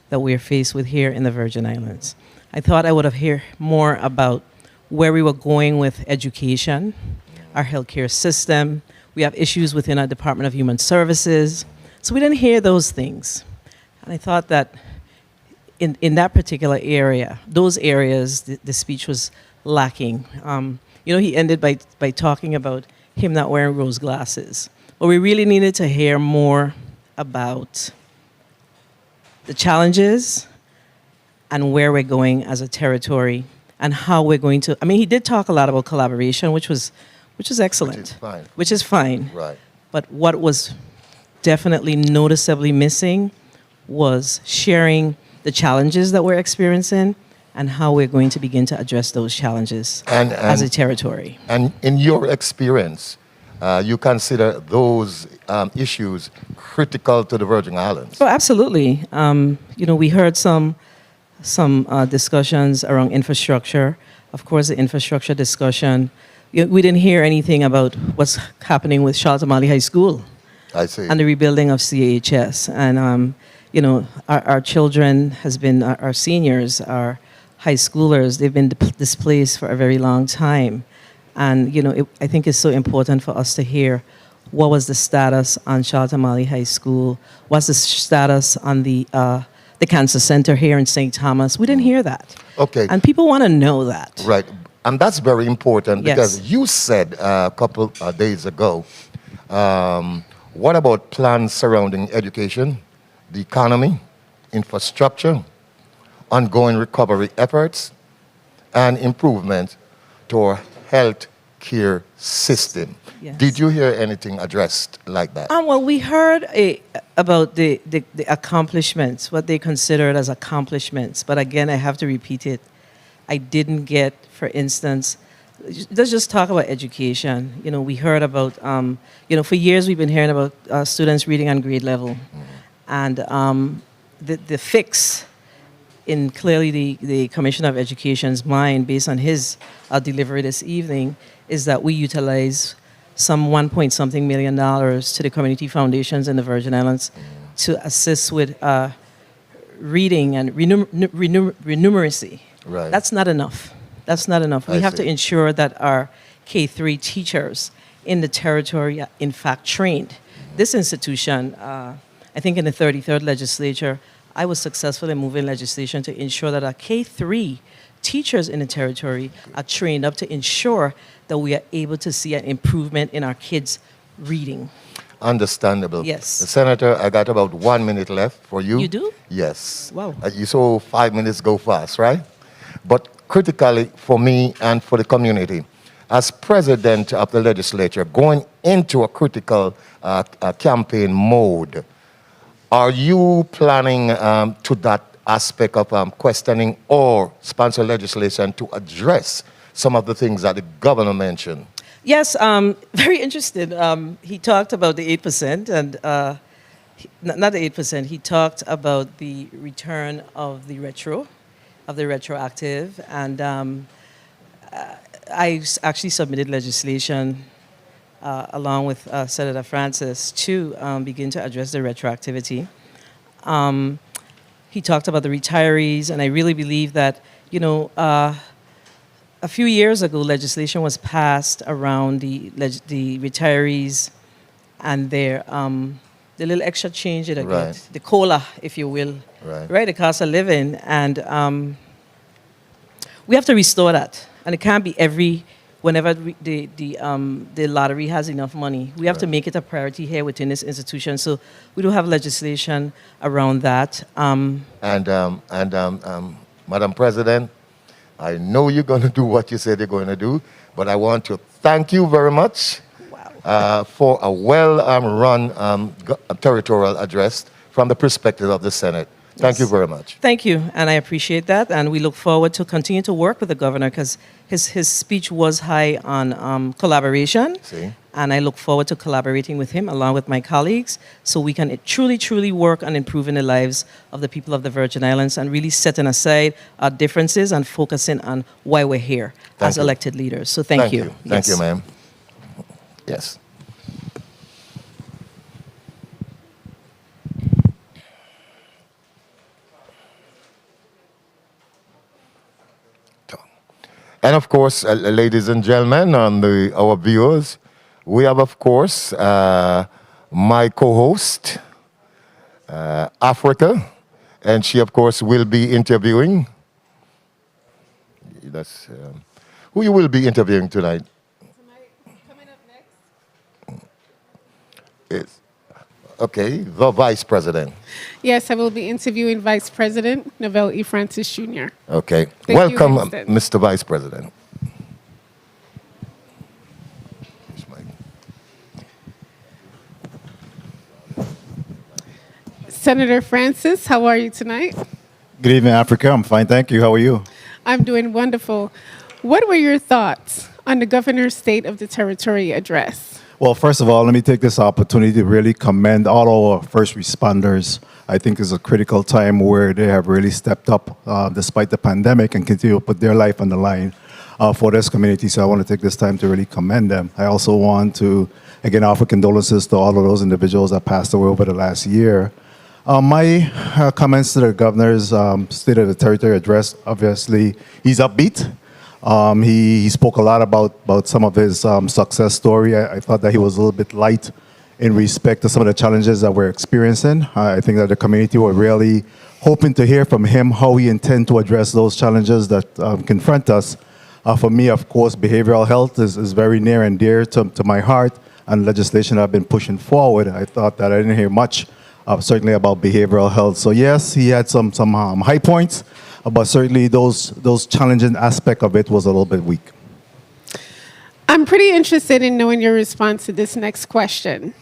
that we're faced with here in the Virgin Islands. I thought I would have heard more about where we were going with education, our healthcare system. We have issues within our Department of Human Services. So we didn't hear those things. And I thought that in that particular area, those areas, the speech was lacking. He ended by talking about him not wearing rose glasses. But we really needed to hear more about the challenges and where we're going as a territory and how we're going to. I mean, he did talk a lot about collaboration, which is excellent. Which is fine. Which is fine. Right. But what was definitely noticeably missing was sharing the challenges that we're experiencing and how we're going to begin to address those challenges as a territory. And in your experience, you consider those issues critical to the Virgin Islands? Oh, absolutely. We heard some discussions around infrastructure. Of course, the infrastructure discussion. We didn't hear anything about what's happening with Charlotte High School. I see. And the rebuilding of CAHS. And, our children has been, our seniors, our high schoolers, they've been displaced for a very long time. And, I think it's so important for us to hear what was the status on Charlotte High School, what's the status on the Cancer Center here in St. Thomas. We didn't hear that. Okay. And people want to know that. Right. And that's very important because Yes. you said a couple of days ago, what about plans surrounding education, the economy, infrastructure, ongoing recovery efforts, and improvement to our health care system? Yes. Did you hear anything addressed like that? Well, we heard about the accomplishments, what they considered as accomplishments. But again, I have to repeat it. I didn't get, for instance, let's just talk about education. We heard about, for years we've been hearing about students reading on grade level. And the fix in clearly the Commissioner of Education's mind, based on his delivery this evening, is that we utilize some 1 point something million dollars to the community foundations in the Virgin Islands to assist with reading and renumeracy. Right. That's not enough. That's not enough. We I have to see. ensure that our K-3 teachers in the territory are in fact trained. This institution, I think in the 33rd legislature, I was successful in moving legislation to ensure that our K-3 teachers in the territory are trained up to ensure that we are able to see an improvement in our kids' reading. Understandable. Yes. Senator, I got about 1 minute left for you. You do? Yes. Wow. You saw 5 minutes go fast, right? But critically for me and for the community, as president of the legislature, going into a critical campaign mode, are you planning to that aspect of questioning or sponsor legislation to address some of the things that the governor mentioned? Yes, very interested. He talked about the 8%, and not the 8%. He talked about the return of the retroactive, and I actually submitted legislation along with Senator Francis to begin to address the retroactivity. He talked about the retirees, and I really believe that a few years ago, legislation was passed around the retirees and their the little extra change that they Right. get, the COLA, if you will, Right. the cost of living, and we have to restore that, and it can't be every whenever the lottery has enough money, we have to make it a priority here within this institution. So we do have legislation around that. Madam President, I know you're going to do what you said you're going to do, but I want to thank you very much for a well-run territorial address from the perspective of the Senate. Thank you very much. Thank you, and I appreciate that. And we look forward to continue to work with the governor because his speech was high on collaboration. See? And I look forward to collaborating with him along with my colleagues so we can truly, truly work on improving the lives of the people of the Virgin Islands and really setting aside our differences and focusing on why we're here as elected leaders. So thank you. Thank you, ma'am. Yes. And of course, ladies and gentlemen, our viewers, we have, of course, my co-host, Africa, and she, of course, will be interviewing. That's, who you will be interviewing tonight? Coming up next. It's, okay, the Vice President. Yes, I will be interviewing Vice President Novell E. Francis Jr. Okay. Thank Welcome, you, Winston. Mr. Vice President. Senator Francis, how are you tonight? Good evening, Africa. I'm fine, thank you. How are you? I'm doing wonderful. What were your thoughts on the governor's State of the Territory address? Well, first of all, let me take this opportunity to really commend all our first responders. I think it's a critical time where they have really stepped up despite the pandemic and continue to put their life on the line for this community. So I want to take this time to really commend them. I also want to, again, offer condolences to all of those individuals that passed away over the last year. My comments to the governor's State of the Territory address, obviously, he's upbeat. He spoke a lot about some of his success story. I thought that he was a little bit light in respect to some of the challenges that we're experiencing. I think that the community were really hoping to hear from him how he intends to address those challenges that confront us. For me, of course, behavioral health is very near and dear to my heart, and legislation I've been pushing forward. I thought that I didn't hear much certainly about behavioral health. So yes, he had some high points, but certainly those challenging aspect of it was a little bit weak. I'm pretty interested in knowing your response to this next question.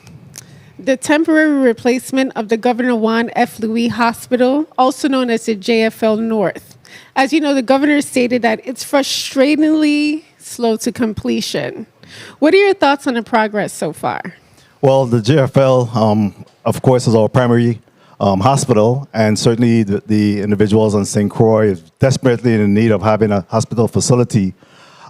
The temporary replacement of the Governor Juan F. Louis Hospital, also known as the JFL North. As you know, the governor stated that it's frustratingly slow to completion. What are your thoughts on the progress so far? Well, the JFL, of course, is our primary hospital, and certainly the individuals on St. Croix is desperately in need of having a hospital facility.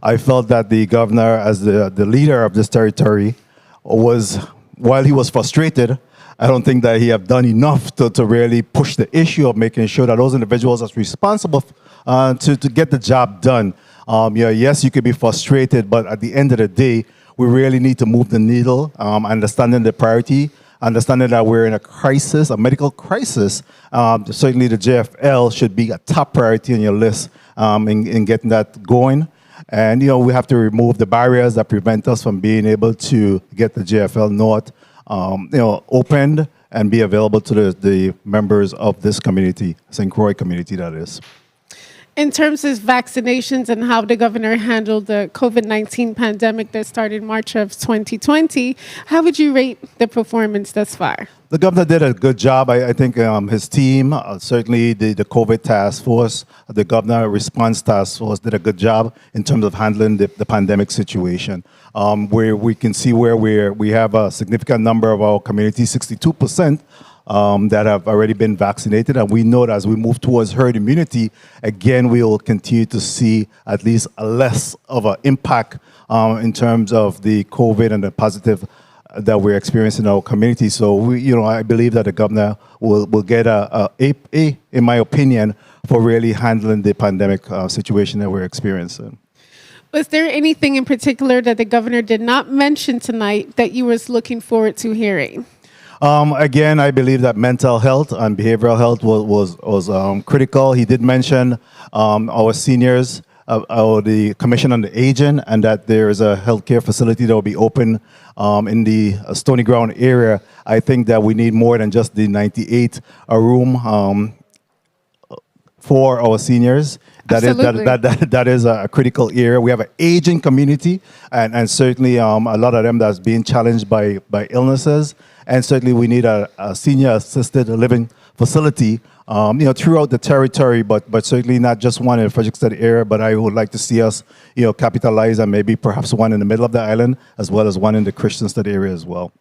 I felt that the governor, as the leader of this territory, while he was frustrated, I don't think that he have done enough to really push the issue of making sure that those individuals are responsible to get the job done. Yes, you could be frustrated, but at the end of the day, we really need to move the needle, understanding the priority, understanding that we're in a crisis, a medical crisis. Certainly the JFL should be a top priority on your list in getting that going. And, we have to remove the barriers that prevent us from being able to get the JFL North, opened and be available to the members of this community, St. Croix community, that is. In terms of vaccinations and how the governor handled the COVID-19 pandemic that started March of 2020, how would you rate the performance thus far? The governor did a good job. I think his team, certainly the COVID task force, the governor response task force did a good job in terms of handling the pandemic situation. Where we can see where we have a significant number of our community, 62%, that have already been vaccinated. And we know that as we move towards herd immunity, again, we will continue to see at least a less of an impact in terms of the COVID and the positive that we're experiencing in our community. So, I believe that the governor will get a, in my opinion, for really handling the pandemic situation that we're experiencing. Was there anything in particular that the governor did not mention tonight that you was looking forward to hearing? Again, I believe that mental health and behavioral health was critical. He did mention our seniors the Commission on the Aging, and that there is a healthcare facility that will be open in the Stony Ground area. I think that we need more than just the 98 room for our seniors. Absolutely. That is a critical area. We have an aging community, and certainly a lot of them that's being challenged by illnesses. And certainly we need a senior assisted living facility, throughout the territory, but certainly not just one in the Frederickstead area. But I would like to see us, capitalize on maybe perhaps one in the middle of the island, as well as one in the Christiansted area as well.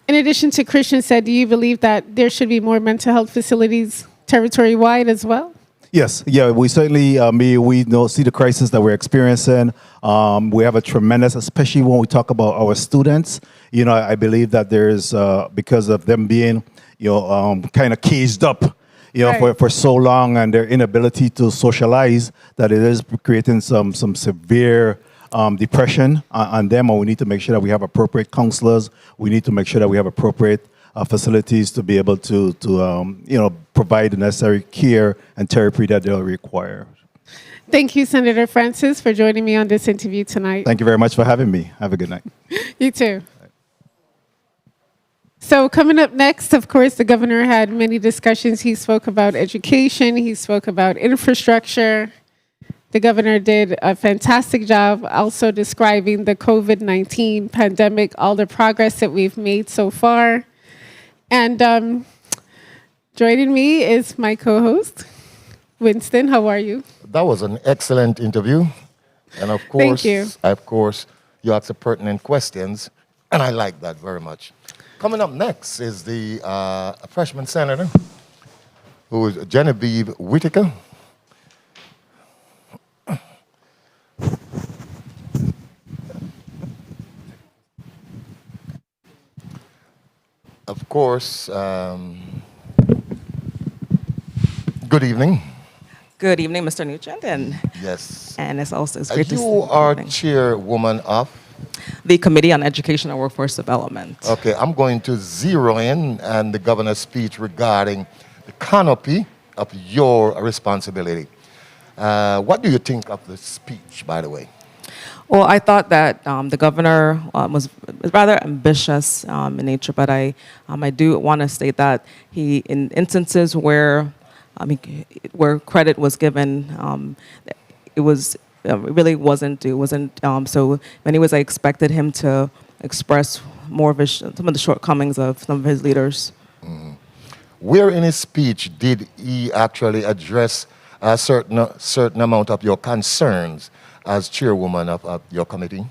In addition to Christiansted, do you believe that there should be more mental health facilities territory-wide as well? Yes, yeah, we certainly we see the crisis that we're experiencing. We have a tremendous, especially when we talk about our students. I believe that there's because of them being kind of caged up, Right. for so long, and their inability to socialize, that it is creating some severe depression on them. And we need to make sure that we have appropriate counselors. We need to make sure that we have appropriate facilities to be able to provide the necessary care and therapy that they'll require. Thank you, Senator Francis, for joining me on this interview tonight. Thank you very much for having me. Have a good night. You too. So coming up next, of course, the governor had many discussions. He spoke about education. He spoke about infrastructure. The governor did a fantastic job also describing the COVID-19 pandemic, all the progress that we've made so far. And joining me is my co-host, Winston. How are you? That was an excellent interview. And of course, Thank you. You asked the pertinent questions, and I like that very much. Coming up next is the freshman senator, who is Genevieve Whitaker. Of course, good evening. Good evening, Mr. Nugent, and Yes. it's great to see You are evening. chairwoman of. The Committee on Education and Workforce Development. Okay, I'm going to zero in on the governor's speech regarding the canopy of your responsibility. What do you think of the speech, by the way? Well, I thought that the governor was rather ambitious in nature, but I do want to state that he, in instances where credit was given, it really wasn't. It wasn't. So in many ways, I expected him to express more of some of the shortcomings of some of his leaders. Where in his speech did he actually address a certain amount of your concerns as chairwoman of your committee?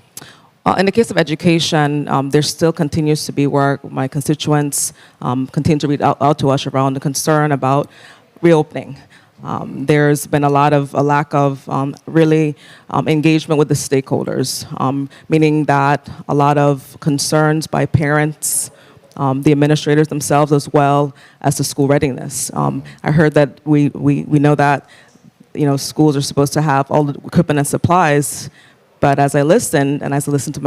In the case of education, there still continues to be work. My constituents continue to reach out to us around the concern about reopening. There's been a lack of really engagement with the stakeholders, meaning that a lot of concerns by parents, the administrators themselves, as well as the school readiness. I heard that we know that schools are supposed to have all the equipment and supplies, but as I listened to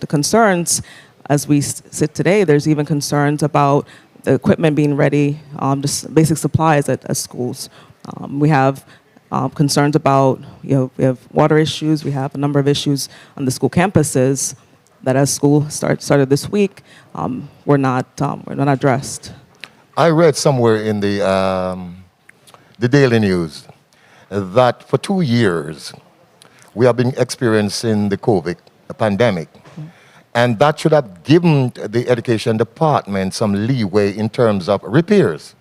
the concerns, as we sit today, there's even concerns about the equipment being ready, just basic supplies at schools. We have concerns about, we have water issues. We have a number of issues on the school campuses that, as school started this week, were not addressed. I read somewhere in the Daily News that for 2 years we have been experiencing the COVID pandemic. And that should have given the education department some leeway in terms of repairs.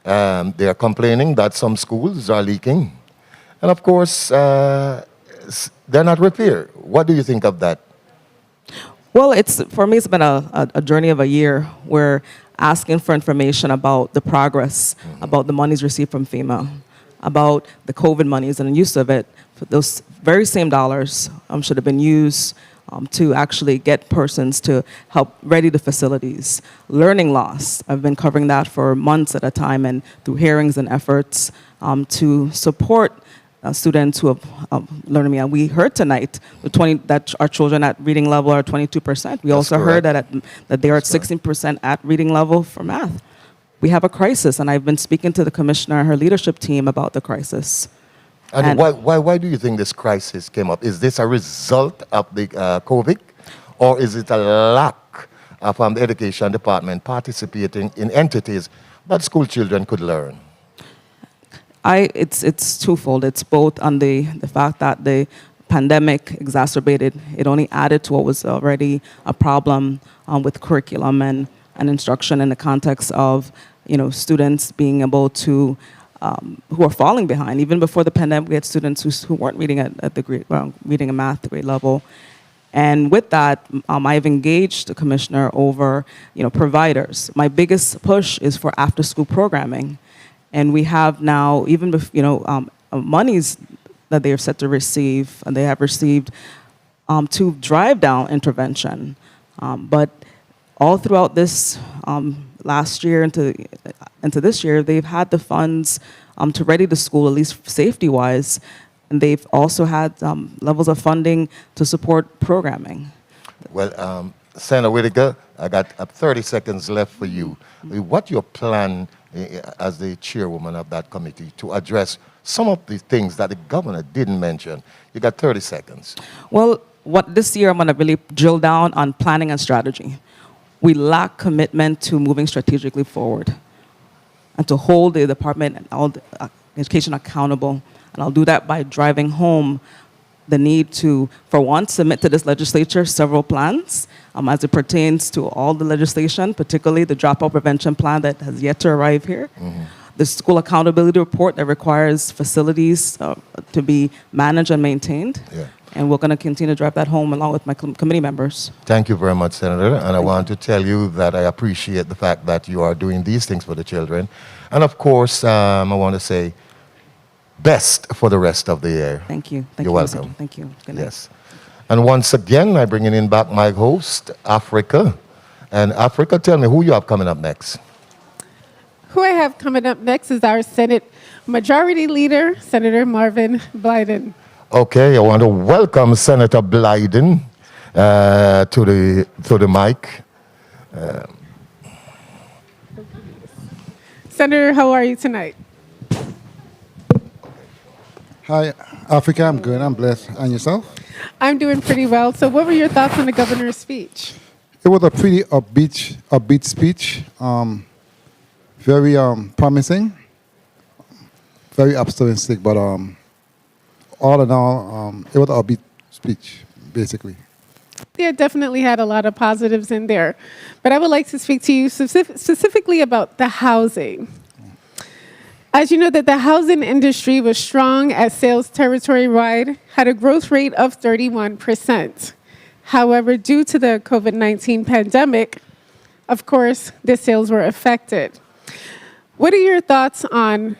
They are complaining that some schools are leaking. And of course, they're not repaired. What do you think of that? Well, for me, it's been a journey of a year where asking for information about the progress, about the monies received from FEMA, about the COVID monies and the use of it. Those very same dollars should have been used to actually get persons to help ready the facilities. Learning loss, I've been covering that for months at a time, and through hearings and efforts to support students who have learning. And we heard tonight that our children at reading level are 22%. We also heard that they are at 16% at reading level for math. We have a crisis, and I've been speaking to the commissioner and her leadership team about the crisis. And why do you think this crisis came up? Is this a result of the COVID, or is it a lack from the education department participating in entities that school children could learn? It's twofold. It's both on the fact that the pandemic exacerbated, it only added to what was already a problem with curriculum and instruction in the context of, students being able to, who are falling behind. Even before the pandemic, we had students who weren't reading at the grade, reading and math grade level. And with that, I've engaged the commissioner over, providers. My biggest push is for after-school programming. And we have now, even monies that they are set to receive, and they have received to drive down intervention. But all throughout this last year into this year, they've had the funds to ready the school, at least safety-wise, and they've also had levels of funding to support programming. Well, Senator Whitaker, I got 30 seconds left for you. What's your plan as the chairwoman of that committee to address some of the things that the governor didn't mention? You got 30 seconds. Well, this year I'm going to really drill down on planning and strategy. We lack commitment to moving strategically forward and to hold the department and all the education accountable. And I'll do that by driving home the need to, for one, submit to this legislature several plans as it pertains to all the legislation, particularly the dropout prevention plan that has yet to arrive here. Mm-hmm. The school accountability report that requires facilities to be managed and maintained. Yeah. And we're going to continue to drive that home along with my committee members. Thank you very much, Senator. And I want to tell you that I appreciate the fact that you are doing these things for the children. And of course, I want to say best for the rest of the year. Thank you. You're welcome. Thank you. Good night. Yes. And once again, I'm bringing in back my host, Africa. And Africa, tell me who you have coming up next. Who I have coming up next is our Senate Majority Leader, Senator Marvin Blyden. Okay, I want to welcome Senator Blyden to the mic. Senator, how are you tonight? Hi, Africa. I'm good. I'm blessed. And yourself? I'm doing pretty well. So what were your thoughts on the governor's speech? It was a pretty upbeat speech. Very promising. Very optimistic, but all in all, it was an upbeat speech, basically. Yeah, definitely had a lot of positives in there. But I would like to speak to you specifically about the housing. As you know, that the housing industry was strong as sales territory-wide, had a growth rate of 31%. However, due to the COVID-19 pandemic, of course, the sales were affected. What are your thoughts on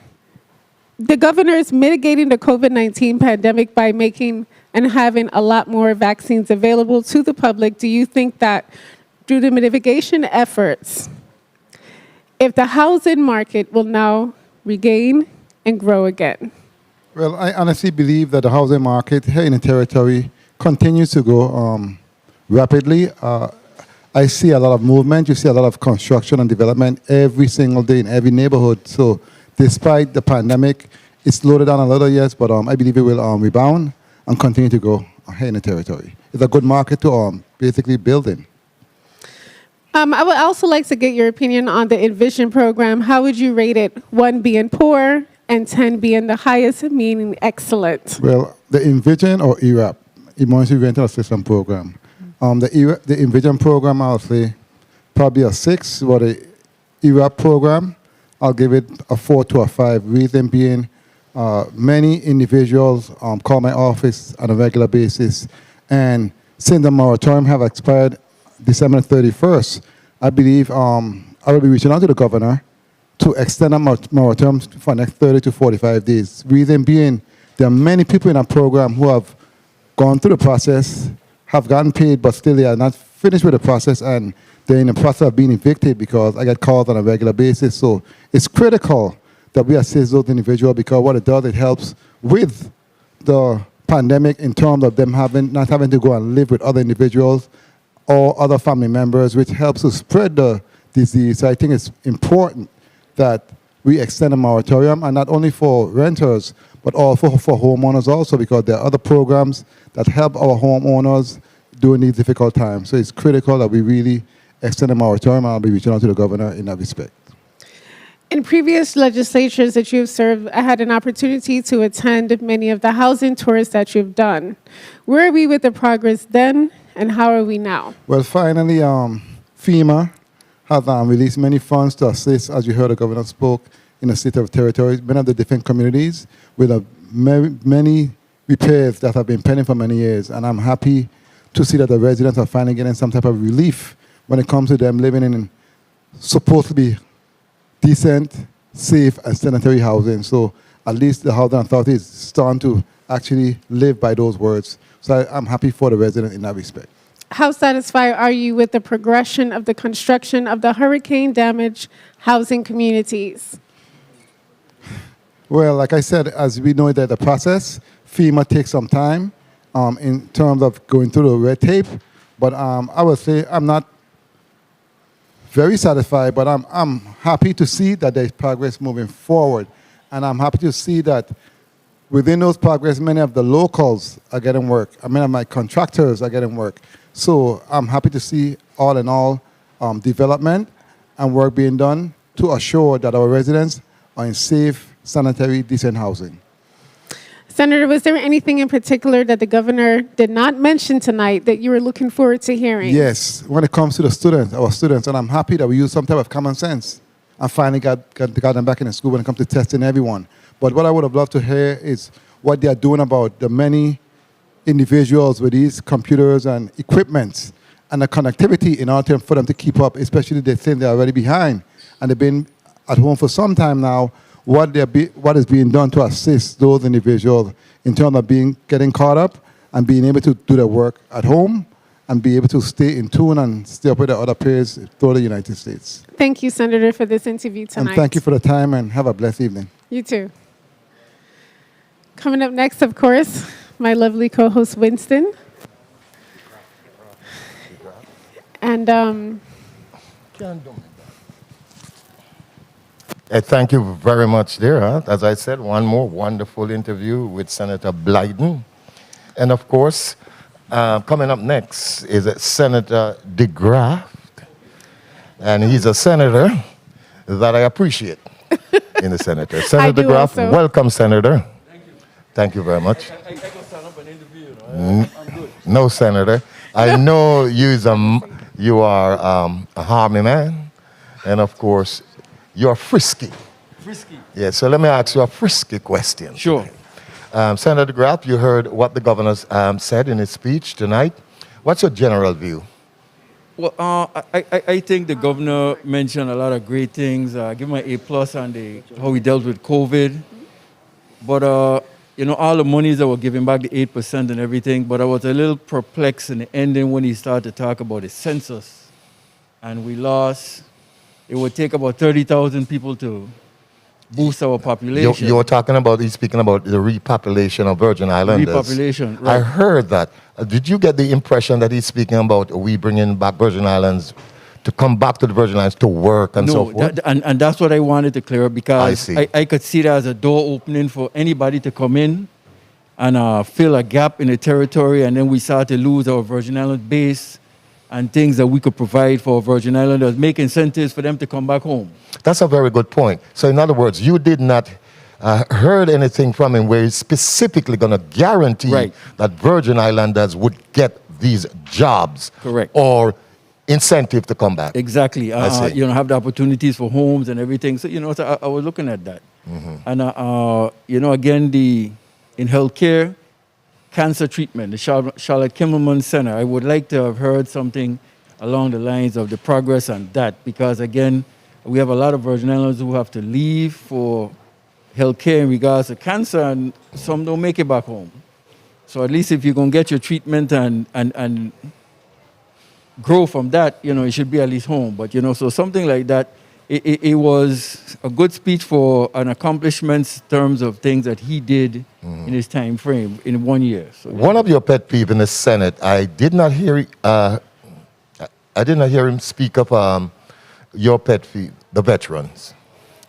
the governor's mitigating the COVID-19 pandemic by making and having a lot more vaccines available to the public? Do you think that through the mitigation efforts, if the housing market will now regain and grow again? Well, I honestly believe that the housing market here in the territory continues to grow rapidly. I see a lot of movement. You see a lot of construction and development every single day in every neighborhood. So despite the pandemic, it's slowed down a little, yes, but I believe it will rebound and continue to grow here in the territory. It's a good market to basically build in. I would also like to get your opinion on the Envision program. How would you rate it? 1 being poor and 10 being the highest, meaning excellent. Well, the Envision or ERAP, Emergency Rental Assistance Program. The Envision program, I'll say probably a 6. But the ERAP program, I'll give it a 4 to a 5. Reason being, many individuals call my office on a regular basis, and since the moratorium have expired December 31st, I believe I will be reaching out to the governor to extend a moratorium for the next 30 to 45 days. Reason being, there are many people in our program who have gone through the process, have gotten paid, but still they are not finished with the process, and they're in the process of being evicted because I get calls on a regular basis. So it's critical that we assist those individuals, because what it does, it helps with the pandemic in terms of them not having to go and live with other individuals or other family members, which helps to spread the disease. So I think it's important that we extend a moratorium, and not only for renters, but also for homeowners also, because there are other programs that help our homeowners during these difficult times. So it's critical that we really extend a moratorium, and I'll be reaching out to the governor in that respect. In previous legislatures that you've served, I had an opportunity to attend many of the housing tours that you've done. Where are we with the progress then, and how are we now? Well, finally, FEMA has released many funds to assist, as you heard the governor spoke, in the state of territories, many of the different communities with many repairs that have been pending for many years. And I'm happy to see that the residents are finally getting some type of relief when it comes to them living in supposed to be decent, safe, and sanitary housing. So at least the housing authority is starting to actually live by those words. So I'm happy for the residents in that respect. How satisfied are you with the progression of the construction of the hurricane-damaged housing communities? Well, like I said, as we know that the process, FEMA takes some time in terms of going through the red tape. But I would say I'm not very satisfied, but I'm happy to see that there's progress moving forward. And I'm happy to see that within those progress, many of the locals are getting work. Many of my contractors are getting work. So I'm happy to see, all in all, development and work being done to assure that our residents are in safe, sanitary, decent housing. Senator, was there anything in particular that the governor did not mention tonight that you were looking forward to hearing? Yes, when it comes to the students, our students, and I'm happy that we use some type of common sense and finally got them back in the school when it comes to testing everyone. But what I would have loved to hear is what they are doing about the many individuals with these computers and equipment and the connectivity in order for them to keep up, especially they think they're already behind and they've been at home for some time now. What is being done to assist those individuals in terms of getting caught up and being able to do their work at home and be able to stay in tune and stay up with the other peers throughout the United States. Thank you, Senator, for this interview tonight. And thank you for the time, and have a blessed evening. You too. Coming up next, of course, my lovely co-host Winston. And Thank you very much there. As I said, one more wonderful interview with Senator Blyden. And of course, coming up next is Senator DeGraff. And he's a senator that I appreciate in the senator. Senator DeGraff, also. welcome, Senator. Thank you. Thank you very much. I can stand up and interview, I'm good. No, Senator. I know you are a harmy man. And of course, you're frisky. Frisky. Yeah, so let me ask you a frisky question. Sure. Senator DeGraff, you heard what the governor said in his speech tonight. What's your general view? Well, I think the governor mentioned a lot of great things. Give him an A+ on how he dealt with COVID. But, all the monies that were given back, the 8% and everything, but I was a little perplexed in the ending when he started to talk about the census. And we lost, it would take about 30,000 people to boost our population. You're talking about, he's speaking about the repopulation of Virgin Islanders. Repopulation, right. I heard that. Did you get the impression that he's speaking about we bringing back Virgin Islands to come back to the Virgin Islands to work and so forth? And that's what I wanted to clear up, because I see. I could see that as a door opening for anybody to come in and fill a gap in the territory, and then we start to lose our Virgin Island base and things that we could provide for Virgin Islanders, make incentives for them to come back home. That's a very good point. So in other words, you did not heard anything from him where he's specifically going to guarantee that Virgin Islanders would get these jobs. Correct. Or incentive to come back. Exactly. Have the opportunities for homes and everything. So, so I was looking at that. Mm-hmm. And, again, in healthcare, cancer treatment, the Charlotte Kimmelman Center, I would like to have heard something along the lines of the progress on that, because, again, we have a lot of Virgin Islanders who have to leave for healthcare in regards to cancer, and some don't make it back home. So at least if you're going to get your treatment and grow from that, it should be at least home. But, so something like that, it was a good speech for an accomplishments in terms of things that he did in his time frame in 1 year. So, one of your pet peeves in the Senate, I did not hear him speak of your pet peeve, the veterans.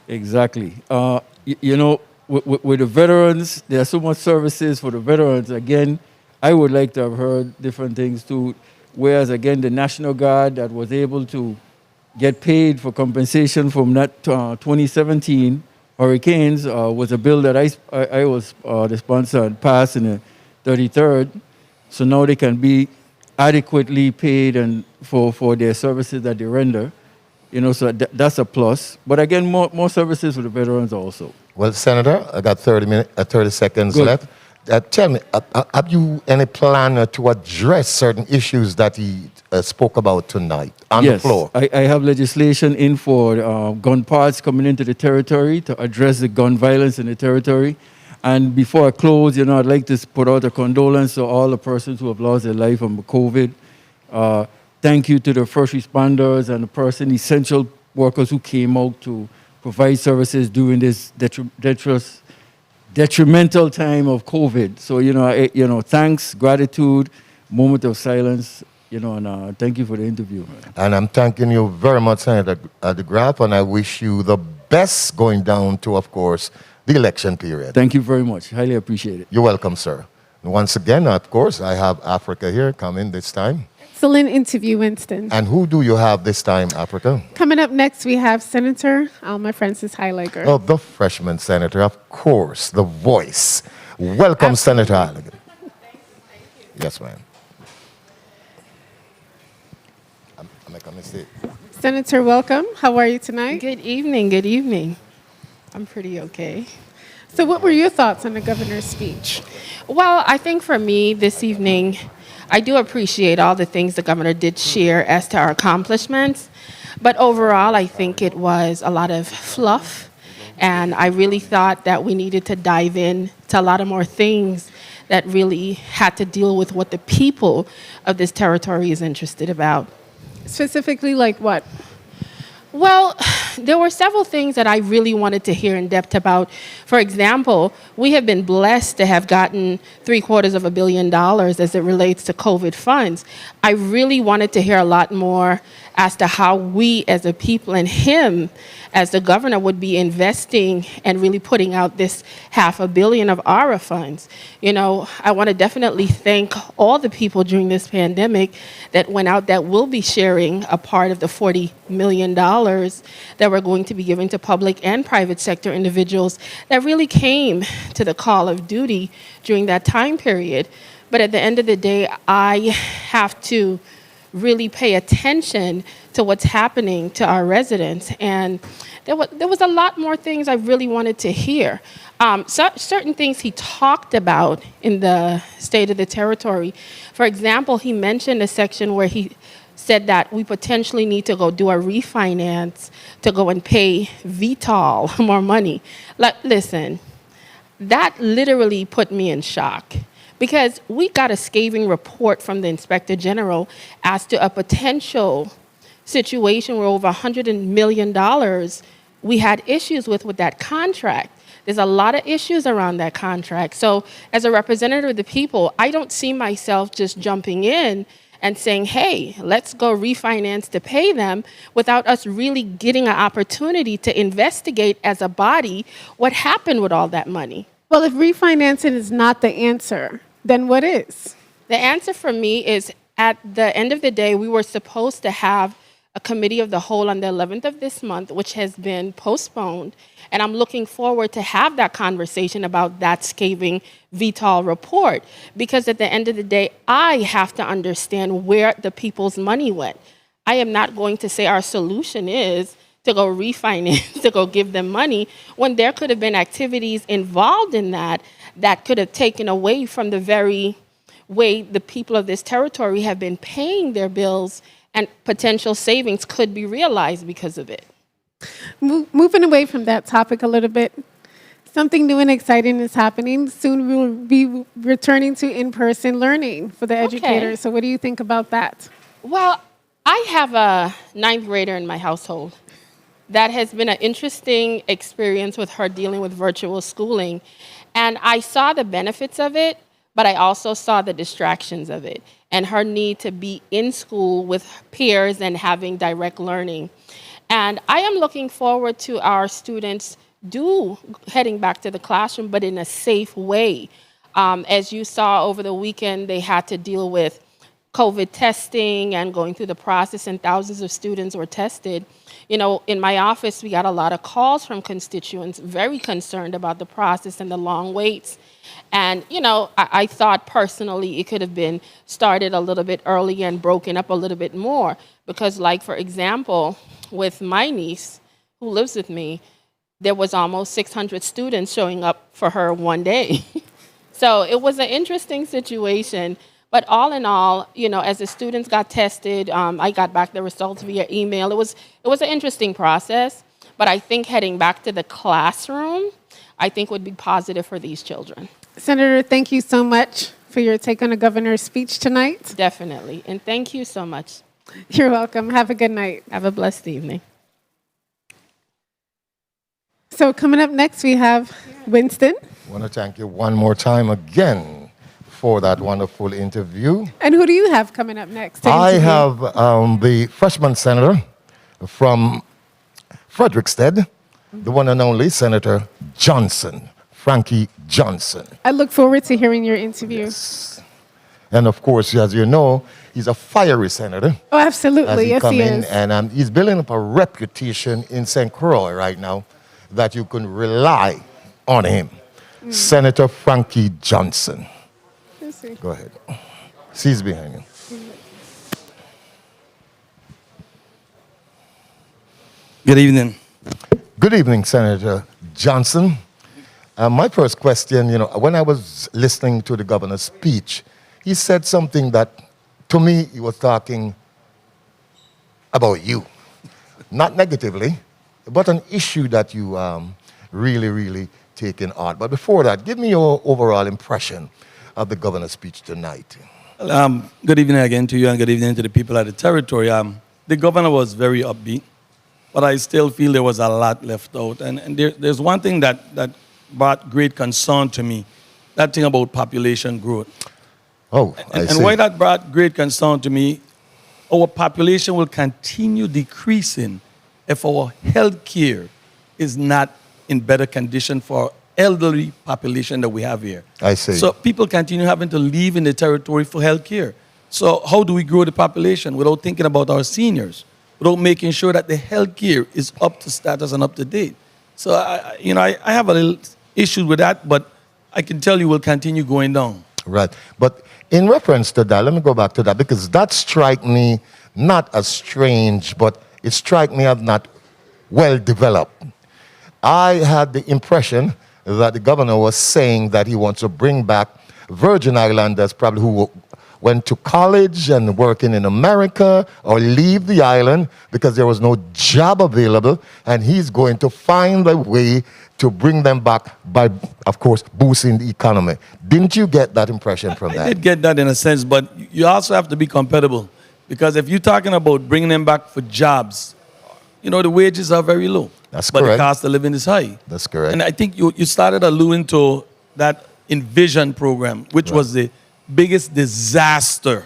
Exactly. with the veterans, there are so much services for the veterans. Again, I would like to have heard different things too. Whereas again, the National Guard that was able to get paid for compensation from that 2017 hurricanes was a bill that I was the sponsor and passed in the 33rd. So now they can be adequately paid and for their services that they render. You know, so that's a plus. But again, more services for the veterans also. Well, Senator, I got 30 seconds Good. left. Tell me, have you any plan to address certain issues that he spoke about tonight on the floor? I have legislation in for gun parts coming into the territory to address the gun violence in the territory. And before I close, I'd like to put out a condolence to all the persons who have lost their life from COVID. Thank you to the first responders and the essential workers who came out to provide services during this detrimental time of COVID. So, thanks, gratitude, moment of silence, and thank you for the interview. And I'm thanking you very much, Senator de Graaf, and I wish you the best going down to, of course, the election period. Thank you very much. Highly appreciate it. You're welcome, sir. And once again, of course, I have Africa here coming this time. Excellent interview, Winston. And who do you have this time, Africa? Coming up next, we have Senator Alma Francis Heiliger. Oh, the freshman senator, of course, the voice. Welcome, Senator Heiliger. Yes, ma'am. I make a mistake. Senator, welcome. How are you tonight? Good evening. Good evening. I'm pretty okay. So what were your thoughts on the governor's speech? Well, I think for me this evening, I do appreciate all the things the governor did share as to our accomplishments. But overall, I think it was a lot of fluff. And I really thought that we needed to dive in to a lot of more things that really had to deal with what the people of this territory is interested about. Specifically, like what? Well, there were several things that I really wanted to hear in depth about. For example, we have been blessed to have gotten $750 million as it relates to COVID funds. I really wanted to hear a lot more as to how we as a people and him as the governor would be investing and really putting out this $500 million of ARA funds. I want to definitely thank all the people during this pandemic that went out that will be sharing a part of the $40 million that we're going to be giving to public and private sector individuals that really came to the call of duty during that time period. But at the end of the day, I have to really pay attention to what's happening to our residents. And there was a lot more things I really wanted to hear. Certain things he talked about in the State of the Territory. For example, he mentioned a section where he said that we potentially need to go do a refinance to go and pay VTOL more money. Listen, that literally put me in shock. Because we got a scathing report from the Inspector General as to a potential situation where over $100 million we had issues with that contract. There's a lot of issues around that contract. So as a representative of the people, I don't see myself just jumping in and saying, hey, let's go refinance to pay them without us really getting an opportunity to investigate as a body what happened with all that money. Well, if refinancing is not the answer, then what is? The answer for me is at the end of the day, we were supposed to have a committee of the whole on the 11th of this month, which has been postponed. And I'm looking forward to have that conversation about that scathing VTOL report. Because at the end of the day, I have to understand where the people's money went. I am not going to say our solution is to go refinance, to go give them money, when there could have been activities involved in that could have taken away from the very way the people of this territory have been paying their bills, and potential savings could be realized because of it. Moving away from that topic a little bit, something new and exciting is happening. Soon we will be returning to in-person learning for the educators. So what do you think about that? Well, I have a 9th grader in my household. That has been an interesting experience with her dealing with virtual schooling. And I saw the benefits of it, but I also saw the distractions of it and her need to be in school with peers and having direct learning. And I am looking forward to our students do heading back to the classroom, but in a safe way. As you saw over the weekend, they had to deal with COVID testing and going through the process, and thousands of students were tested. You know, in my office, we got a lot of calls from constituents very concerned about the process and the long waits. And, you know, I thought personally it could have been started a little bit early and broken up a little bit more. Because, like, for example, with my niece who lives with me, there was almost 600 students showing up for her one day. So it was an interesting situation. But all in all, you know, as the students got tested, I got back the results via email. It was an interesting process. But I think heading back to the classroom, I think would be positive for these children. Senator, thank you so much for your take on the governor's speech tonight. Definitely. And thank you so much. You're welcome. Have a good night. Have a blessed evening. So coming up next, we have Winston. I want to thank you one more time again for that wonderful interview. And who do you have coming up next? I have the freshman senator from Frederickstead, the one and only Senator Johnson, Frankie Johnson. I look forward to hearing your interview. Yes. And of course, as you know, he's a fiery senator. Oh, absolutely. Yes, he is. And he's building up a reputation in St. Croix right now that you can rely on him. Senator Frankie Johnson. Let's see. Go ahead. He's behind you. Good evening. Good evening, Senator Johnson. My first question, you know, when I was listening to the governor's speech, he said something that, to me, he was talking about you. Not negatively, but an issue that you really taken on. But before that, give me your overall impression of the governor's speech tonight. Good evening again to you, and good evening to the people of the territory. The governor was very upbeat, but I still feel there was a lot left out. And there's one thing that brought great concern to me, that thing about population growth. Oh, I see. And why that brought great concern to me, our population will continue decreasing if our health care is not in better condition for elderly population that we have here. I see. So people continue having to leave in the territory for health care. So how do we grow the population without thinking about our seniors, without making sure that the health care is up to status and up to date? So, I have a little issue with that, but I can tell you we'll continue going down. Right. But in reference to that, let me go back to that, because that strike me not as strange, but it strike me as not well developed. I had the impression that the governor was saying that he wants to bring back Virgin Islanders, probably who went to college and working in America, or leave the island because there was no job available, and he's going to find a way to bring them back by, of course, boosting the economy. Didn't you get that impression from that? I did get that in a sense, but you also have to be compatible, because if you're talking about bringing them back for jobs, the wages are very low. That's but correct. the cost of living is high. That's correct. And I think you started alluding to that Envision program, which was the biggest disaster.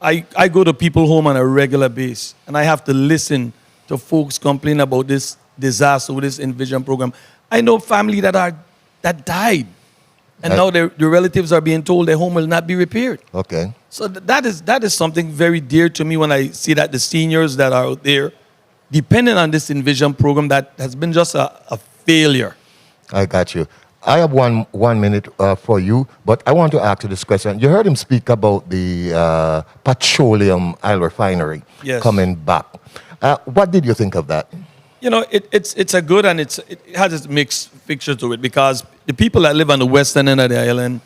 I go to people home on a regular basis, and I have to listen to folks complain about this disaster with this Envision program. I know family that died, and now their relatives are being told their home will not be repaired. Okay. So that is something very dear to me when I see that the seniors that are out there, depending on this Envision program that has been just a failure. I got you. I have one minute for you, but I want to ask you this question. You heard him speak about the petroleum oil refinery coming back. What did you think of that? It's a good, and it has its mixed picture to it, because the people that live on the western end of the island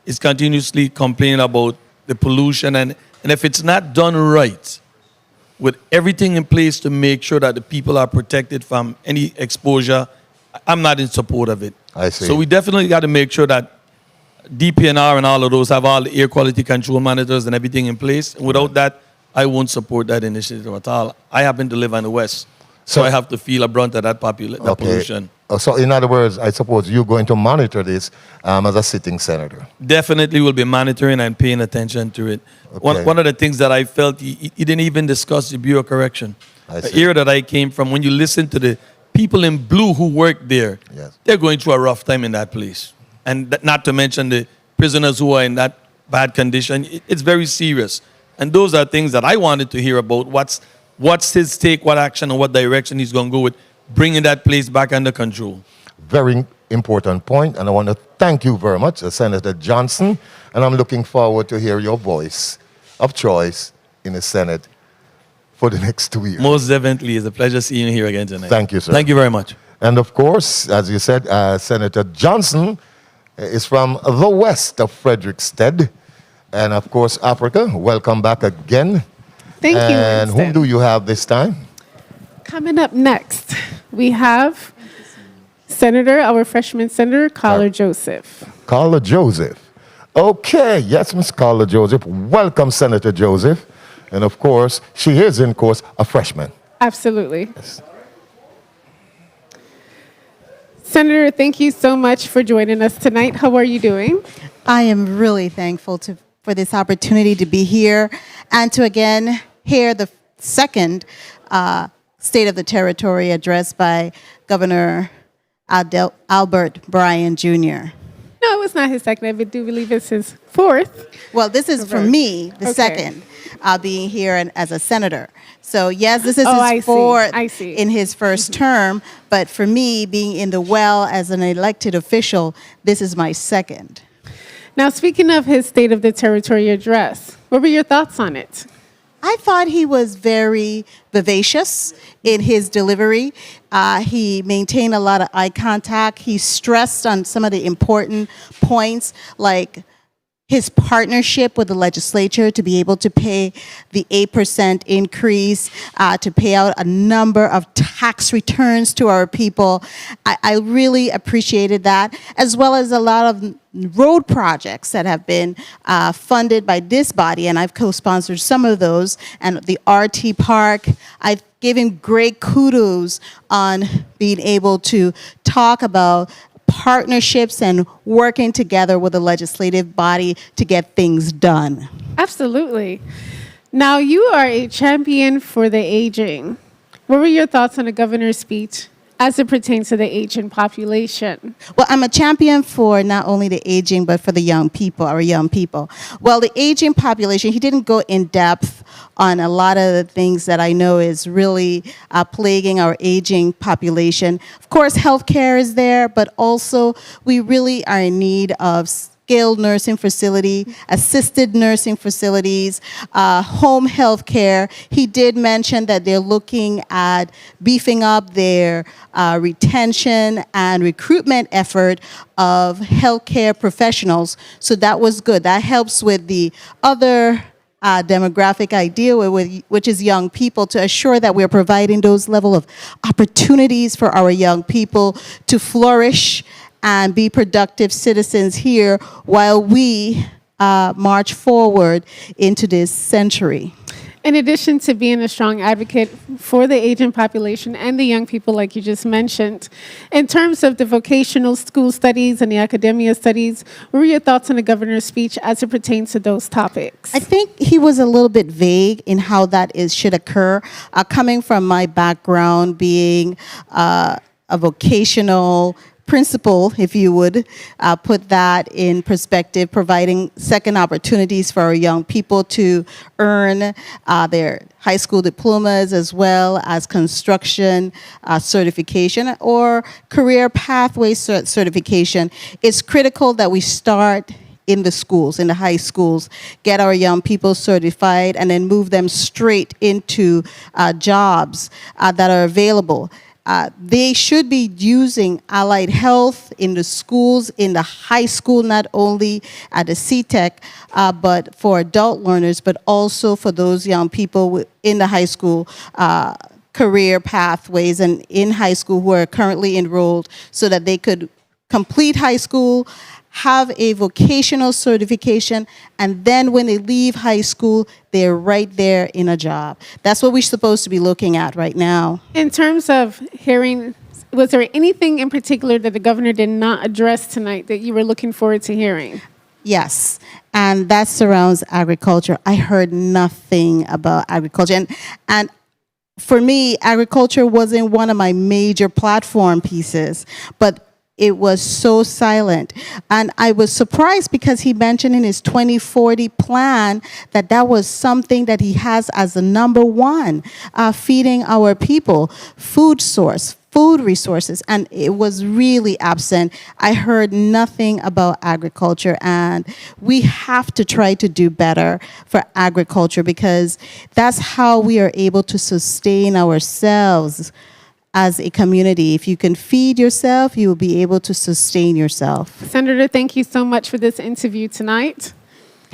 is continuously complaining about the pollution, and if it's not done right, with everything in place to make sure that the people are protected from any exposure, I'm not in support of it. I see. So we definitely got to make sure that DPNR and all of those have all the air quality control monitors and everything in place. And without that, I won't support that initiative at all. I happen to live on the west, so I have to feel a brunt of that pollution. So in other words, I suppose you're going to monitor this as a sitting senator. Definitely will be monitoring and paying attention to it. Okay. One of the things that I felt, he didn't even discuss the Bureau of Correction. The area that I came from, when you listen to the people in blue who work there, Yes. they're going through a rough time in that place. And not to mention the prisoners who are in that bad condition. It's very serious. And those are things that I wanted to hear about. What's his take, what action, and what direction he's going to go with bringing that place back under control. Very important point, and I want to thank you very much, Senator Johnson, and I'm looking forward to hear your voice of choice in the Senate for the next 2 years. Most definitely. It's a pleasure seeing you here again tonight. Thank you, sir. Thank you very much. And of course, as you said, Senator Johnson is from the west of Frederiksted, and of course, Africa. Welcome back again. Thank you, And whom Winston. do you have this time? Coming up next, we have our freshman senator, Carla Joseph. Carla Joseph. Okay, yes, Miss Carla Joseph. Welcome, Senator Joseph. And of course, she is, in course, a freshman. Absolutely. Yes. Senator, thank you so much for joining us tonight. How are you doing? I am really thankful for this opportunity to be here and to again hear the second State of the Territory address by Governor Albert Bryan Jr. No, it was not his second. I do believe it's his fourth. Well, this is for me the Okay. second being here as a senator. So yes, this is I see. his fourth I see. in his first term, but for me being in the well as an elected official, this is my second. Now, speaking of his State of the Territory address, what were your thoughts on it? I thought he was very vivacious in his delivery. He maintained a lot of eye contact. He stressed on some of the important points, like his partnership with the legislature to be able to pay the 8% increase, to pay out a number of tax returns to our people. I really appreciated that, as well as a lot of road projects that have been funded by this body, and I've co-sponsored some of those, and the RT Park. I've given great kudos on being able to talk about partnerships and working together with the legislative body to get things done. Absolutely. Now, you are a champion for the aging. What were your thoughts on the governor's speech as it pertains to the aging population? Well, I'm a champion for not only the aging, but for the young people, our young people. Well, the aging population, he didn't go in depth on a lot of the things that I know is really plaguing our aging population. Of course, healthcare is there, but also we really are in need of skilled nursing facility, assisted nursing facilities, home health care. He did mention that they're looking at beefing up their retention and recruitment effort of healthcare professionals. So that was good. That helps with the other demographic idea, which is young people, to assure that we're providing those level of opportunities for our young people to flourish and be productive citizens here while we march forward into this century. In addition to being a strong advocate for the aging population and the young people, like you just mentioned, in terms of the vocational school studies and the academia studies, what were your thoughts on the governor's speech as it pertains to those topics? I think he was a little bit vague in how that should occur. Coming from my background being a vocational principle, if you would put that in perspective, providing second opportunities for our young people to earn their high school diplomas as well as construction certification or career pathway certification. It's critical that we start in the schools, in the high schools, get our young people certified and then move them straight into jobs that are available. They should be using allied health in the schools, in the high school, not only at the CTEC, but for adult learners, but also for those young people in the high school career pathways and in high school who are currently enrolled so that they could complete high school, have a vocational certification, and then when they leave high school, they're right there in a job. That's what we're supposed to be looking at right now. In terms of hearing, was there anything in particular that the governor did not address tonight that you were looking forward to hearing? Yes, and that surrounds agriculture. I heard nothing about agriculture. And for me, agriculture wasn't one of my major platform pieces, but it was so silent. And I was surprised because he mentioned in his 2040 plan that that was something that he has as the number one, feeding our people, food source, food resources, and it was really absent. I heard nothing about agriculture, and we have to try to do better for agriculture because that's how we are able to sustain ourselves as a community. If you can feed yourself, you will be able to sustain yourself. Senator, thank you so much for this interview tonight.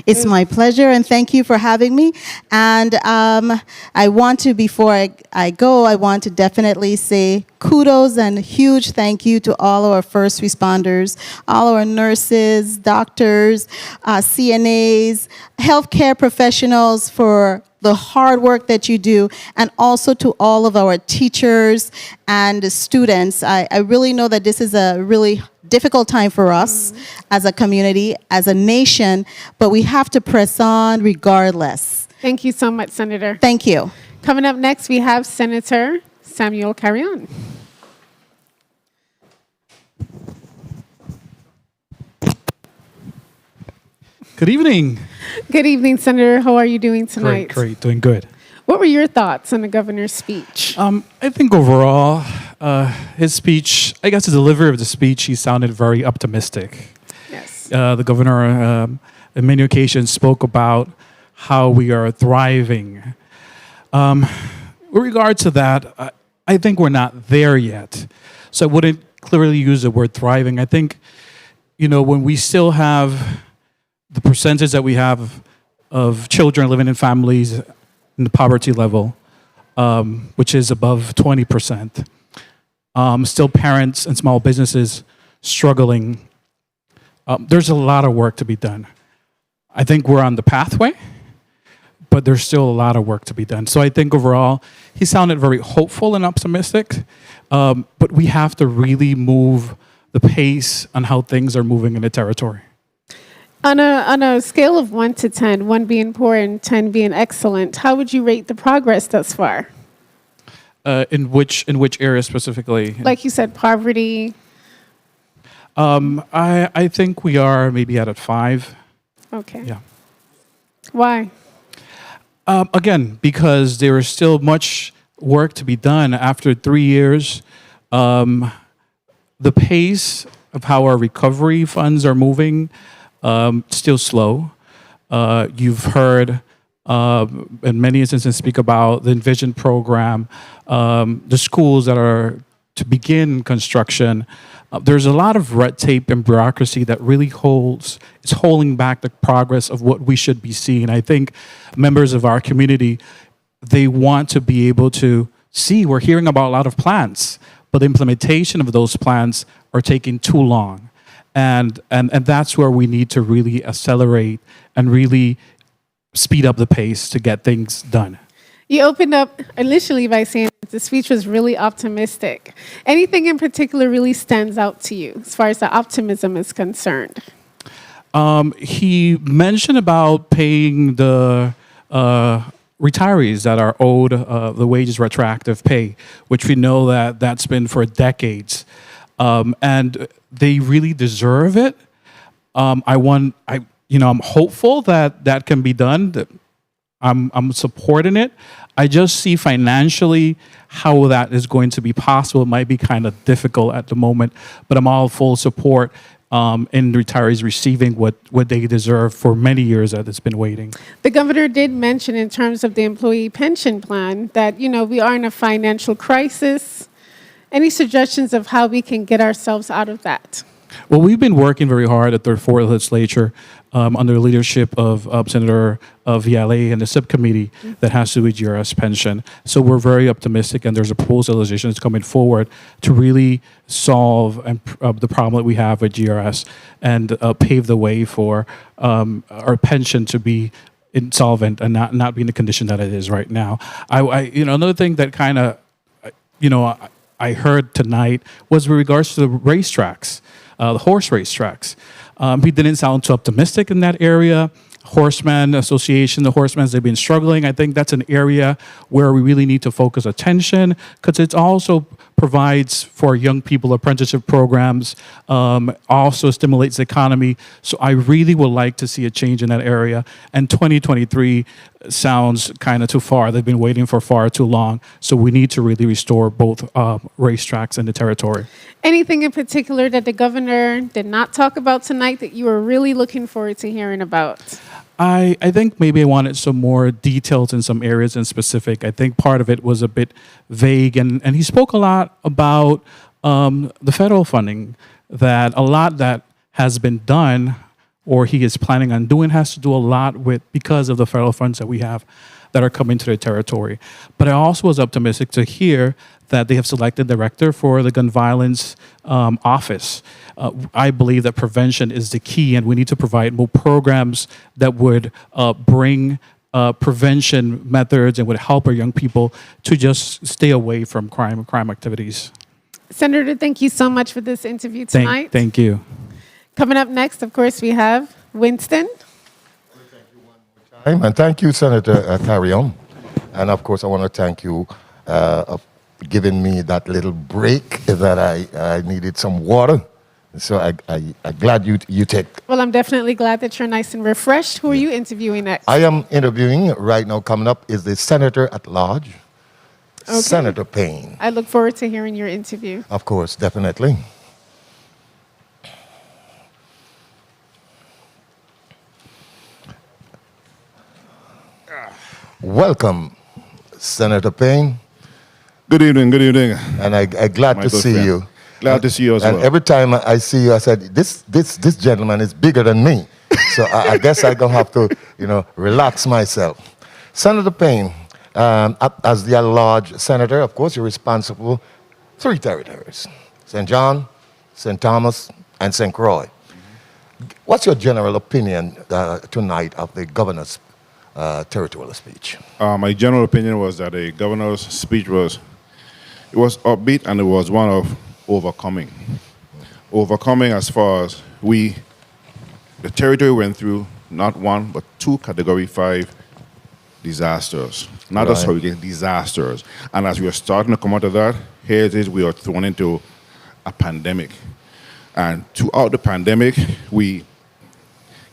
It's my pleasure, and thank you for having me. And I want to, before I go, I want to definitely say kudos and huge thank you to all our first responders, all our nurses, doctors, CNAs, healthcare professionals for the hard work that you do, and also to all of our teachers and students. I really know that this is a really difficult time for us as a community, as a nation, but we have to press on regardless. Thank you so much, Senator. Thank you. Coming up next, we have Senator Samuel Carrion. Good evening. Good evening, Senator. How are you doing tonight? Great, doing good. What were your thoughts on the governor's speech? I think overall, his speech, I guess the delivery of the speech, he sounded very optimistic. Yes. The governor, on many occasions, spoke about how we are thriving. With regard to that, I think we're not there yet. So I wouldn't clearly use the word thriving. I think, when we still have the percentage that we have of children living in families in the poverty level, which is above 20%. Still parents and small businesses struggling. There's a lot of work to be done. I think we're on the pathway, but there's still a lot of work to be done. So I think overall, he sounded very hopeful and optimistic, but we have to really move the pace on how things are moving in the territory. On a scale of 1 to 10, 1 being poor and 10 being excellent, how would you rate the progress thus far? In which area specifically? Like you said, poverty. I think we are maybe at a 5. Okay. Yeah. Why? Again, because there is still much work to be done after 3 years. The pace of how our recovery funds are moving, still slow. You've heard in many instances speak about the Envision program, the schools that are to begin construction. There's a lot of red tape and bureaucracy that really it's holding back the progress of what we should be seeing. I think members of our community, they want to be able to see, we're hearing about a lot of plans, but the implementation of those plans are taking too long. And that's where we need to really accelerate and really speed up the pace to get things done. You opened up initially by saying that the speech was really optimistic. Anything in particular really stands out to you as far as the optimism is concerned? He mentioned about paying the retirees that are owed the wages retroactive pay, which we know that that's been for decades. And they really deserve it. I'm hopeful that can be done. I'm supporting it. I just see financially how that is going to be possible. It might be kind of difficult at the moment, but I'm all full support in retirees receiving what they deserve for many years that it's been waiting. The governor did mention in terms of the employee pension plan that, we are in a financial crisis. Any suggestions of how we can get ourselves out of that? Well, we've been working very hard at the fourth legislature under the leadership of Senator Viale and the subcommittee that has to do with GRS pension. So we're very optimistic, and there's a proposed legislation that's coming forward to really solve the problem that we have with GRS and pave the way for our pension to be insolvent and not be in the condition that it is right now. Another thing that kind of, I heard tonight was with regards to the racetracks, the horse racetracks. He didn't sound too optimistic in that area. Horseman Association, the horsemen, they've been struggling. I think that's an area where we really need to focus attention because it also provides for young people apprenticeship programs, also stimulates the economy. So I really would like to see a change in that area. And 2023 sounds kind of too far. They've been waiting for far too long. So we need to really restore both racetracks in the territory. Anything in particular that the governor did not talk about tonight that you were really looking forward to hearing about? I think maybe I wanted some more details in some areas in specific. I think part of it was a bit vague, and he spoke a lot about the federal funding, that a lot that has been done or he is planning on doing has to do a lot with because of the federal funds that we have that are coming to the territory. But I also was optimistic to hear that they have selected director for the gun violence office. I believe that prevention is the key, and we need to provide more programs that would bring prevention methods and would help our young people to just stay away from crime activities. Senator, thank you so much for this interview tonight. Thank you. Coming up next, of course, we have Winston. And thank you, Senator Carrion. And of course, I want to thank you for giving me that little break that I needed some water. So I'm glad you take. Well, I'm definitely glad that you're nice and refreshed. Who are you interviewing next? I am interviewing right now. Coming up is the Senator at Large, Okay. Senator Payne. I look forward to hearing your interview. Of course, definitely. Welcome, Senator Payne. Good evening, good evening. And I'm glad to see you. Glad to see you as well. And every time I see you, I said, this gentleman is bigger than me. So I guess I'm going to have to, relax myself. Senator Payne, as the large senator, of course, you're responsible for 3 territories, St. John, St. Thomas, and St. Croix. What's your general opinion tonight of the governor's territorial speech? My general opinion was that the governor's speech was upbeat, and it was one of overcoming. Overcoming as far as the territory went through not 1, but 2 Category 5 disasters. Not just hurricane disasters. And as we are starting to come out of that, here it is, we are thrown into a pandemic. And throughout the pandemic,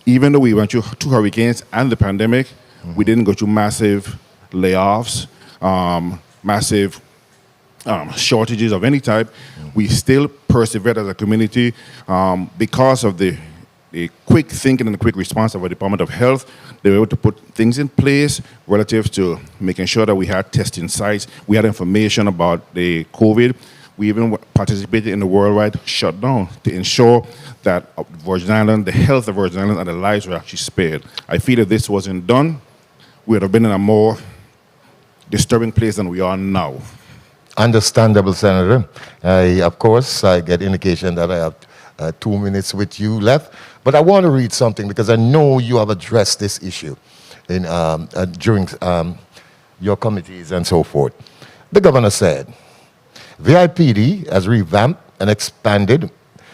even though we went through 2 hurricanes and the pandemic, we didn't go through massive layoffs, massive shortages of any type. We still persevered as a community because of the quick thinking and the quick response of our Department of Health. They were able to put things in place relative to making sure that we had testing sites. We had information about the COVID. We even participated in the worldwide shutdown to ensure that Virgin Islands, the health of Virgin Islands and the lives were actually spared. I feel if this wasn't done, we would have been in a more disturbing place than we are now. Understandable, Senator. Of course, I get indication that I have 2 minutes with you left. But I want to read something because I know you have addressed this issue during your committees and so forth. The governor said, VIPD has revamped and expanded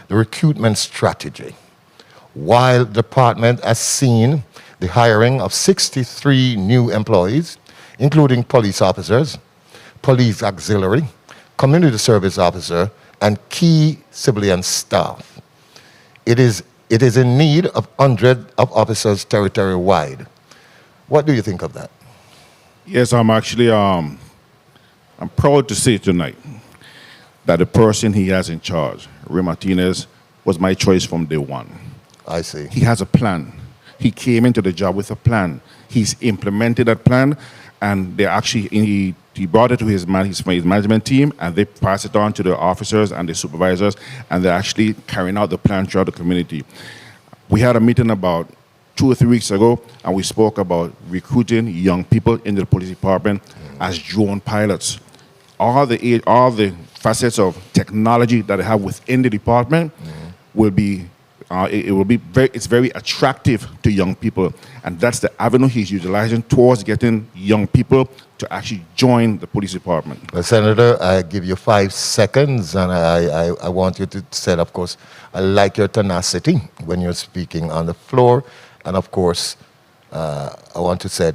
the recruitment strategy, while the department has seen the hiring of 63 new employees, including police officers, police auxiliary, community service officer, and key civilian staff. It is in need of hundreds of officers territory-wide. What do you think of that? Yes, I'm actually, I'm proud to say tonight that the person he has in charge, Ray Martinez, was my choice from day one. I see. He has a plan. He came into the job with a plan. He's implemented that plan, and he brought it to his management team, and they passed it on to the officers and the supervisors, and they're actually carrying out the plan throughout the community. We had a meeting about 2 or 3 weeks ago, and we spoke about recruiting young people into the police department as drone pilots. All the facets of technology that they have within the department will be it's very attractive to young people, and that's the avenue he's utilizing towards getting young people to actually join the police department. Well, Senator, I give you 5 seconds, and I want you to say, of course, I like your tenacity when you're speaking on the floor, and of course, I want to say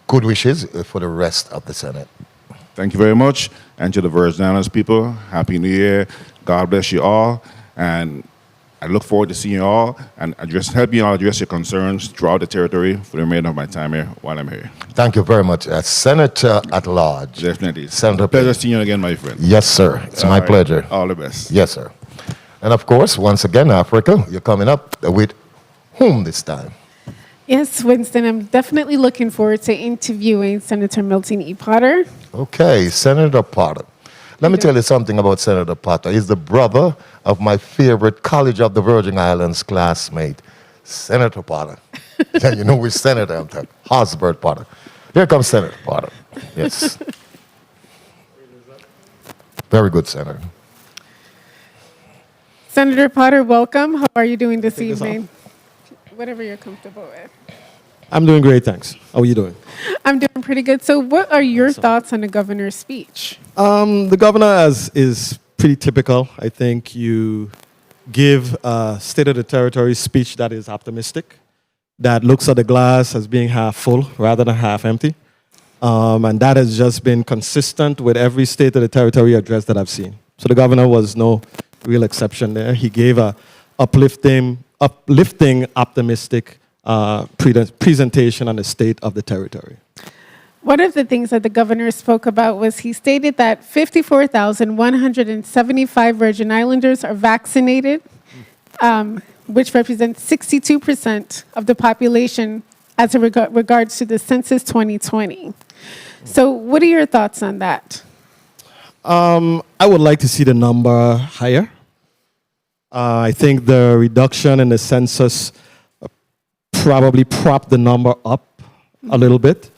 good wishes for the rest of the Senate. Thank you very much. And to the Virgin Islands people, Happy New Year. God bless you all. And I look forward to seeing you all and help you all address your concerns throughout the territory for the remainder of my time here while I'm here. Thank you very much. Senator at Large. Definitely. Senator Pleasure seeing you again, my friend. Yes, sir. It's my pleasure. All the best. Yes, sir. And of course, once again, Africa, you're coming up with whom this time? Yes, Winston, I'm definitely looking forward to interviewing Senator Milton E. Potter. Okay, Senator Potter. Let me tell you something about Senator Potter. He's the brother of my favorite College of the Virgin Islands classmate, Senator Potter. Yeah, you know which senator I'm talking, Osbert Potter. Here comes Senator Potter. Yes. Very good, Senator. Senator Potter, welcome. How are you doing this evening? Whatever you're comfortable with. I'm doing great, thanks. How are you doing? I'm doing pretty good. So what are your thoughts on the governor's speech? The governor is pretty typical. I think you give a State of the Territory speech that is optimistic, that looks at the glass as being half full rather than half empty. And that has just been consistent with every State of the Territory address that I've seen. So the governor was no real exception there. He gave a uplifting, optimistic presentation on the state of the territory. One of the things that the governor spoke about was he stated that 54,175 Virgin Islanders are vaccinated, which represents 62% of the population as regards to the census 2020. So what are your thoughts on that? I would like to see the number higher. I think the reduction in the census probably propped the number up a little bit.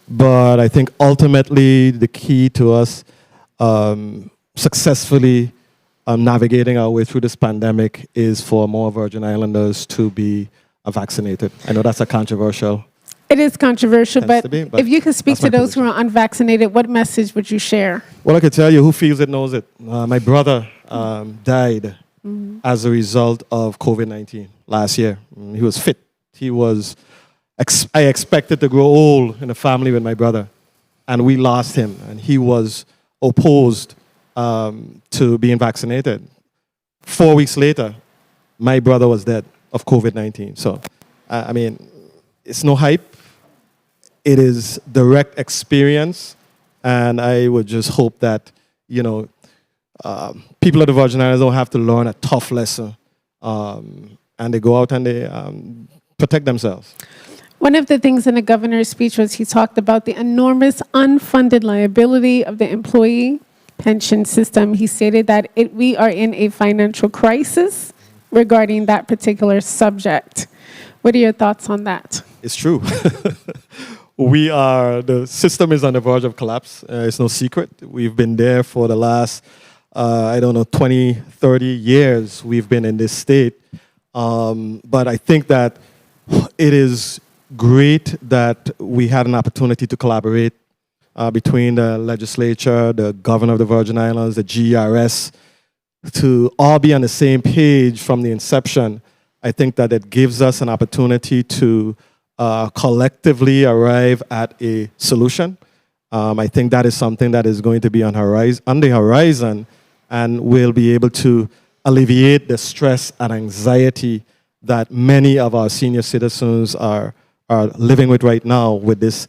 But I think ultimately the key to us successfully navigating our way through this pandemic is for more Virgin Islanders to be vaccinated. I know that's a controversial. It is controversial, but but if you could speak that's to my those who are unvaccinated, what message would you share? Well, I can tell you, who feels it knows it. My brother died as a result of COVID-19 last year. He was fit. He was, I expected to grow old in a family with my brother, and we lost him, and he was opposed to being vaccinated. 4 weeks later, my brother was dead of COVID-19. So, I mean, it's no hype. It is direct experience, and I would just hope that, you know, people of the Virgin Islands don't have to learn a tough lesson, and they go out and they protect themselves. One of the things in the governor's speech was he talked about the enormous unfunded liability of the employee pension system. He stated that we are in a financial crisis regarding that particular subject. What are your thoughts on that? It's true. The system is on the verge of collapse. It's no secret. We've been there for the last, 20, 30 years. We've been in this state. But I think that it is great that we had an opportunity to collaborate between the legislature, the governor of the Virgin Islands, the GRS, to all be on the same page from the inception. I think that it gives us an opportunity to collectively arrive at a solution. I think that is something that is going to be on the horizon, and we'll be able to alleviate the stress and anxiety that many of our senior citizens are living with right now with this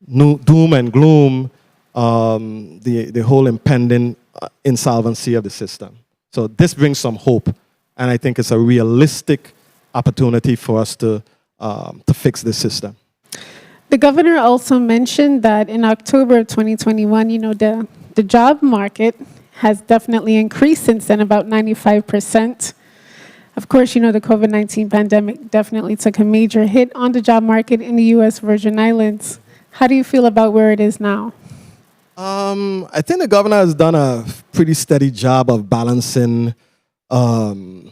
new doom and gloom, the whole impending insolvency of the system. So this brings some hope, and I think it's a realistic opportunity for us to fix this system. The governor also mentioned that in October of 2021, the job market has definitely increased since then, about 95%. Of course, the COVID-19 pandemic definitely took a major hit on the job market in the U.S. Virgin Islands. How do you feel about where it is now? I think the governor has done a pretty steady job of balancing the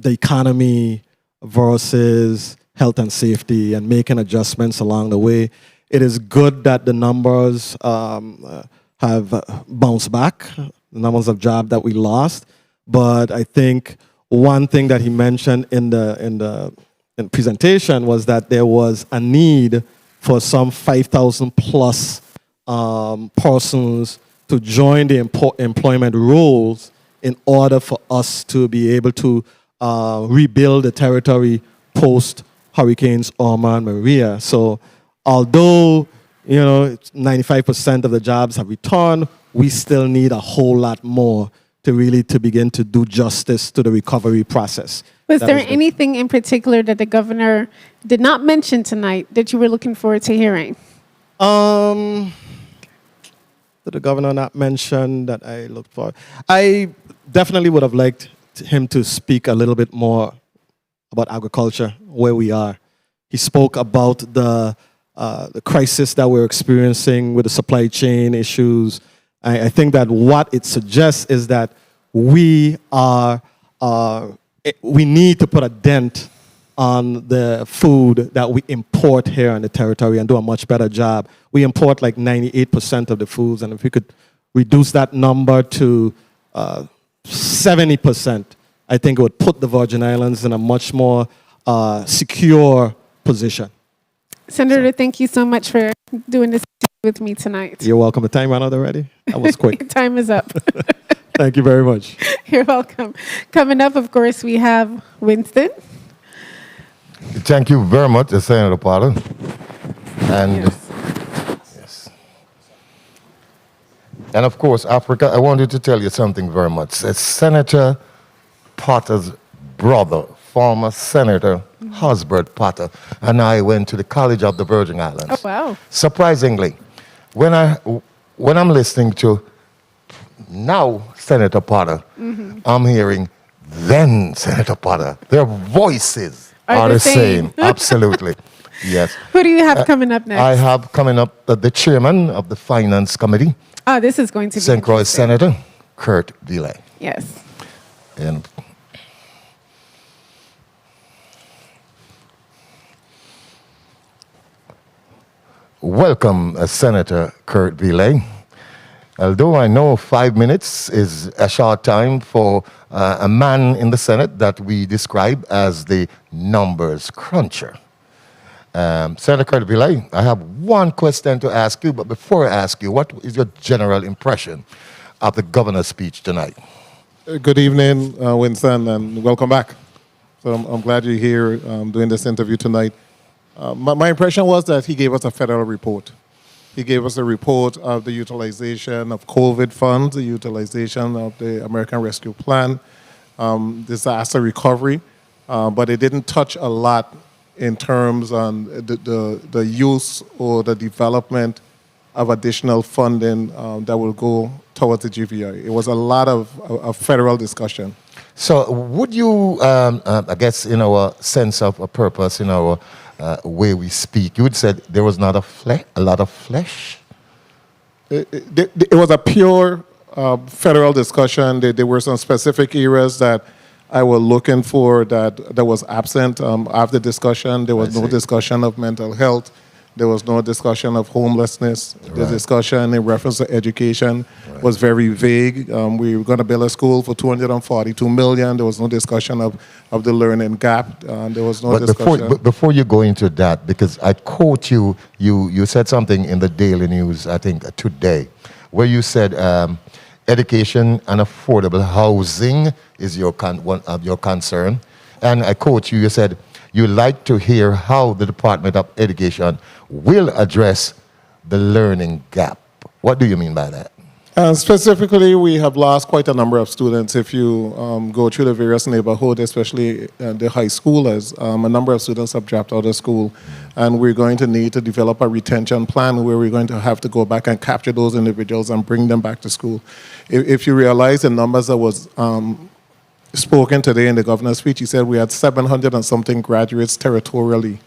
economy versus health and safety and making adjustments along the way. It is good that the numbers have bounced back, the numbers of jobs that we lost. But I think one thing that he mentioned in the in presentation was that there was a need for some 5,000 plus persons to join the employment roles in order for us to be able to rebuild the territory post Hurricanes Irma and Maria. So although 95% of the jobs have returned, we still need a whole lot more to begin to do justice to the recovery process. Was there anything in particular that the governor did not mention tonight that you were looking forward to hearing? Did the governor not mention that I looked for? I definitely would have liked him to speak a little bit more about agriculture, where we are. He spoke about the crisis that we're experiencing with the supply chain issues. I think that what it suggests is that we need to put a dent on the food that we import here on the territory and do a much better job. We import like 98% of the foods, and if we could reduce that number to 70%, I think it would put the Virgin Islands in a much more secure position. Senator, thank you so much for doing this with me tonight. You're welcome. The time ran out already? That was quick. Time is up. Thank you very much. You're welcome. Coming up, of course, we have Winston. Thank you very much, Senator Potter. And yes. And of course, Africa, I wanted to tell you something very much. Senator Potter's brother, former Senator Hosbert Potter, and I went to the College of the Virgin Islands. Oh, wow. Surprisingly, when I'm listening to now Senator Potter, I'm hearing then Senator Potter. Their voices are the same. Absolutely. Yes. Who do you have coming up next? I have coming up the chairman of the Finance Committee. Oh, this is going to be St. Croix Senator Kurt Vile. Yes. And welcome, Senator Kurt Vile. Although I know 5 minutes is a short time for a man in the Senate that we describe as the numbers cruncher. Senator Kurt Vile, I have one question to ask you, but before I ask you, what is your general impression of the governor's speech tonight? Good evening, Winston, and welcome back. So I'm glad you're here doing this interview tonight. My impression was that he gave us a federal report. He gave us a report of the utilization of COVID funds, the utilization of the American Rescue Plan, disaster recovery, but it didn't touch a lot in terms on the use or the development of additional funding that will go towards the GVI. It was a lot of federal discussion. So would you, I guess in our sense of a purpose, in our way we speak, you would say there was not a lot of flesh? It was a pure federal discussion. There were some specific areas that I was looking for that was absent after discussion. There was no discussion of mental health. There was no discussion of homelessness. The discussion in reference to education was very vague. We were going to build a school for $242 million. There was no discussion of the learning gap. There was no discussion. Before you go into that, because I quote you, you said something in the Daily News, I think today, where you said education and affordable housing is one of your concern. And I quote you, you said, you like to hear how the Department of Education will address the learning gap. What do you mean by that? Specifically, we have lost quite a number of students. If you go through the various neighborhoods, especially the high schoolers, a number of students have dropped out of school. And we're going to need to develop a retention plan where we're going to have to go back and capture those individuals and bring them back to school. If you realize the numbers that was spoken today in the governor's speech, he said we had 700 and something graduates territorially.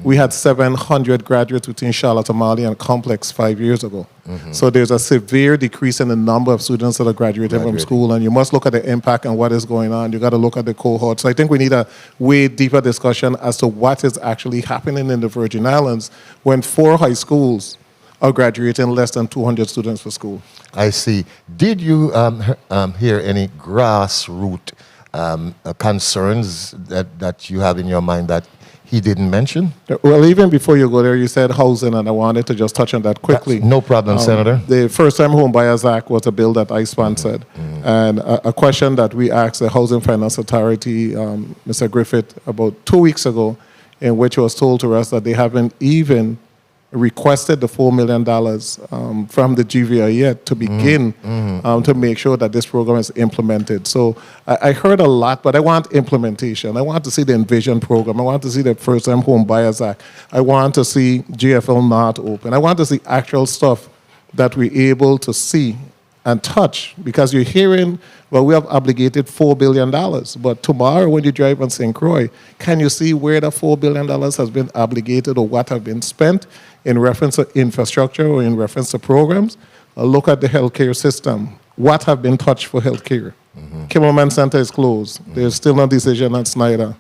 We had 700 graduates between Charlotte, Amalie, and Complex 5 years ago. So there's a severe decrease in the number of students that are graduating from school, and you must look at the impact and what is going on. You got to look at the cohort. So I think we need a way deeper discussion as to what is actually happening in the Virgin Islands when 4 high schools are graduating less than 200 students per school. I see. Did you hear any grassroots concerns that you have in your mind that he didn't mention? Well, even before you go there, you said housing, and I wanted to just touch on that quickly. No problem, Senator. The First Time Home Buyers Act was a bill that I sponsored. And a question that we asked the Housing Finance Authority, Mr. Griffith, about 2 weeks ago, in which was told to us that they haven't even requested the $4 million from the GVI yet to begin to make sure that this program is implemented. So I heard a lot, but I want implementation. I want to see the Envision program. I want to see the First Time Home Buyers Act. I want to see GFL not open. I want to see actual stuff that we're able to see and touch, because you're hearing, well, we have obligated $4 billion, but tomorrow when you drive on St. Croix, can you see where the $4 billion has been obligated or what have been spent in reference to infrastructure or in reference to programs? Look at the healthcare system. What have been touched for healthcare? Kimmelman Center is closed. There's still no decision on Snyder.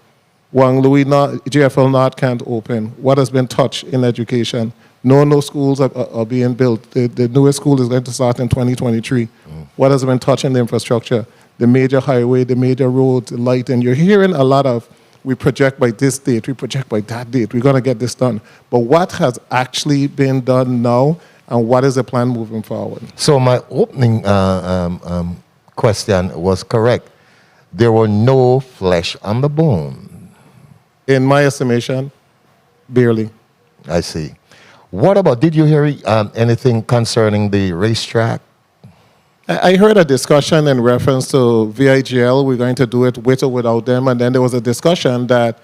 Wang Louis GFL North can't open. What has been touched in education? No schools are being built. The newest school is going to start in 2023. What has been touched in the infrastructure? The major highway, the major roads, the lighting. You're hearing a lot of, we project by this date, we project by that date, we're going to get this done. But what has actually been done now, and what is the plan moving forward? So my opening question was correct. There were no flesh on the bone. In my estimation, barely. I see. What about, did you hear anything concerning the racetrack? I heard a discussion in reference to VIGL. We're going to do it with or without them. And then there was a discussion that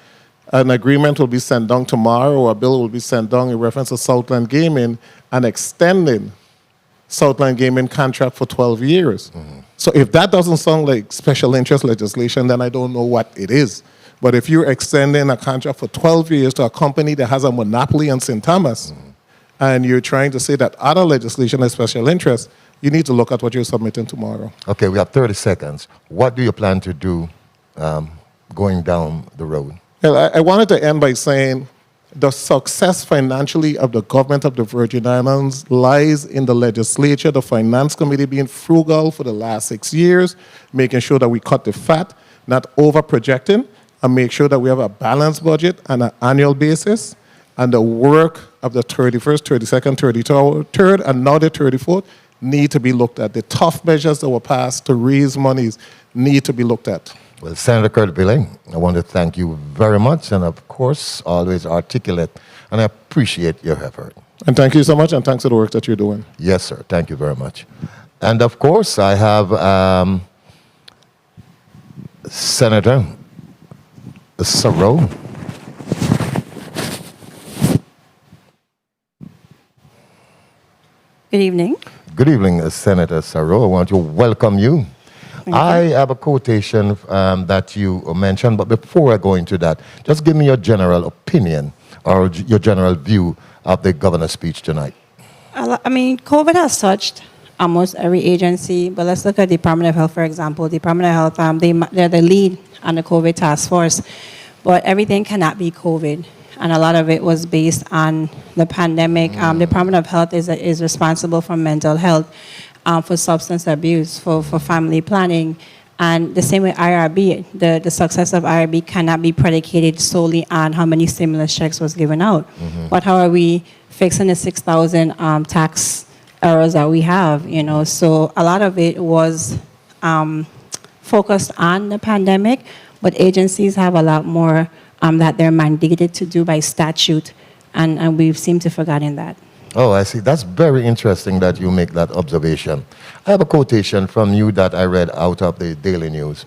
an agreement will be sent down tomorrow, or a bill will be sent down in reference to Southland Gaming and extending Southland Gaming contract for 12 years. So if that doesn't sound like special interest legislation, then I don't know what it is. But if you're extending a contract for 12 years to a company that has a monopoly in St. Thomas, and you're trying to say that other legislation is special interest, you need to look at what you're submitting tomorrow. Okay, we have 30 seconds. What do you plan to do going down the road? Well, I wanted to end by saying the success financially of the government of the Virgin Islands lies in the legislature, the finance committee being frugal for the last 6 years, making sure that we cut the fat, not over-projecting, and make sure that we have a balanced budget on an annual basis. And the work of the 31st, 32nd, 33rd, and now the 34th need to be looked at. The tough measures that were passed to raise monies need to be looked at. Well, Senator Kurt Billing, I want to thank you very much, and of course, always articulate, and I appreciate your effort. And thank you so much, and thanks for the work that you're doing. Yes, sir. Thank you very much. And of course, I have Senator Sarro. Good evening. Good evening, Senator Sarro. I want to welcome you. I have a quotation that you mentioned, but before I go into that, just give me your general opinion or your general view of the governor's speech tonight. I mean, COVID has touched almost every agency, but let's look at the Department of Health, for example. The Department of Health, they're the lead on the COVID task force, but everything cannot be COVID. And a lot of it was based on the pandemic. The Department of Health is responsible for mental health, for substance abuse, for family planning. And the same with IRB, the success of IRB cannot be predicated solely on how many stimulus checks was given out. But how are we fixing the 6,000 tax errors that we have, you know? So a lot of it was focused on the pandemic, but agencies have a lot more that they're mandated to do by statute, and we've seemed to have forgotten that. Oh, I see. That's very interesting that you make that observation. I have a quotation from you that I read out of the Daily News.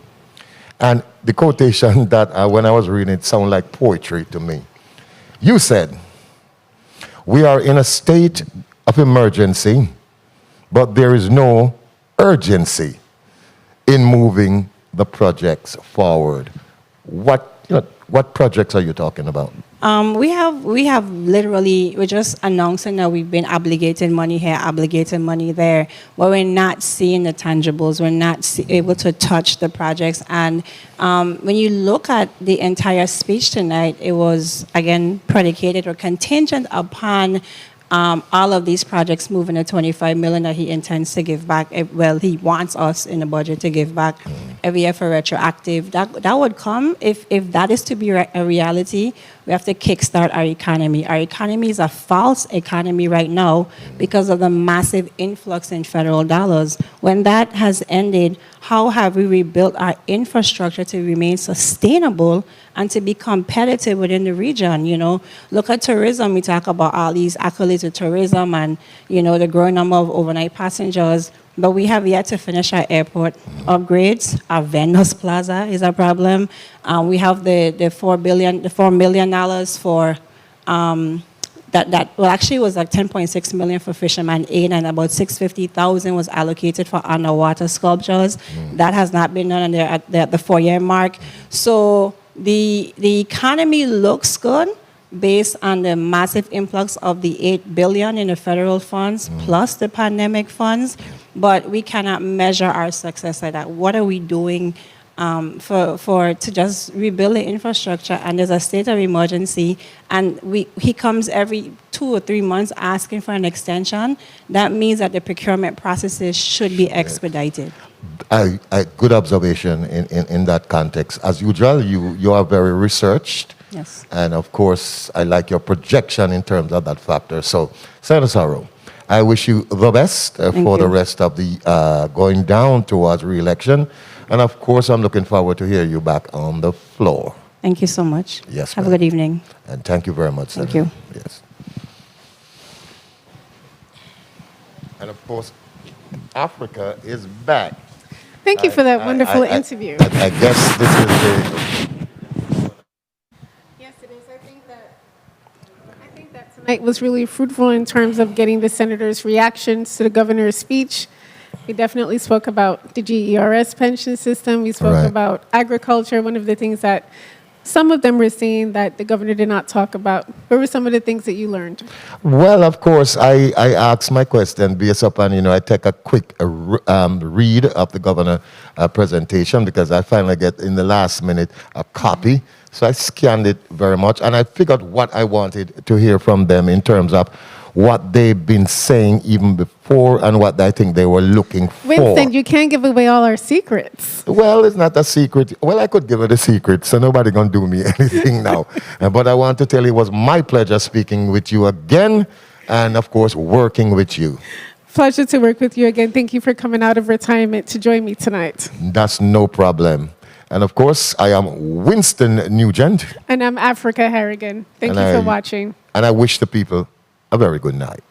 And the quotation that when I was reading it sounded like poetry to me. You said, "We are in a state of emergency, but there is no urgency in moving the projects forward." What projects are you talking about? We have literally, we're just announcing that we've been obligating money here, obligating money there, but we're not seeing the tangibles. We're not able to touch the projects. And when you look at the entire speech tonight, it was, again, predicated or contingent upon all of these projects moving the $25 million that he intends to give back. Well, he wants us in the budget to give back. every year for retroactive. That would come if that is to be a reality. We have to kickstart our economy. Our economy is a false economy right now because of the massive influx in federal dollars. When that has ended, how have we rebuilt our infrastructure to remain sustainable and to be competitive within the region? You know, look at tourism. We talk about all these accolades of tourism and, you know, the growing number of overnight passengers. But we have yet to finish our airport upgrades. Our Venus Plaza is a problem. We have the $4 million for well, actually it was like 10.6 million for Fisherman Aid, and about 650,000 was allocated for underwater sculptures. That has not been done at the 4-year mark. So the economy looks good based on the massive influx of the $8 billion in the federal funds plus the pandemic funds, but we cannot measure our success like that. What are we doing to just rebuild the infrastructure? And there's a state of emergency, and he comes every 2 or 3 months asking for an extension. That means that the procurement processes should be expedited. Good observation in that context. As usual, you are very researched. Yes. And of course, I like your projection in terms of that factor. So, Senator Sorrow, I wish you the best for the rest of the going down towards re-election. And of course, I'm looking forward to hear you back on the floor. Thank you so much. Yes, Have a good evening. And thank you very much, Thank Senator. you. Yes. And of course, Africa is back. Thank you for that wonderful interview. I guess this is the... Yes, it is. I think that tonight was really fruitful in terms of getting the senators' reactions to the governor's speech. We definitely spoke about the GERS pension system. We spoke about agriculture. One of the things that some of them were saying that the governor did not talk about. What were some of the things that you learned? Well, of course, I asked my question based upon, I take a quick read of the governor presentation because I finally get in the last minute a copy. So I scanned it very much, and I figured what I wanted to hear from them in terms of what they've been saying even before and what I think they were looking for. Winston, you can't give away all our secrets. Well, it's not a secret. Well, I could give it a secret, so nobody gonna do me anything now. But I want to tell you it was my pleasure speaking with you again, and of course, working with you. Pleasure to work with you again. Thank you for coming out of retirement to join me tonight. That's no problem. And of course, I am Winston Nugent. And I'm Africa Harrigan. Thank you for watching. And I wish the people a very good night.